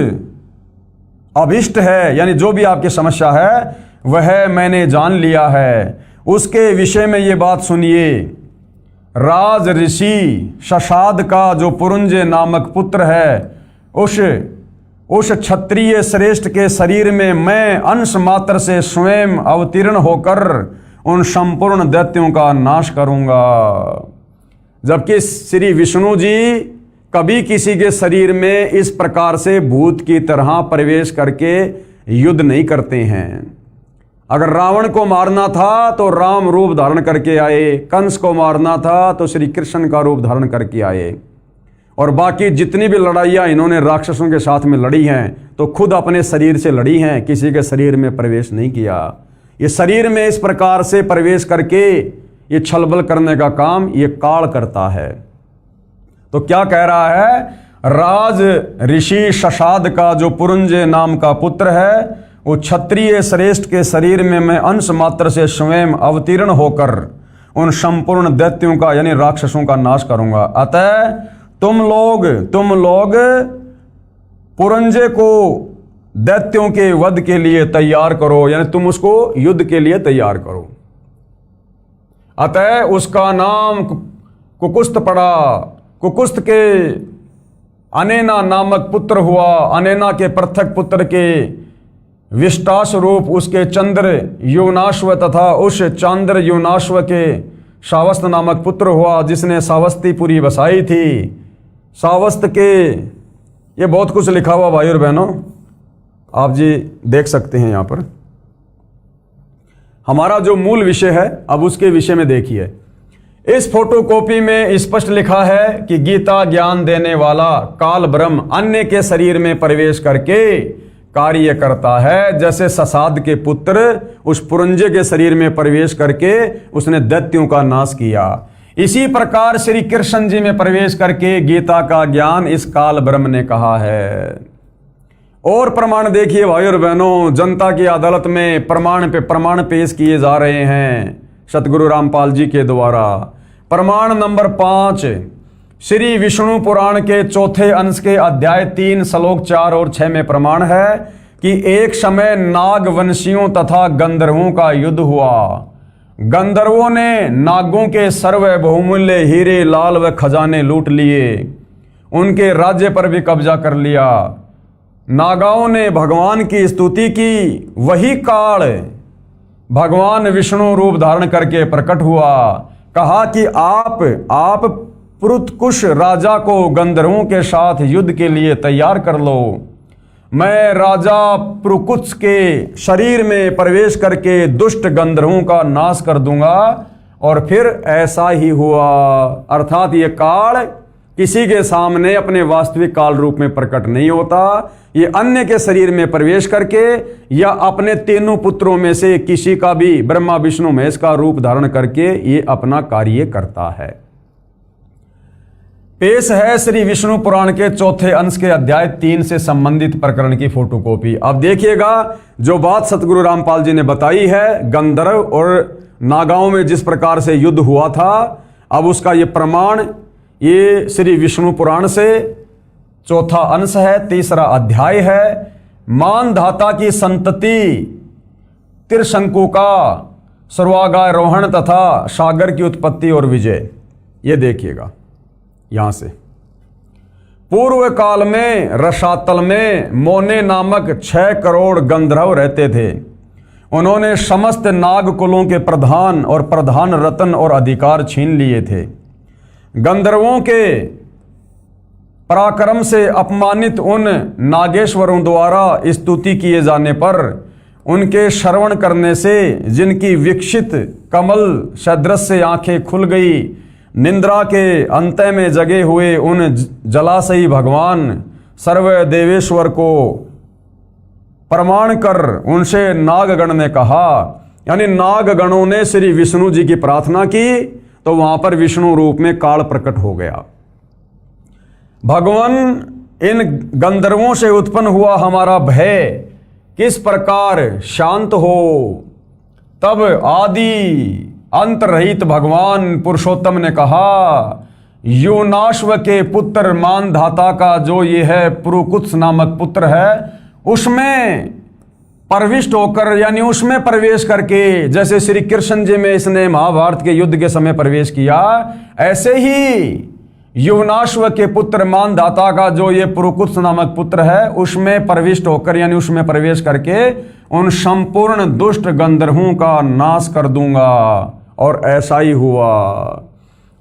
अभिष्ट है, यानी जो भी आपकी समस्या है, वह मैंने जान लिया है। उसके विषय में ये बात सुनिए। राज ऋषि शशाद का जो पुरुंजय नामक पुत्र है, उस क्षत्रिय श्रेष्ठ के शरीर में मैं अंश मात्र से स्वयं अवतीर्ण होकर उन संपूर्ण दैत्यों का नाश करूंगा। जबकि श्री विष्णु जी कभी किसी के शरीर में इस प्रकार से भूत की तरह प्रवेश करके युद्ध नहीं करते हैं। अगर रावण को मारना था तो राम रूप धारण करके आए, कंस को मारना था तो श्री कृष्ण का रूप धारण करके आए, और बाकी जितनी भी लड़ाइयाँ इन्होंने राक्षसों के साथ में लड़ी हैं तो खुद अपने शरीर से लड़ी हैं, किसी के शरीर में प्रवेश नहीं किया। ये शरीर में इस प्रकार से प्रवेश करके ये छलबल करने का काम ये काल करता है। तो क्या कह रहा है? राज ऋषि शशाद का जो पुरुंजय नाम का पुत्र है, वो क्षत्रिय श्रेष्ठ के शरीर में मैं अंश मात्र से स्वयं अवतीर्ण होकर उन संपूर्ण दैत्यों का यानी राक्षसों का नाश करूंगा। अतः तुम लोग पुरंजय को दैत्यों के वध के लिए तैयार करो, यानी तुम उसको युद्ध के लिए तैयार करो। अतः उसका नाम कुकुस्त पड़ा। कुकुस्त के अनेना नामक पुत्र हुआ। अनेना के पृथक पुत्र के विष्टाश रूप उसके चंद्र युवनाश्व तथा उस चंद्र युवनाश्व के सावस्त नामक पुत्र हुआ, जिसने सावस्तीपुरी बसाई थी। सावस्त के ये बहुत कुछ लिखा हुआ भाई और बहनों, आप जी देख सकते हैं यहाँ पर। हमारा जो मूल विषय है अब उसके विषय में देखिए। इस फोटोकॉपी में स्पष्ट लिखा है कि गीता ज्ञान देने वाला काल ब्रह्म अन्य के शरीर में प्रवेश करके कार्य करता है। जैसे ससाद के पुत्र उस पुरंजय के शरीर में प्रवेश करके उसने दैत्यों का नाश किया, इसी प्रकार श्री कृष्ण जी में प्रवेश करके गीता का ज्ञान इस काल ब्रह्म ने कहा है। और प्रमाण देखिए भाई और बहनों, जनता की अदालत में प्रमाण पे प्रमाण पेश किए जा रहे हैं सतगुरु रामपाल जी के द्वारा। प्रमाण नंबर 5 श्री विष्णु पुराण के चौथे अंश के अध्याय 3 श्लोक 4 और 6 में प्रमाण है कि एक समय नागवंशियों तथा गंधर्वों का युद्ध हुआ। गंधर्वों ने नागों के सर्व बहुमूल्य हीरे लाल व खजाने लूट लिए, उनके राज्य पर भी कब्जा कर लिया। नागाओं ने भगवान की स्तुति की। वही काल भगवान विष्णु रूप धारण करके प्रकट हुआ। कहा कि आप पुरुतकुश राजा को गंधर्वों के साथ युद्ध के लिए तैयार कर लो। मैं राजा पुरुकुत्स के शरीर में प्रवेश करके दुष्ट गंधर्वों का नाश कर दूंगा। और फिर ऐसा ही हुआ। अर्थात ये काल किसी के सामने अपने वास्तविक काल रूप में प्रकट नहीं होता। ये अन्य के शरीर में प्रवेश करके या अपने तीनों पुत्रों में से किसी का भी ब्रह्मा विष्णु महेश का रूप धारण करके ये अपना कार्य करता है। पेश है श्री विष्णु पुराण के चौथे अंश के अध्याय 3 से संबंधित प्रकरण की फोटोकॉपी। अब देखिएगा जो बात सतगुरु रामपाल जी ने बताई है, गंधर्व और नागाओं में जिस प्रकार से युद्ध हुआ था, अब उसका ये प्रमाण ये श्री विष्णु पुराण से चौथा अंश है, तीसरा अध्याय है। मानधाता की संतति त्रिशंकु का सर्वागारोहण तथा सागर की उत्पत्ति और विजय। ये देखिएगा यहां से। पूर्व काल में रसातल में मोने नामक 6 करोड़ गंधर्व रहते थे। उन्होंने समस्त नाग कुलों के प्रधान और प्रधान रत्न और अधिकार छीन लिए थे। गंधर्वों के पराक्रम से अपमानित उन नागेश्वरों द्वारा स्तुति किए जाने पर उनके श्रवण करने से जिनकी विकसित कमल सदृश से आंखें खुल गई, निंद्रा के अंत में जगे हुए उन जलाशयी भगवान सर्व देवेश्वर को प्रमाण कर उनसे नागगण ने कहा, यानी नागगणों ने श्री विष्णु जी की प्रार्थना की तो वहां पर विष्णु रूप में काल प्रकट हो गया। भगवान इन गंधर्वों से उत्पन्न हुआ हमारा भय किस प्रकार शांत हो तब आदि अंत रहित भगवान पुरुषोत्तम ने कहा, योनाश्व के पुत्र मानधाता का जो ये है पुरुकुत्स नामक पुत्र है, उसमें प्रविष्ट होकर यानी उसमें प्रवेश करके, जैसे श्री कृष्ण जी में इसने महाभारत के युद्ध के समय प्रवेश किया, ऐसे ही युवनाश्व के पुत्र मानधाता का जो ये पुरुकुत्स नामक पुत्र है, उसमें प्रविष्ट होकर यानी उसमें प्रवेश करके उन संपूर्ण दुष्ट गंधर्वों का नाश कर दूंगा। और ऐसा ही हुआ।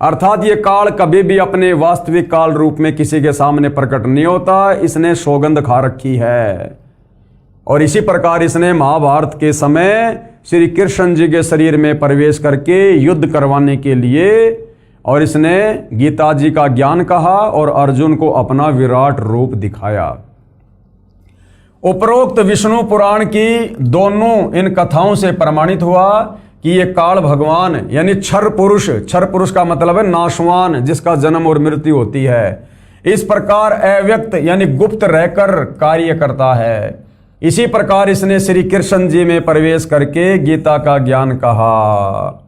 अर्थात ये काल कभी भी अपने वास्तविक काल रूप में किसी के सामने प्रकट नहीं होता, इसने सौगंध खा रखी है। और इसी प्रकार इसने महाभारत के समय श्री कृष्ण जी के शरीर में प्रवेश करके युद्ध करवाने के लिए, और इसने गीता जी का ज्ञान कहा और अर्जुन को अपना विराट रूप दिखाया। उपरोक्त विष्णु पुराण की दोनों इन कथाओं से प्रमाणित हुआ कि ये काल भगवान यानी क्षर पुरुष का मतलब है नाशवान, जिसका जन्म और मृत्यु होती है, इस प्रकार अव्यक्त यानी गुप्त रहकर कार्य करता है। इसी प्रकार इसने श्री कृष्ण जी में प्रवेश करके गीता का ज्ञान कहा।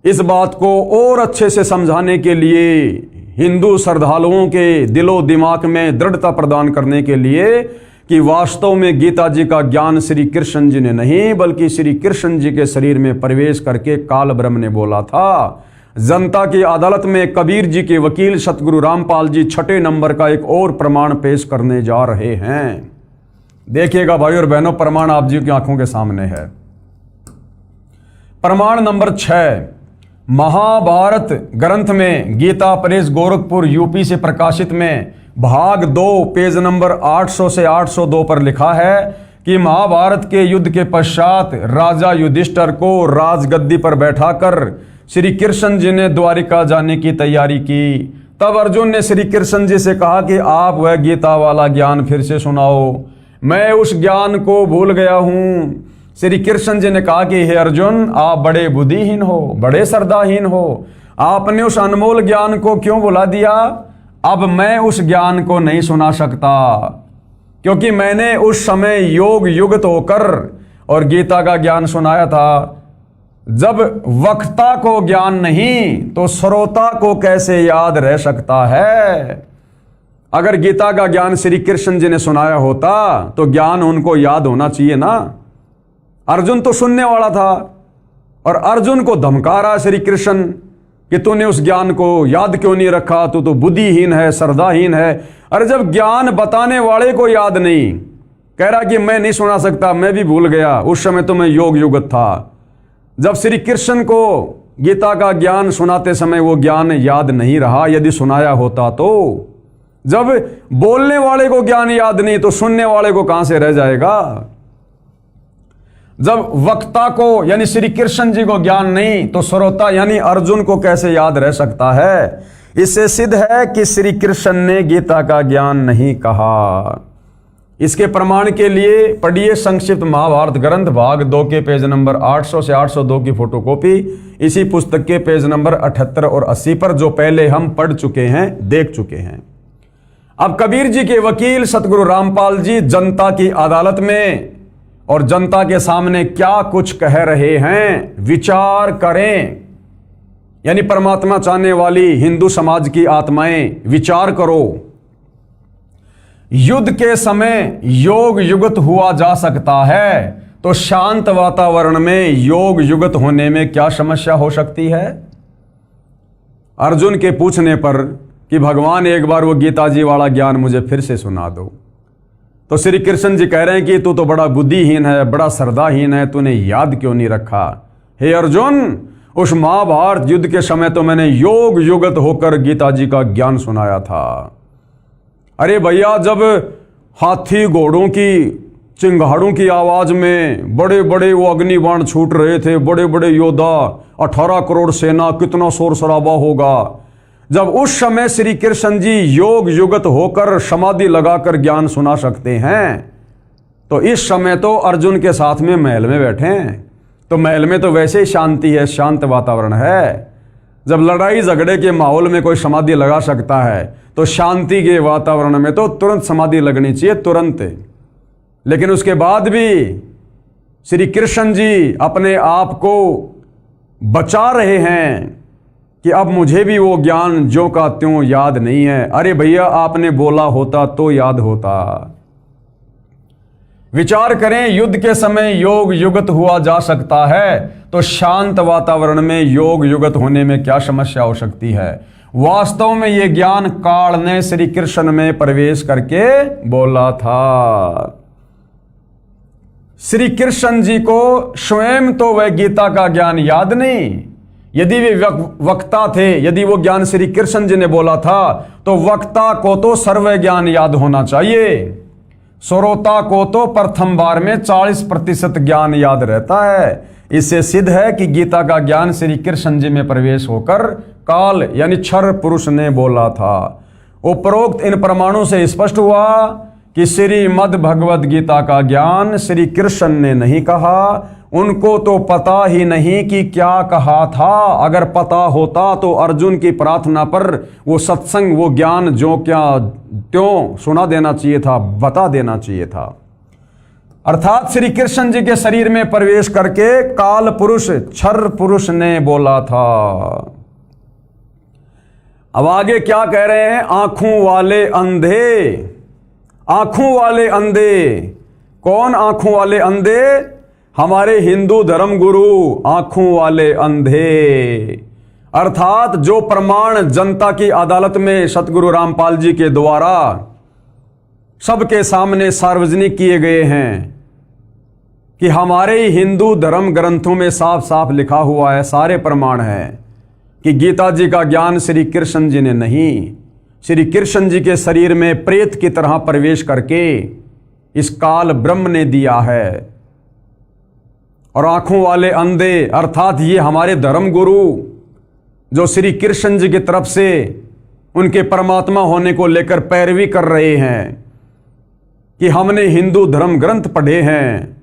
इस बात को और अच्छे से समझाने के लिए, हिंदू श्रद्धालुओं के दिलो दिमाग में दृढ़ता प्रदान करने के लिए कि वास्तव में गीता जी का ज्ञान श्री कृष्ण जी ने नहीं बल्कि श्री कृष्ण जी के शरीर में प्रवेश करके काल ब्रह्म ने बोला था। जनता की अदालत में कबीर जी के वकील सतगुरु रामपाल जी 6 नंबर का एक और प्रमाण पेश करने जा रहे हैं। देखिएगा भाई और बहनों, प्रमाण आप जी की आंखों के सामने है। प्रमाण नंबर 6, महाभारत ग्रंथ में गीता प्रेस गोरखपुर यूपी से प्रकाशित में भाग 2 पेज नंबर 800 से 802 पर लिखा है कि महाभारत के युद्ध के पश्चात राजा युधिष्ठिर को राजगद्दी पर बैठाकर श्री कृष्ण जी ने द्वारिका जाने की तैयारी की। तब अर्जुन ने श्री कृष्ण जी से कहा कि आप वह गीता वाला ज्ञान फिर से सुनाओ, मैं उस ज्ञान को भूल गया हूं। श्री कृष्ण जी ने कहा कि हे अर्जुन, आप बड़े बुद्धिहीन हो, बड़े श्रद्धाहीन हो, आपने उस अनमोल ज्ञान को क्यों भुला दिया? अब मैं उस ज्ञान को नहीं सुना सकता, क्योंकि मैंने उस समय योग युक्त होकर और गीता का ज्ञान सुनाया था। जब वक्ता को ज्ञान नहीं तो श्रोता को कैसे याद रह सकता है? अगर गीता का ज्ञान श्री कृष्ण जी ने सुनाया होता तो ज्ञान उनको याद होना चाहिए ना। अर्जुन तो सुनने वाला था और अर्जुन को धमका रहा श्री कृष्ण कि तूने उस ज्ञान को याद क्यों नहीं रखा, तू तो बुद्धिहीन है, श्रद्धाहीन है। अरे जब ज्ञान बताने वाले को याद नहीं, कह रहा कि मैं नहीं सुना सकता, मैं भी भूल गया, उस समय तो मैं योग युगत था। जब श्री कृष्ण को गीता का ज्ञान सुनाते समय वो ज्ञान याद नहीं रहा, यदि सुनाया होता तो, जब बोलने वाले को ज्ञान याद नहीं तो सुनने वाले को कहां से रह जाएगा? जब वक्ता को यानी श्री कृष्ण जी को ज्ञान नहीं तो श्रोता यानी अर्जुन को कैसे याद रह सकता है? इससे सिद्ध है कि श्री कृष्ण ने गीता का ज्ञान नहीं कहा। इसके प्रमाण के लिए पढ़िए संक्षिप्त महाभारत ग्रंथ भाग 2 के पेज नंबर 800 से 802 की फोटोकॉपी इसी पुस्तक के पेज नंबर 78 और 80 पर, जो पहले हम पढ़ चुके हैं, देख चुके हैं। अब कबीर जी के वकील सतगुरु रामपाल जी जनता की अदालत में और जनता के सामने क्या कुछ कह रहे हैं, विचार करें। यानी परमात्मा चाहने वाली हिंदू समाज की आत्माएं, विचार करो। युद्ध के समय योग युगत हुआ जा सकता है, तो शांत वातावरण में योग युगत होने में क्या समस्या हो सकती है? अर्जुन के पूछने पर कि भगवान एक बार वो गीता जी वाला ज्ञान मुझे फिर से सुना दो, तो श्री कृष्ण जी कह रहे हैं कि तू तो बड़ा बुद्धिहीन है, बड़ा श्रद्धाहीन है, तूने याद क्यों नहीं रखा? हे अर्जुन, उस महाभारत युद्ध के समय तो मैंने योग युगत होकर गीता जी का ज्ञान सुनाया था। अरे भैया, जब हाथी घोड़ों की चिंगाड़ों की आवाज में बड़े बड़े वो अग्निबाण छूट रहे थे, बड़े बड़े योद्धा, 18 करोड़ सेना, कितना शोर शराबा होगा। जब उस समय श्री कृष्ण जी योग युगत होकर समाधि लगाकर ज्ञान सुना सकते हैं, तो इस समय तो अर्जुन के साथ में महल में बैठे हैं, तो महल में तो वैसे ही शांति है, शांत वातावरण है। जब लड़ाई झगड़े के माहौल में कोई समाधि लगा सकता है तो शांति के वातावरण में तो तुरंत समाधि लगनी चाहिए, तुरंत। लेकिन उसके बाद भी श्री कृष्ण जी अपने आप को बचा रहे हैं कि अब मुझे भी वो ज्ञान ज्यों का त्यों याद नहीं है। अरे भैया, आपने बोला होता तो याद होता। विचार करें, युद्ध के समय योग युगत हुआ जा सकता है, तो शांत वातावरण में योग युगत होने में क्या समस्या हो सकती है। वास्तव में यह ज्ञान काल ने श्री कृष्ण में प्रवेश करके बोला था। श्री कृष्ण जी को स्वयं तो वह गीता का ज्ञान याद नहीं। यदि वे वक्ता थे, यदि वो ज्ञान श्री कृष्ण जी ने बोला था, तो वक्ता को तो सर्व ज्ञान याद होना चाहिए। श्रोता को तो प्रथम बार में 40% ज्ञान याद रहता है। इससे सिद्ध है कि गीता का ज्ञान श्री कृष्ण जी में प्रवेश होकर काल यानी क्षर पुरुष ने बोला था। उपरोक्त इन प्रमाणों से स्पष्ट हुआ कि श्रीमद् भगवद गीता का ज्ञान श्री कृष्ण ने नहीं कहा। उनको तो पता ही नहीं कि क्या कहा था। अगर पता होता तो अर्जुन की प्रार्थना पर वो सत्संग, वो ज्ञान जो क्या त्यों सुना देना चाहिए था, बता देना चाहिए था। अर्थात श्री कृष्ण जी के शरीर में प्रवेश करके काल पुरुष, क्षर पुरुष ने बोला था। अब आगे क्या कह रहे हैं? आंखों वाले अंधे, आंखों वाले अंधे। कौन आंखों वाले अंधे? हमारे हिंदू धर्म गुरु आंखों वाले अंधे। अर्थात जो प्रमाण जनता की अदालत में सतगुरु रामपाल जी के द्वारा सबके सामने सार्वजनिक किए गए हैं कि हमारे हिंदू धर्म ग्रंथों में साफ साफ लिखा हुआ है, सारे प्रमाण हैं कि गीता जी का ज्ञान श्री कृष्ण जी ने नहीं, श्री कृष्ण जी के शरीर में प्रेत की तरह प्रवेश करके इस काल ब्रह्म ने दिया है। और आंखों वाले अंधे अर्थात ये हमारे धर्म गुरु जो श्री कृष्ण जी की तरफ से उनके परमात्मा होने को लेकर पैरवी कर रहे हैं कि हमने हिंदू धर्म ग्रंथ पढ़े हैं,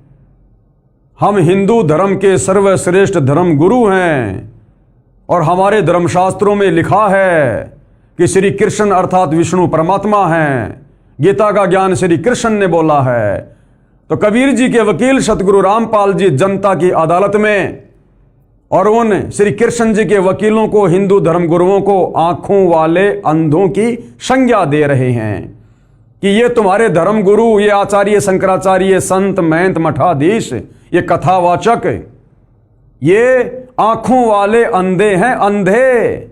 हम हिंदू धर्म के सर्वश्रेष्ठ धर्म गुरु हैं और हमारे धर्मशास्त्रों में लिखा है कि श्री कृष्ण अर्थात विष्णु परमात्मा हैं, गीता का ज्ञान श्री कृष्ण ने बोला है। तो कबीर जी के वकील सतगुरु रामपाल जी जनता की अदालत में और उन श्री कृष्ण जी के वकीलों को, हिंदू धर्म गुरुओं को आंखों वाले अंधों की संज्ञा दे रहे हैं कि ये तुम्हारे धर्म गुरु, ये आचार्य शंकराचार्य, संत महंत मठाधीश, ये कथावाचक, ये आंखों वाले अंधे हैं। अंधे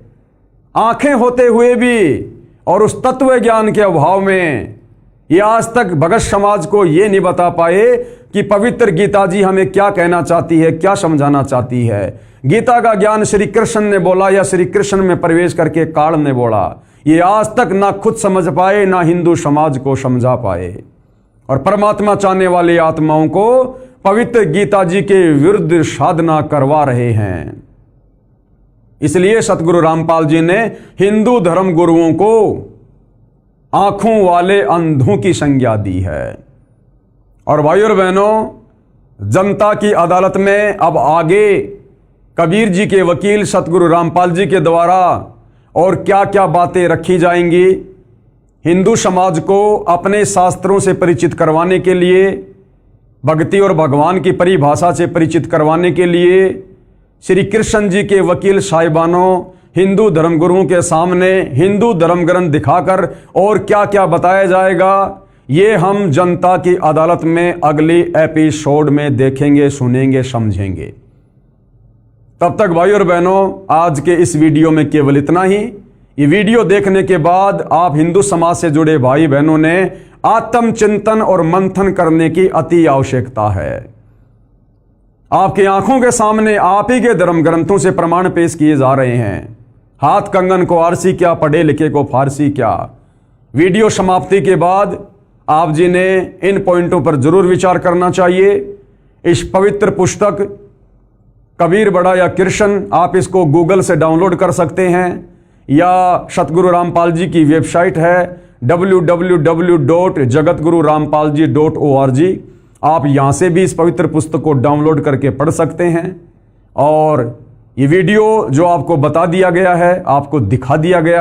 आंखें होते हुए भी और उस तत्व ज्ञान के अभाव में ये आज तक भगत समाज को ये नहीं बता पाए कि पवित्र गीता जी हमें क्या कहना चाहती है, क्या समझाना चाहती है। गीता का ज्ञान श्री कृष्ण ने बोला या श्री कृष्ण में प्रवेश करके काल ने बोला, ये आज तक ना खुद समझ पाए, ना हिंदू समाज को समझा पाए। और परमात्मा चाहने वाली आत्माओं को पवित्र गीता जी के विरुद्ध साधना करवा रहे हैं। इसलिए सतगुरु रामपाल जी ने हिंदू धर्म गुरुओं को आंखों वाले अंधों की संज्ञा दी है। और भाइयों और बहनों, जनता की अदालत में अब आगे कबीर जी के वकील सतगुरु रामपाल जी के द्वारा और क्या क्या बातें रखी जाएंगी, हिंदू समाज को अपने शास्त्रों से परिचित करवाने के लिए, भक्ति और भगवान की परिभाषा से परिचित करवाने के लिए श्री कृष्ण जी के वकील साहिबानों, हिंदू धर्मगुरुओं के सामने हिंदू धर्म ग्रंथ दिखाकर और क्या क्या बताया जाएगा, ये हम जनता की अदालत में अगली एपिसोड में देखेंगे, सुनेंगे, समझेंगे। तब तक भाइयों और बहनों, आज के इस वीडियो में केवल इतना ही। ये वीडियो देखने के बाद आप हिंदू समाज से जुड़े भाई बहनों ने आत्मचिंतन और मंथन करने की अति आवश्यकता है। आपकी आंखों के सामने आप ही के धर्म ग्रंथों से प्रमाण पेश किए जा रहे हैं। हाथ कंगन को आरसी क्या, पढ़े लिखे को फारसी क्या। वीडियो समाप्ति के बाद आप जी ने इन पॉइंटों पर जरूर विचार करना चाहिए। इस पवित्र पुस्तक कबीर बड़ा या कृष्ण, आप इसको गूगल से डाउनलोड कर सकते हैं या सतगुरु रामपाल जी की वेबसाइट है www.jagatgururampalji.org, आप यहाँ से भी इस पवित्र पुस्तक को डाउनलोड करके पढ़ सकते हैं। और ये वीडियो जो आपको बता दिया गया है, आपको दिखा दिया गया